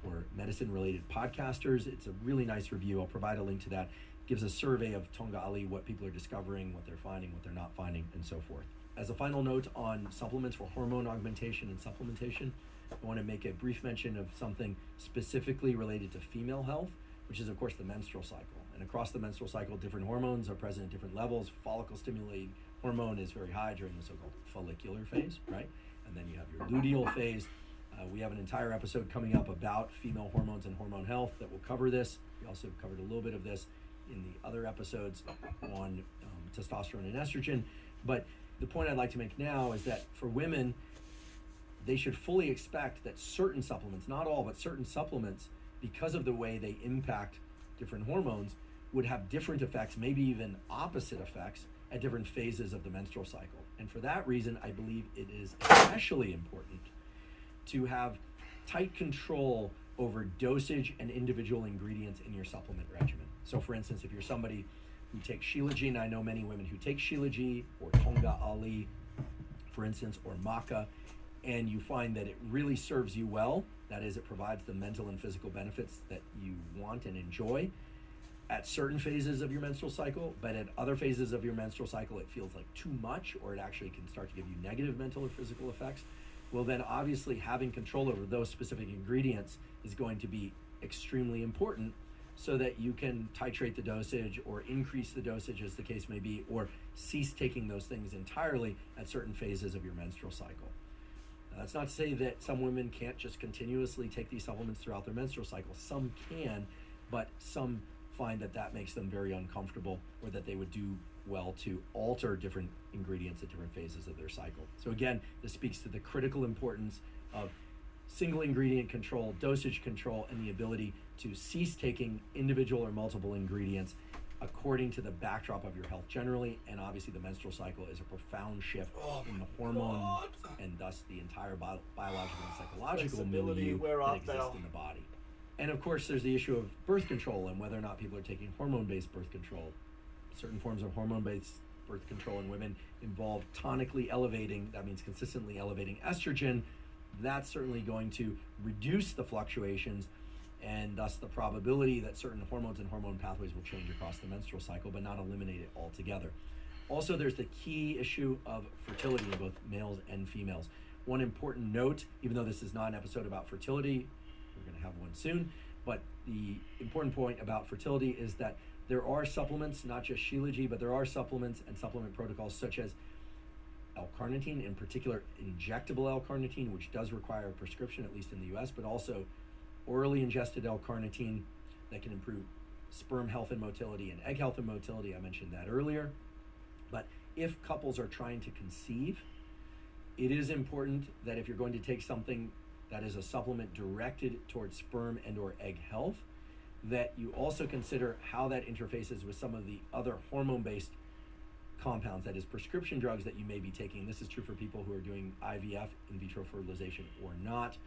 or medicine-related podcasters. It's a really nice review. I'll provide a link to that. It gives a survey of Tonga Ali, what people are discovering, what they're finding, what they're not finding, and so forth. As a final note on supplements for hormone augmentation and supplementation, I want to make a brief mention of something specifically related to female health, which is, of course, the menstrual cycle. And across the menstrual cycle, different hormones are present at different levels. Follicle-stimulating hormone is very high during the so-called follicular phase, right? And then you have your luteal phase. We have an entire episode coming up about female hormones and hormone health that will cover this. We also covered a little bit of this in the other episodes on testosterone and estrogen. But the point I'd like to make now is that for women, they should fully expect that certain supplements, not all, but certain supplements, because of the way they impact different hormones, would have different effects, maybe even opposite effects at different phases of the menstrual cycle. And for that reason, I believe it is especially important to have tight control over dosage and individual ingredients in your supplement regimen. So for instance, if you're somebody who takes Shilajit, and I know many women who take Shilajit or Tonga Ali, for instance, or Maca, and you find that it really serves you well, that is, it provides the mental and physical benefits that you want and enjoy at certain phases of your menstrual cycle, but at other phases of your menstrual cycle, it feels like too much, or it actually can start to give you negative mental or physical effects. Well, then obviously having control over those specific ingredients is going to be extremely important so that you can titrate the dosage or increase the dosage as the case may be, or cease taking those things entirely at certain phases of your menstrual cycle. Now, that's not to say that some women can't just continuously take these supplements throughout their menstrual cycle. Some can, but some find that that makes them very uncomfortable, or that they would do well to alter different ingredients at different phases of their cycle. So again, this speaks to the critical importance of single ingredient control, dosage control, and the ability to cease taking individual or multiple ingredients according to the backdrop of your health generally. And obviously the menstrual cycle is a profound shift in the hormones and thus the entire biological and psychological milieu that exists in the body. And of course, there's the issue of birth control and whether or not people are taking hormone-based birth control. Certain forms of hormone-based birth control in women involve tonically elevating, that means consistently elevating estrogen. That's certainly going to reduce the fluctuations and thus the probability that certain hormones and hormone pathways will change across the menstrual cycle, but not eliminate it altogether. Also, there's the key issue of fertility in both males and females. One important note, even though this is not an episode about fertility, we're going to have one soon, but the important point about fertility is that there are supplements, not just Shilajit, but there are supplements and supplement protocols such as L-carnitine, in particular injectable L-carnitine, which does require a prescription, at least in the US, but also orally ingested L-carnitine that can improve sperm health and motility and egg health and motility. I mentioned that earlier. But if couples are trying to conceive, it is important that if you're going to take something that is a supplement directed towards sperm and or egg health, that you also consider how that interfaces with some of the other hormone-based compounds, that is prescription drugs that you may be taking. This is true for people who are doing IVF, in vitro fertilization, or not.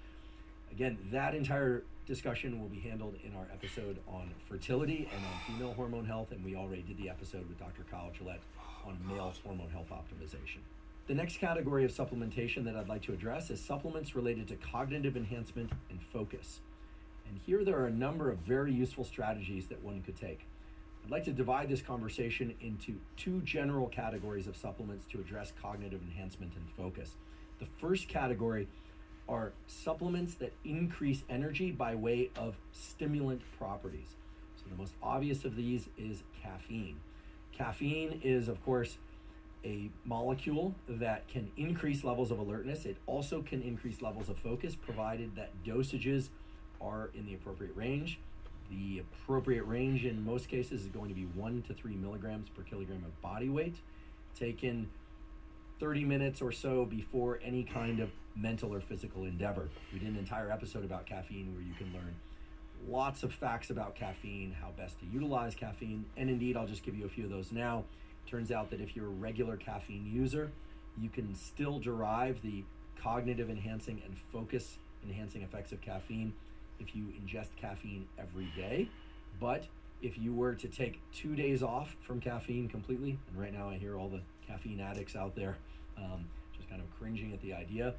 Again, that entire discussion will be handled in our episode on fertility and on female hormone health, and we already did the episode with Dr. Kyle Gillette on male hormone health optimization. The next category of supplementation that I'd like to address is supplements related to cognitive enhancement and focus. And here there are a number of very useful strategies that one could take. I'd like to divide this conversation into two general categories of supplements to address cognitive enhancement and focus. The first category are supplements that increase energy by way of stimulant properties. So the most obvious of these is caffeine. Caffeine is, of course, a molecule that can increase levels of alertness. It also can increase levels of focus, provided that dosages are in the appropriate range. The appropriate range in most cases is going to be 1 to 3 milligrams per kilogram of body weight, taken 30 minutes or so before any kind of mental or physical endeavor. We did an entire episode about caffeine where you can learn lots of facts about caffeine, how best to utilize caffeine, and indeed I'll just give you a few of those now. Turns out that if you're a regular caffeine user, you can still derive the cognitive enhancing and focus enhancing effects of caffeine if you ingest caffeine every day. But if you were to take 2 days off from caffeine completely, and right now I hear all the caffeine addicts out there just kind of cringing at the idea,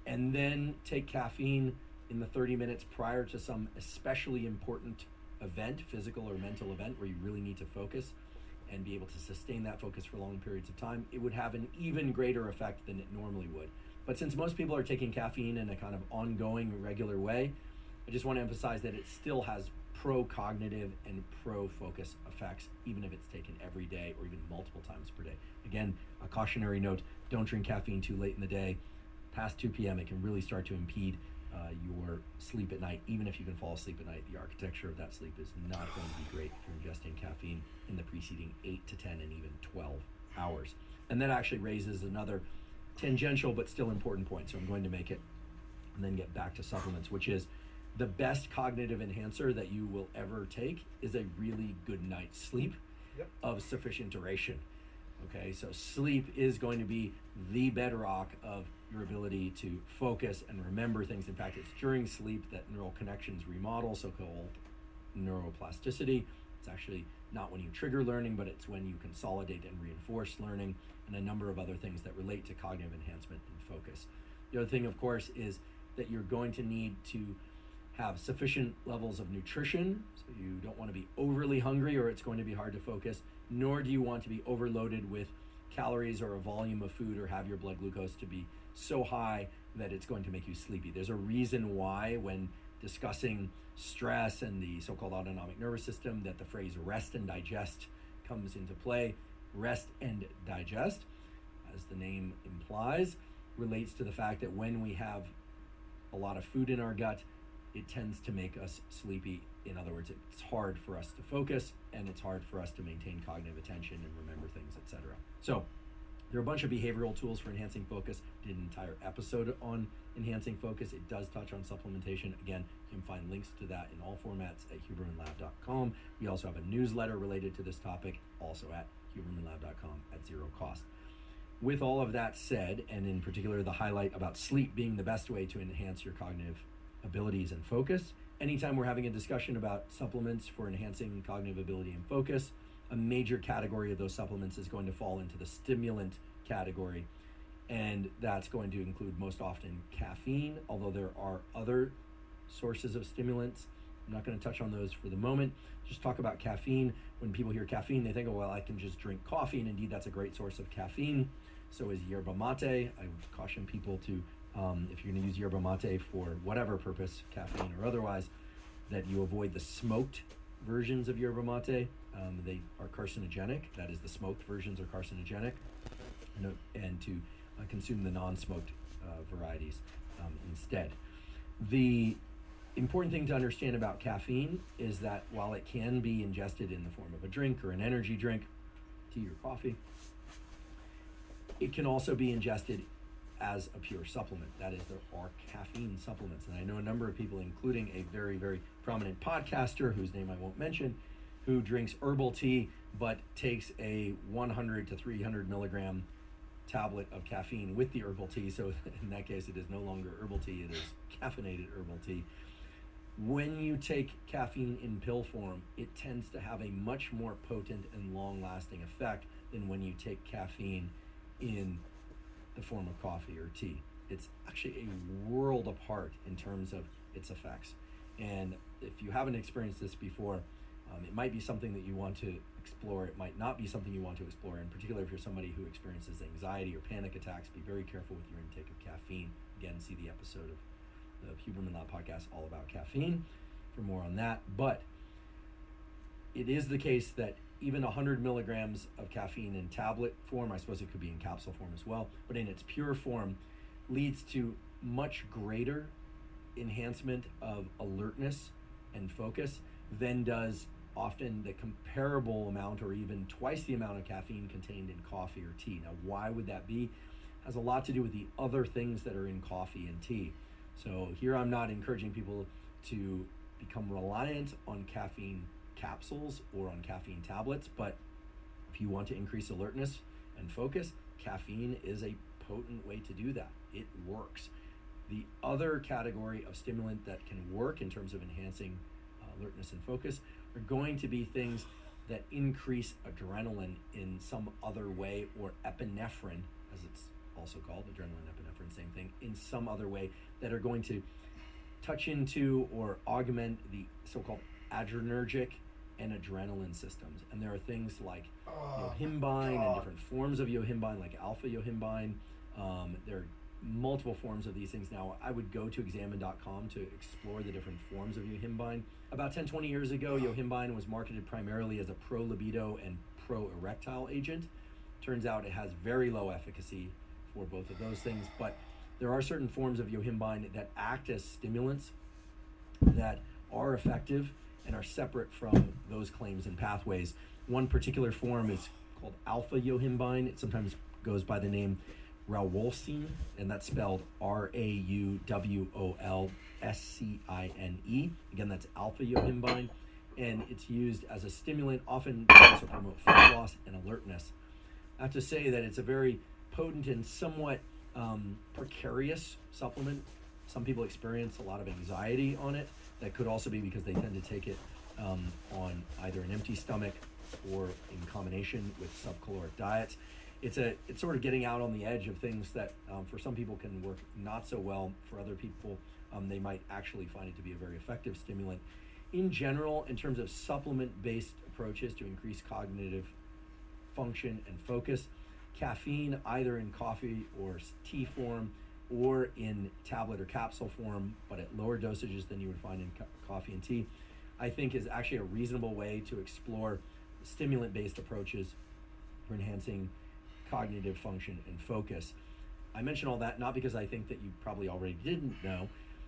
and then take caffeine in the 30 minutes prior to some especially important event, physical or mental event, where you really need to focus and be able to sustain that focus for long periods of time, it would have an even greater effect than it normally would. But since most people are taking caffeine in a kind of ongoing, regular way, I just want to emphasize that it still has pro-cognitive and pro-focus effects, even if it's taken every day or even multiple times per day. Again, a cautionary note, don't drink caffeine too late in the day. Past 2 p.m., it can really start to impede your sleep at night. Even if you can fall asleep at night, the architecture of that sleep is not going to be great if you're ingesting caffeine in the preceding 8 to 10 and even 12 hours. And that actually raises another tangential but still important point, so I'm going to make it and then get back to supplements, which is the best cognitive enhancer that you will ever take is a really good night's sleep of sufficient duration. Okay, so sleep is going to be the bedrock of your ability to focus and remember things. In fact, it's during sleep that neural connections remodel, so-called neuroplasticity. It's actually not when you trigger learning, but it's when you consolidate and reinforce learning, and a number of other things that relate to cognitive enhancement and focus. The other thing, of course, is that you're going to need to have sufficient levels of nutrition, so you don't want to be overly hungry or it's going to be hard to focus, nor do you want to be overloaded with calories or a volume of food or have your blood glucose to be so high that it's going to make you sleepy. There's a reason why when discussing stress and the so-called autonomic nervous system that the phrase rest and digest comes into play. Rest and digest, as the name implies, relates to the fact that when we have a lot of food in our gut, it tends to make us sleepy. In other words, it's hard for us to focus and it's hard for us to maintain cognitive attention and remember things, etc. So there are a bunch of behavioral tools for enhancing focus. Did an entire episode on enhancing focus. It does touch on supplementation. Again, you can find links to that in all formats at hubermanlab.com. We also have a newsletter related to this topic, also at hubermanlab.com at zero cost. With all of that said, and in particular the highlight about sleep being the best way to enhance your cognitive abilities and focus, anytime we're having a discussion about supplements for enhancing cognitive ability and focus, a major category of those supplements is going to fall into the stimulant category, and that's going to include most often caffeine, although there are other sources of stimulants. I'm not going to touch on those for the moment. Just talk about caffeine. When people hear caffeine, they think, oh, well, I can just drink coffee, and indeed that's a great source of caffeine. So is yerba mate. I would caution people to, if you're going to use yerba mate for whatever purpose, caffeine or otherwise, that you avoid the smoked versions of yerba mate. They are carcinogenic. That is, the smoked versions are carcinogenic, and to consume the non-smoked varieties instead. The important thing to understand about caffeine is that while it can be ingested in the form of a drink or an energy drink, tea or coffee, it can also be ingested as a pure supplement. That is, there are caffeine supplements. And I know a number of people, including a very, very prominent podcaster whose name I won't mention, who drinks herbal tea but takes a 100 to 300 milligram tablet of caffeine with the herbal tea. So in that case, it is no longer herbal tea, it is caffeinated herbal tea. When you take caffeine in pill form, it tends to have a much more potent and long-lasting effect than when you take caffeine in the form of coffee or tea. It's actually a world apart in terms of its effects. And if you haven't experienced this before, it might be something that you want to explore. It might not be something you want to explore. In particular, if you're somebody who experiences anxiety or panic attacks, be very careful with your intake of caffeine. Again, see the episode of the Huberman Lab podcast all about caffeine for more on that. But it is the case that even 100 milligrams of caffeine in tablet form, I suppose it could be in capsule form as well, but in its pure form, leads to much greater enhancement of alertness and focus than does often the comparable amount or even twice the amount of caffeine contained in coffee or tea. Now, why would that be? It has a lot to do with the other things that are in coffee and tea. So here I'm not encouraging people to become reliant on caffeine capsules or on caffeine tablets, but if you want to increase alertness and focus, caffeine is a potent way to do that. It works. The other category of stimulant that can work in terms of enhancing alertness and focus are going to be things that increase adrenaline in some other way, or epinephrine, as it's also called, adrenaline, epinephrine, same thing, in some other way, that are going to touch into or augment the so-called adrenergic and adrenaline systems. And there are things like yohimbine and different forms of yohimbine, like alpha yohimbine. There are multiple forms of these things now. I would go to examine.com to explore the different forms of yohimbine. About 10-20 years ago, yohimbine was marketed primarily as a pro-libido and pro-erectile agent. Turns out it has very low efficacy for both of those things, but there are certain forms of yohimbine that act as stimulants that are effective and are separate from those claims and pathways. One particular form is called alpha yohimbine. It sometimes goes by the name rawolscine, and that's spelled RAUWOLSCINE. Again, that's alpha yohimbine, and it's used as a stimulant, often to also promote fat loss and alertness. I have to say that it's a very potent and somewhat precarious supplement. Some people experience a lot of anxiety on it. That could also be because they tend to take it on either an empty stomach or in combination with subcaloric diets. It's sort of getting out on the edge of things that for some people can work not so well. For other people, they might actually find it to be a very effective stimulant. In general, in terms of supplement-based approaches to increase cognitive function and focus, caffeine, either in coffee or tea form or in tablet or capsule form, but at lower dosages than you would find in coffee and tea, I think is actually a reasonable way to explore stimulant-based approaches for enhancing cognitive function and focus. I mention all that not because I think that you probably already didn't know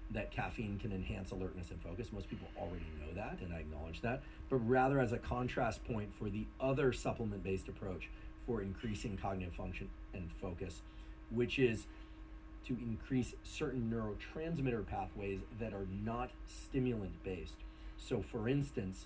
that caffeine can enhance alertness and focus. Most people already know that, and I acknowledge that, but rather as a contrast point for the other supplement-based approach for increasing cognitive function and focus, which is to increase certain neurotransmitter pathways that are not stimulant-based. So for instance,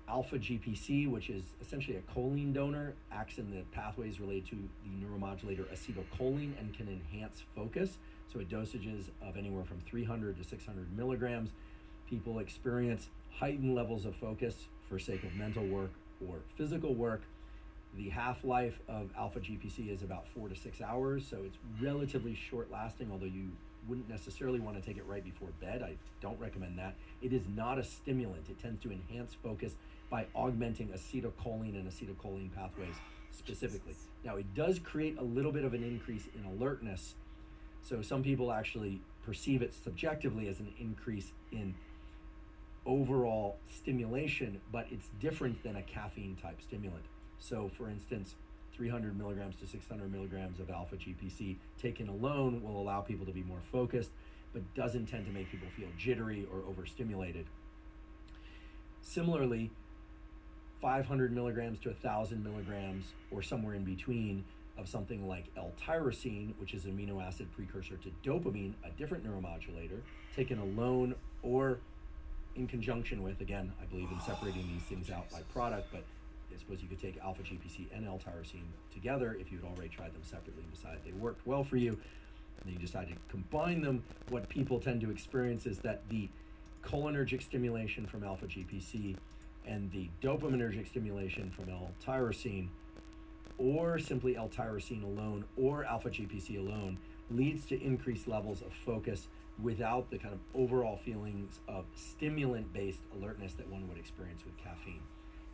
alpha GPC, which is essentially a choline donor, acts in the pathways related to the neuromodulator acetylcholine and can enhance focus. So at dosages of anywhere from 300 to 600 milligrams, people experience heightened levels of focus for sake of mental work or physical work. The half-life of alpha GPC is about 4 to 6 hours, so it's relatively short-lasting, although you wouldn't necessarily want to take it right before bed. I don't recommend that. It is not a stimulant. It tends to enhance focus by augmenting acetylcholine and acetylcholine pathways specifically. Now, it does create a little bit of an increase in alertness, so some people actually perceive it subjectively as an increase in overall stimulation, but it's different than a caffeine-type stimulant. So, for instance, 300 milligrams to 600 milligrams of alpha GPC taken alone will allow people to be more focused, but doesn't tend to make people feel jittery or overstimulated. Similarly, 500 milligrams to 1,000 milligrams or somewhere in between of something like L-tyrosine, which is an amino acid precursor to dopamine, a different neuromodulator, taken alone or in conjunction with, again, I believe in separating these things out by product, but I suppose you could take alpha GPC and L-tyrosine together if you'd already tried them separately and decided they worked well for you, and then you decided to combine them. What people tend to experience is that the cholinergic stimulation from alpha GPC and the dopaminergic stimulation from L-tyrosine, or simply L-tyrosine alone or alpha GPC alone, leads to increased levels of focus without the kind of overall feelings of stimulant-based alertness that one would experience with caffeine.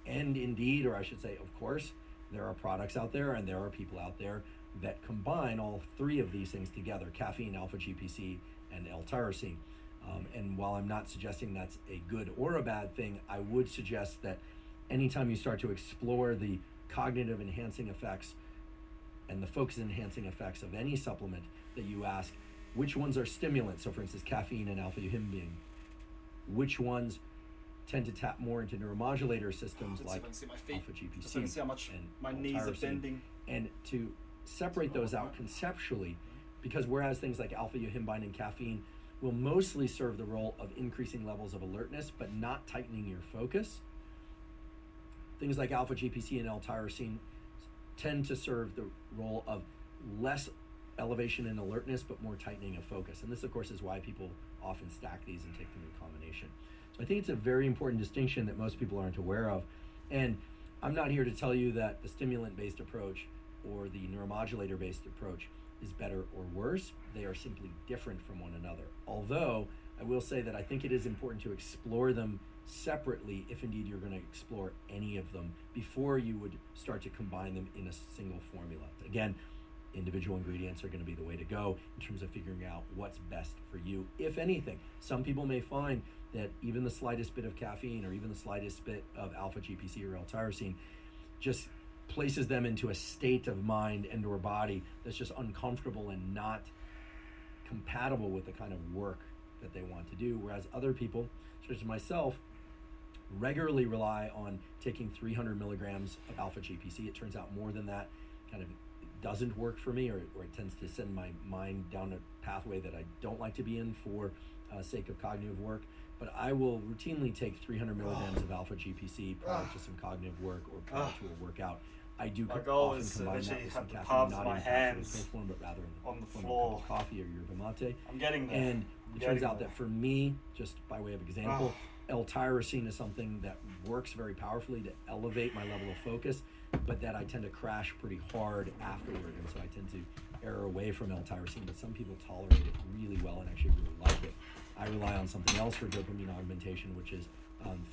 And indeed, or I should say, of course, there are products out there and there are people out there that combine all three of these things together: caffeine, alpha GPC, and L-tyrosine. And while I'm not suggesting that's a good or a bad thing, I would suggest that anytime you start to explore the cognitive enhancing effects and the focus enhancing effects of any supplement, that you ask which ones are stimulants. So for instance, caffeine and alpha yohimbine, which ones tend to tap more into neuromodulator systems like alpha GPC see how much and my knees are bending, and to separate those out conceptually, because whereas things like alpha yohimbine and caffeine will mostly serve the role of increasing levels of alertness but not tightening your focus, things like alpha GPC and L-tyrosine tend to serve the role of less elevation and alertness, but more tightening of focus. And this, of course, is why people often stack these and take them in combination. So I think it's a very important distinction that most people aren't aware of. And I'm not here to tell you that the stimulant-based approach or the neuromodulator-based approach is better or worse. They are simply different from one another. Although I will say that I think it is important to explore them separately if indeed you're going to explore any of them before you would start to combine them in a single formula. Again, individual ingredients are going to be the way to go in terms of figuring out what's best for you, if anything. Some people may find that even the slightest bit of caffeine or even the slightest bit of alpha GPC or L-tyrosine just places them into a state of mind and or body that's just uncomfortable and not compatible with the kind of work that they want to do. Whereas other people, such as myself, regularly rely on taking 300 milligrams of alpha GPC. It turns out more than that kind of doesn't work for me, or it tends to send my mind down a pathway that I don't like to be in for sake of cognitive work. But I will routinely take 300 milligrams of alpha GPC prior to some cognitive work or prior to a workout. I do My goal often is to combine that eventually with have some the caffeine, palms not of my in capsule hands form, but rather in on the form of a floor. cup of coffee or yerba mate. I'm getting there. And I'm it turns getting out there. that for me, just by way of example, L-tyrosine is something that works very powerfully to elevate my level of focus, but that I tend to crash pretty hard afterward, and so I tend to err away from L-tyrosine, but some people tolerate it really well and actually really like it. I rely on something else for dopamine augmentation, which is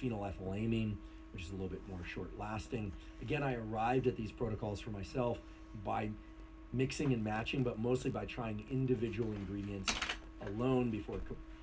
phenylethylamine, which is a little bit more short-lasting. Again, I arrived at these protocols for myself by mixing and matching, but mostly by trying individual ingredients alone before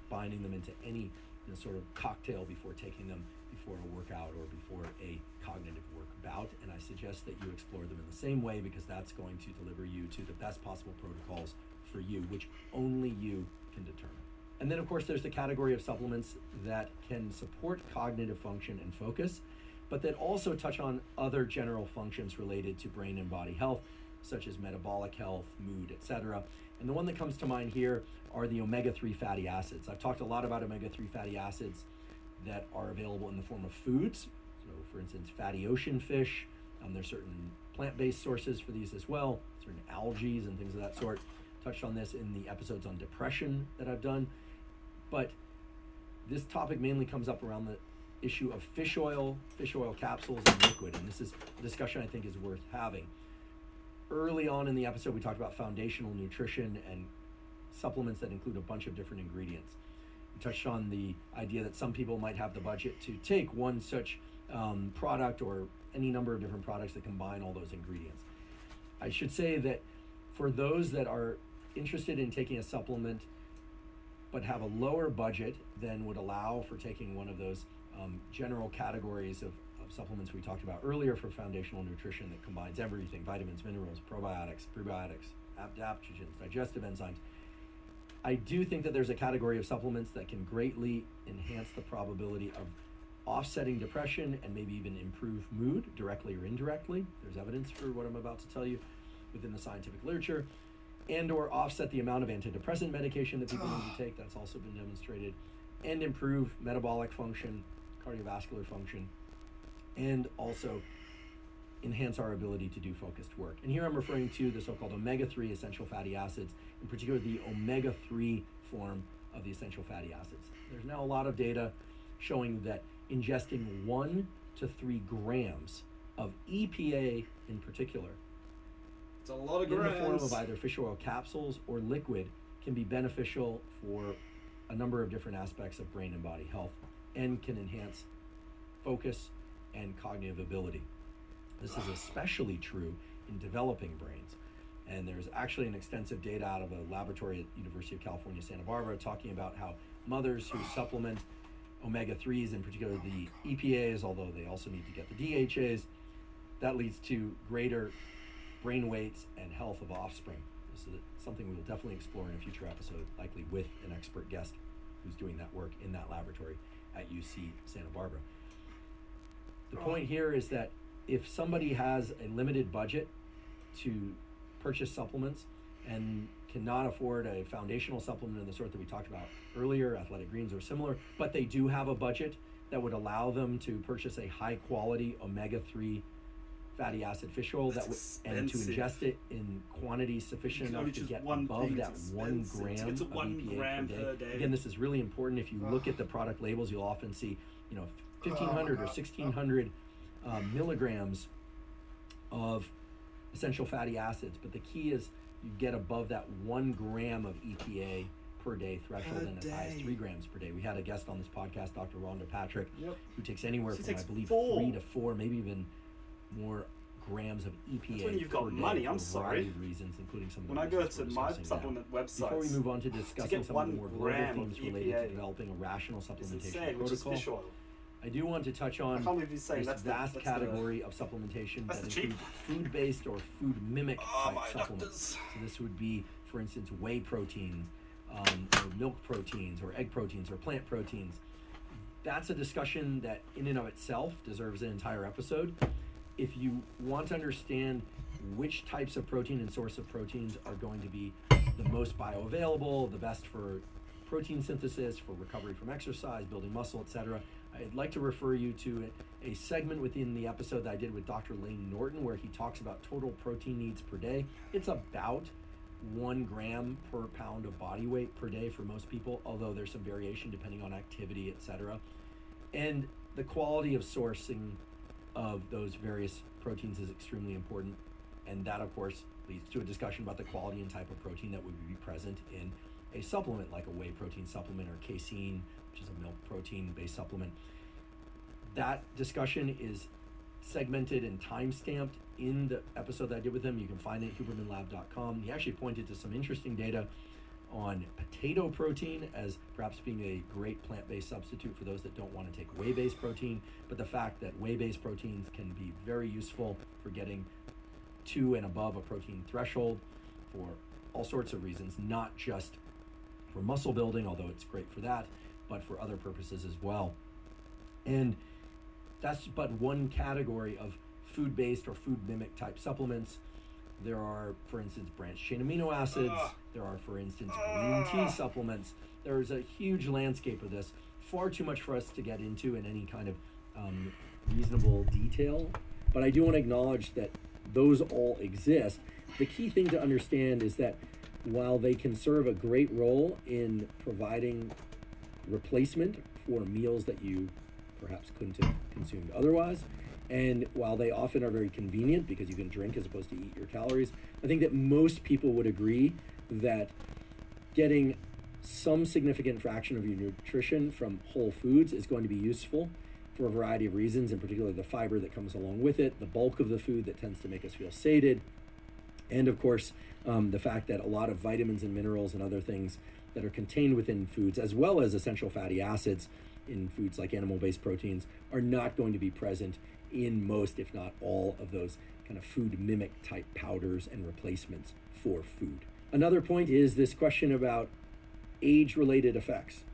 combining them into any sort of cocktail before taking them before a workout or before a cognitive work bout. And I suggest that you explore them in the same way, because that's going to deliver you to the best possible protocols for you, which only you can determine. And then, of course, there's the category of supplements that can support cognitive function and focus, but that also touch on other general functions related to brain and body health, such as metabolic health, mood, etc. And the one that comes to mind here are the omega-3 fatty acids. I've talked a lot about omega-3 fatty acids that are available in the form of foods. So, for instance, fatty ocean fish. There's certain plant-based sources for these as well, certain algae and things of that sort. Touched on this in the episodes on depression that I've done. But this topic mainly comes up around the issue of fish oil capsules, and liquid. And this is a discussion I think is worth having. Early on in the episode, we talked about foundational nutrition and supplements that include a bunch of different ingredients. We touched on the idea that some people might have the budget to take one such product or any number of different products that combine all those ingredients. I should say that for those that are interested in taking a supplement but have a lower budget than would allow for taking one of those general categories of supplements we talked about earlier for foundational nutrition that combines everything: vitamins, minerals, probiotics, prebiotics, adaptogens, digestive enzymes. I do think that there's a category of supplements that can greatly enhance the probability of offsetting depression and maybe even improve mood directly or indirectly. There's evidence for what I'm about to tell you within the scientific literature, and or offset the amount of antidepressant medication that people need to take. That's also been demonstrated, and improve metabolic function, cardiovascular function, and also enhance our ability to do focused work. And here I'm referring to the so-called omega-3 essential fatty acids, in particular the omega-3 form of the essential fatty acids. There's now a lot of data showing that ingesting 1 to 3 grams of EPA in particular, It's a lot of in the grams. form of either fish oil capsules or liquid, can be beneficial for a number of different aspects of brain and body health, and can enhance focus and cognitive ability. This is especially true in developing brains. And there's actually an extensive data out of a laboratory at University of California, Santa Barbara, talking about how mothers who supplement omega-3s, in particular the EPAs, although they also need to get the DHAs, that leads to greater brain weights and health of offspring. This is something we will definitely explore in a future episode, likely with an expert guest who's doing that work in that laboratory at UC Santa Barbara. The point here is that if somebody has a limited budget to purchase supplements and cannot afford a foundational supplement of the sort that we talked about earlier, athletic greens or similar, but they do have a budget that would allow them to purchase a high quality omega-3 fatty acid fish oil and to ingest it in quantities sufficient enough to get above that 1 gram to get to of 1 EPA gram per day. per day. Again, this is really important. If you look at the product labels, you'll often see 1,500 or 1,600 milligrams of essential fatty acids, but the key is you get above that 1 gram of EPA per day threshold and as high as 3 grams per day. We had a guest on this podcast, Dr. Rhonda Patrick, who takes anywhere from, I believe, 3 to 4, maybe even more grams of EPA That's when you've per got day money, for I'm a variety sorry. of reasons, including some of the When I go reasons to we're my discussing now. supplement websites, Before we move on to discussing get some of the 1 more global gram themes of related to EPA developing a rational it's supplementation insane, which is protocol, fish oil. I do want to touch I on can't believe you're saying this that's vast the category of supplementation that's that the cheap. includes food-based or food mimic type my supplements. doctors. So this would be, for instance, whey proteins, or milk proteins, or egg proteins, or plant proteins. That's a discussion that in and of itself deserves an entire episode. If you want to understand which types of protein and source of proteins are going to be the most bioavailable, the best for protein synthesis, for recovery from exercise, building muscle, etc., I'd like to refer you to a segment within the episode that I did with Dr. Lane Norton, where he talks about total protein needs per day. It's about 1 gram per pound of body weight per day for most people, although there's some variation depending on activity, etc. And the quality of sourcing of those various proteins is extremely important. And that, of course, leads to a discussion about the quality and type of protein that would be present in a supplement like a whey protein supplement or casein, which is a milk protein based supplement. That discussion is segmented and time-stamped in the episode that I did with him. You can find it at hubermanlab.com. He actually pointed to some interesting data on potato protein as perhaps being a great plant-based substitute for those that don't want to take whey-based protein, but the fact that whey-based proteins can be very useful for getting to and above a protein threshold for all sorts of reasons, not just for muscle building, although it's great for that, but for other purposes as well. And that's but one category of food-based or food mimic type supplements. There are, for instance, branched chain amino acids. There are, for instance, green tea supplements. There's a huge landscape of this, far too much for us to get into in any kind of reasonable detail. But I do want to acknowledge that those all exist. The key thing to understand is that while they can serve a great role in providing replacement for meals that you perhaps couldn't have consumed otherwise, and while they often are very convenient because you can drink as opposed to eat your calories, I think that most people would agree that getting some significant fraction of your nutrition from whole foods is going to be useful for a variety of reasons, in particular the fiber that comes along with it, the bulk of the food that tends to make us feel sated, and of course the fact that a lot of vitamins and minerals and other things that are contained within foods, as well as essential fatty acids in foods like animal-based proteins, are not going to be present in most, if not all, of those kind of food mimic type powders and replacements for food. Another point is this question about age-related effects.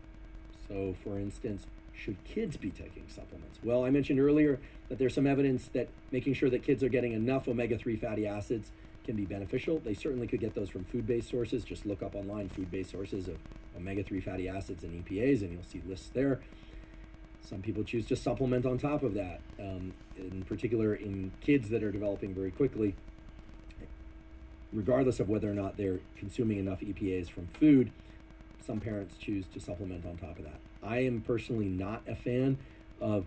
So, for instance, should kids be taking supplements? Well, I mentioned earlier that there's some evidence that making sure that kids are getting enough omega-3 fatty acids can be beneficial. They certainly could get those from food-based sources. Just look up online food-based sources of omega-3 fatty acids and EPAs, and you'll see lists there. Some people choose to supplement on top of that, in particular in kids that are developing very quickly. Regardless of whether or not they're consuming enough EPAs from food, some parents choose to supplement on top of that. I am personally not a fan of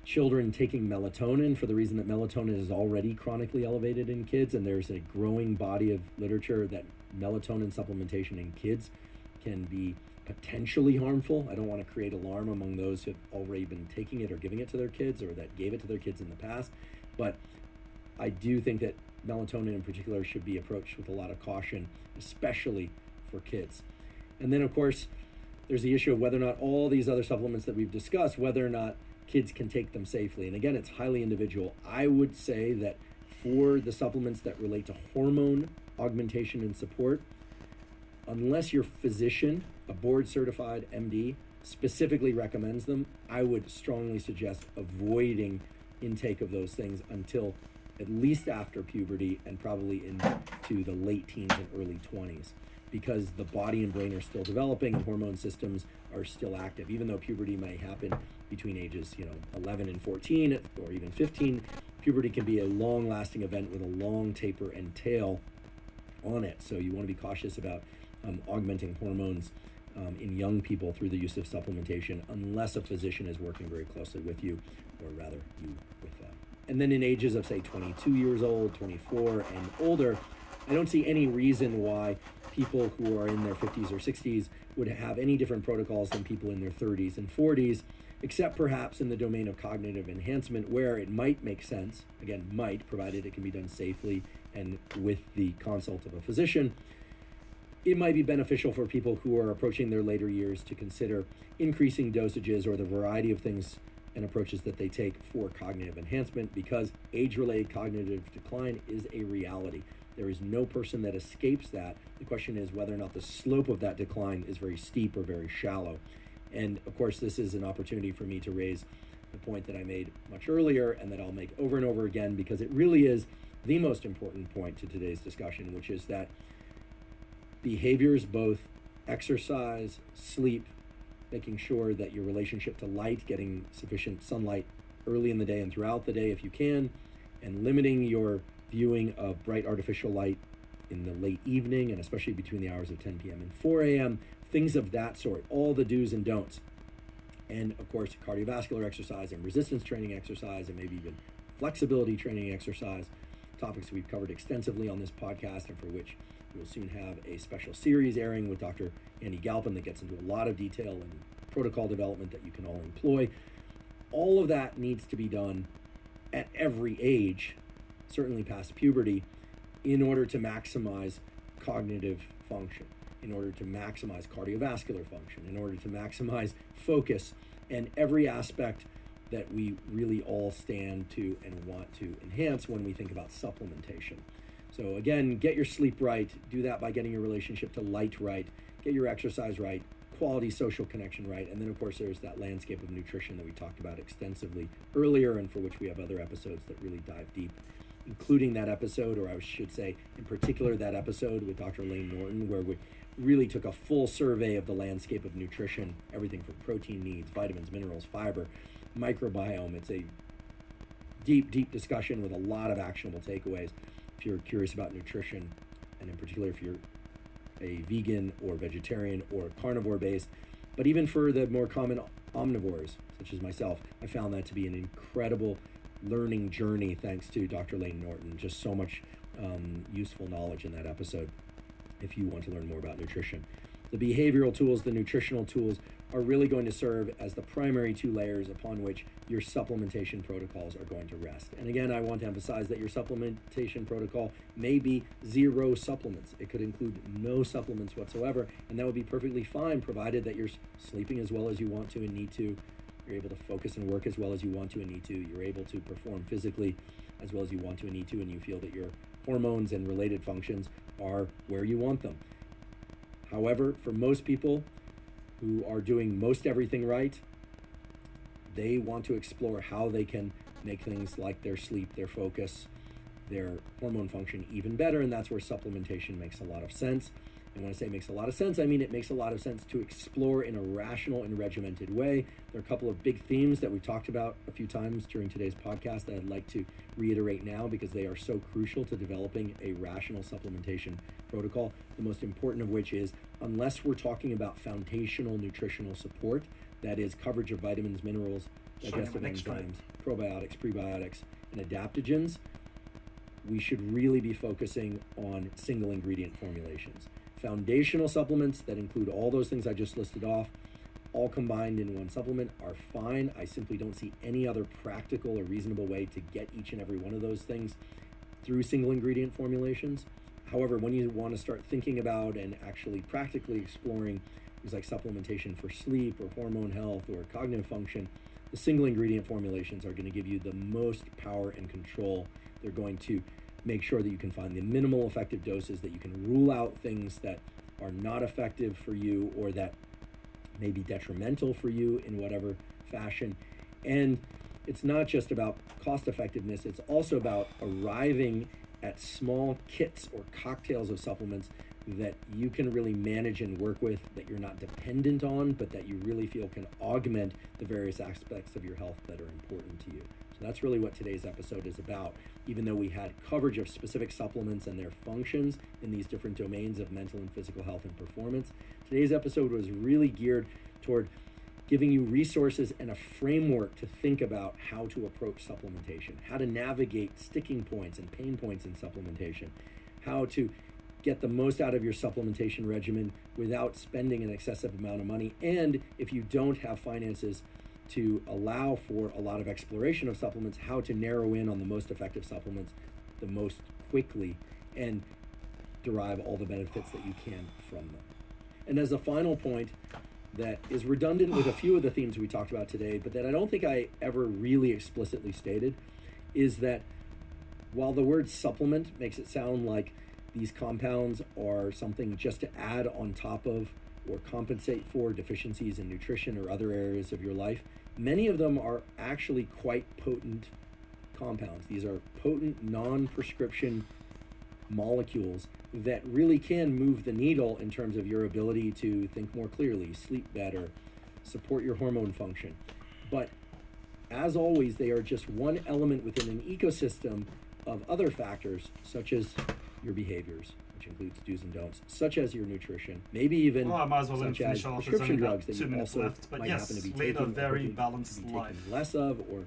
children taking melatonin for the reason that melatonin is already chronically elevated in kids, and there's a growing body of literature that melatonin supplementation in kids can be potentially harmful. I don't want to create alarm among those who have already been taking it or giving it to their kids or that gave it to their kids in the past, but I do think that melatonin in particular should be approached with a lot of caution, especially for kids. And then of course there's the issue of whether or not all these other supplements that we've discussed, whether or not kids can take them safely. And again, it's highly individual. I would say that for the supplements that relate to hormone augmentation and support, unless your physician, a board certified MD, specifically recommends them, I would strongly suggest avoiding intake of those things until at least after puberty and probably into the late teens and early 20s. because the body and brain are still developing and hormone systems are still active. Even though puberty may happen between ages 11 and 14 or even 15, puberty can be a long-lasting event with a long taper and tail on it. So you want to be cautious about augmenting hormones in young people through the use of supplementation, unless a physician is working very closely with you, or rather you with them. And then in ages of say 22 years old, 24 and older, I don't see any reason why people who are in their 50s or 60s would have any different protocols than people in their 30s and 40s, except perhaps in the domain of cognitive enhancement, where it might make sense, again, might, provided it can be done safely and with the consult of a physician. It might be beneficial for people who are approaching their later years to consider increasing dosages or the variety of things and approaches that they take for cognitive enhancement, because age-related cognitive decline is a reality. There is no person that escapes that. The question is whether or not the slope of that decline is very steep or very shallow. And of course, this is an opportunity for me to raise the point that I made much earlier and that I'll make over and over again, because it really is the most important point to today's discussion, which is that behaviors, both exercise, sleep, making sure that your relationship to light, getting sufficient sunlight early in the day and throughout the day if you can, and limiting your viewing of bright artificial light in the late evening, and especially between the hours of 10 p.m. and 4 a.m., things of that sort, all the do's and don'ts. And of course, cardiovascular exercise and resistance training exercise, and maybe even flexibility training exercise, topics we've covered extensively on this podcast, and for which we'll soon have a special series airing with Dr. Andy Galpin that gets into a lot of detail and protocol development that you can all employ. All of that needs to be done at every age, certainly past puberty, in order to maximize cognitive function, in order to maximize cardiovascular function, in order to maximize focus, and every aspect that we really all stand to and want to enhance when we think about supplementation. So again, get your sleep right, do that by getting your relationship to light right, get your exercise right, quality social connection right, and then of course there's that landscape of nutrition that we talked about extensively earlier, and for which we have other episodes that really dive deep, including that episode, or I should say in particular that episode with Dr. Lane Norton, where we really took a full survey of the landscape of nutrition, everything from protein needs, vitamins, minerals, fiber, microbiome. It's a deep discussion with a lot of actionable takeaways. If you're curious about nutrition, and in particular if you're a vegan or vegetarian or carnivore based, but even for the more common omnivores, such as myself, I found that to be an incredible learning journey thanks to Dr. Lane Norton. Just so much useful knowledge in that episode if you want to learn more about nutrition. The behavioral tools, the nutritional tools, are really going to serve as the primary two layers upon which your supplementation protocols are going to rest. And again, I want to emphasize that your supplementation protocol may be 0 supplements. It could include no supplements whatsoever, and that would be perfectly fine, provided that you're sleeping as well as you want to and need to, you're able to focus and work as well as you want to and need to, you're able to perform physically as well as you want to and need to, and you feel that your hormones and related functions are where you want them. However, for most people who are doing most everything right, they want to explore how they can make things like their sleep, their focus, their hormone function even better, and that's where supplementation makes a lot of sense. And when I say makes a lot of sense, I mean it makes a lot of sense to explore in a rational and regimented way. There are a couple of big themes that we've talked about a few times during today's podcast that I'd like to reiterate now, because they are so crucial to developing a rational supplementation protocol. The most important of which is, unless we're talking about foundational nutritional support, that is coverage of vitamins, minerals, digestive enzymes, probiotics, prebiotics, and adaptogens, we should really be focusing on single ingredient formulations. Foundational supplements that include all those things I just listed off, all combined in one supplement, are fine. I simply don't see any other practical or reasonable way to get each and every one of those things through single ingredient formulations. However, when you want to start thinking about and actually practically exploring things like supplementation for sleep or hormone health or cognitive function, the single ingredient formulations are going to give you the most power and control. They're going to make sure that you can find the minimal effective doses, that you can rule out things that are not effective for you or that may be detrimental for you in whatever fashion. And it's not just about cost effectiveness, it's also about arriving at small kits or cocktails of supplements that you can really manage and work with, that you're not dependent on, but that you really feel can augment the various aspects of your health that are important to you. So that's really what today's episode is about. Even though we had coverage of specific supplements and their functions in these different domains of mental and physical health and performance, today's episode was really geared toward giving you resources and a framework to think about how to approach supplementation, how to navigate sticking points and pain points in supplementation, how to get the most out of your supplementation regimen without spending an excessive amount of money. And if you don't have finances to allow for a lot of exploration of supplements, how to narrow in on the most effective supplements the most quickly and derive all the benefits that you can from them. And as a final point that is redundant with a few of the themes we talked about today, but that I don't think I ever really explicitly stated, is that while the word supplement makes it sound like these compounds are something just to add on top of or compensate for deficiencies in nutrition or other areas of your life, many of them are actually quite potent compounds. These are potent non-prescription molecules that really can move the needle in terms of your ability to think more clearly, sleep better, support your hormone function. But as always, they are just one element within an ecosystem of other factors, such as your behaviors, which includes do's and don'ts, such as your nutrition, maybe even I might as well such finish as off. prescription It's only drugs about that 2 you minutes also left. But might yes, happen to be lead taking, a very or balanced to be life. taking less of, or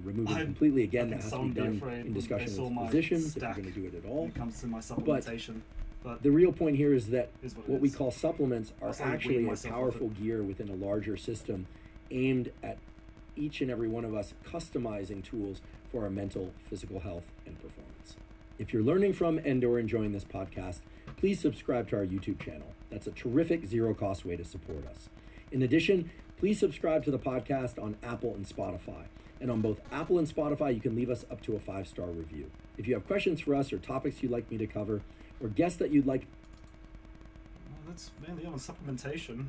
removing I completely. Again, think that has to someone be would be done afraid in when they discussion saw with my physicians if you're stack going to do it at when all. it comes to my supplementation. But The real point here is that is what it what we is. call supplements are I'll slowly wean actually a myself off powerful gear within a larger system aimed at each and every one of us customizing tools for our mental, physical health, and performance. If you're learning from and or enjoying this podcast, please subscribe to our YouTube channel. That's a terrific zero-cost way to support us. In addition, please subscribe to the podcast on Apple and Spotify. And on both Apple and Spotify, you can leave us up to a 5-star review. If you have questions for us or topics you'd like me to cover, or guests that you'd like... Well, that's mainly on supplementation.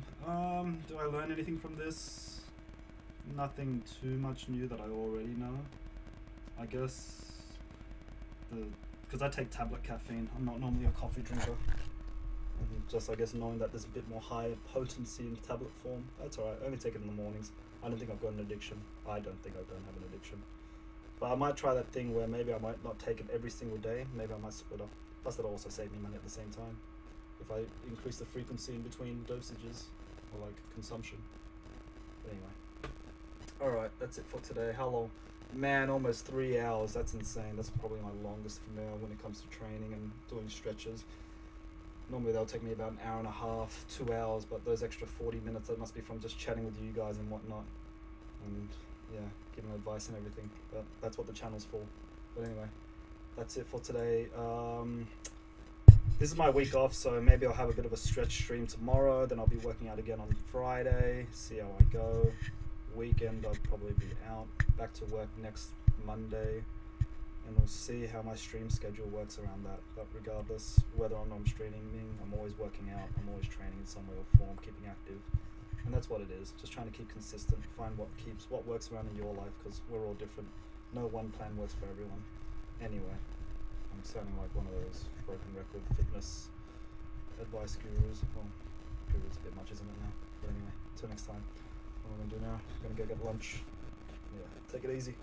Do I learn anything from this? Nothing too much new that I already know. I guess because I take tablet caffeine. I'm not normally a coffee drinker. And just, I guess, knowing that there's a bit more high potency in tablet form, that's alright. I only take it in the mornings. I don't think I've got an addiction. I don't think I don't have an addiction. But I might try that thing where maybe I might not take it every single day. Maybe I might split up. Plus, that'll also save me money at the same time if I increase the frequency in between dosages or like consumption. But anyway. Alright, that's it for today. How long? Man, almost 3 hours. That's insane. That's probably my longest for now when it comes to training and doing stretches. Normally they'll take me about an hour and a half, 2 hours, but those extra 40 minutes, that must be from just chatting with you guys and whatnot. And yeah, giving advice and everything. But that's what the channel's for. But anyway, that's it for today. This is my week off, so maybe I'll have a bit of a stretch stream tomorrow. Then I'll be working out again on Friday, see how I go. Weekend I'll probably be out, back to work next Monday, and we'll see how my stream schedule works around that. But regardless, whether or not I'm streaming, I'm always working out, I'm always training in some way or form, keeping active. And that's what it is, just trying to keep consistent, find what works around in your life, because we're all different. No one plan works for everyone. Anyway, I'm sounding like one of those broken record fitness advice gurus. Well, guru's a bit much, isn't it now? But anyway, till next time. What am I going to do now? I'm going to go get lunch. Yeah, take it easy.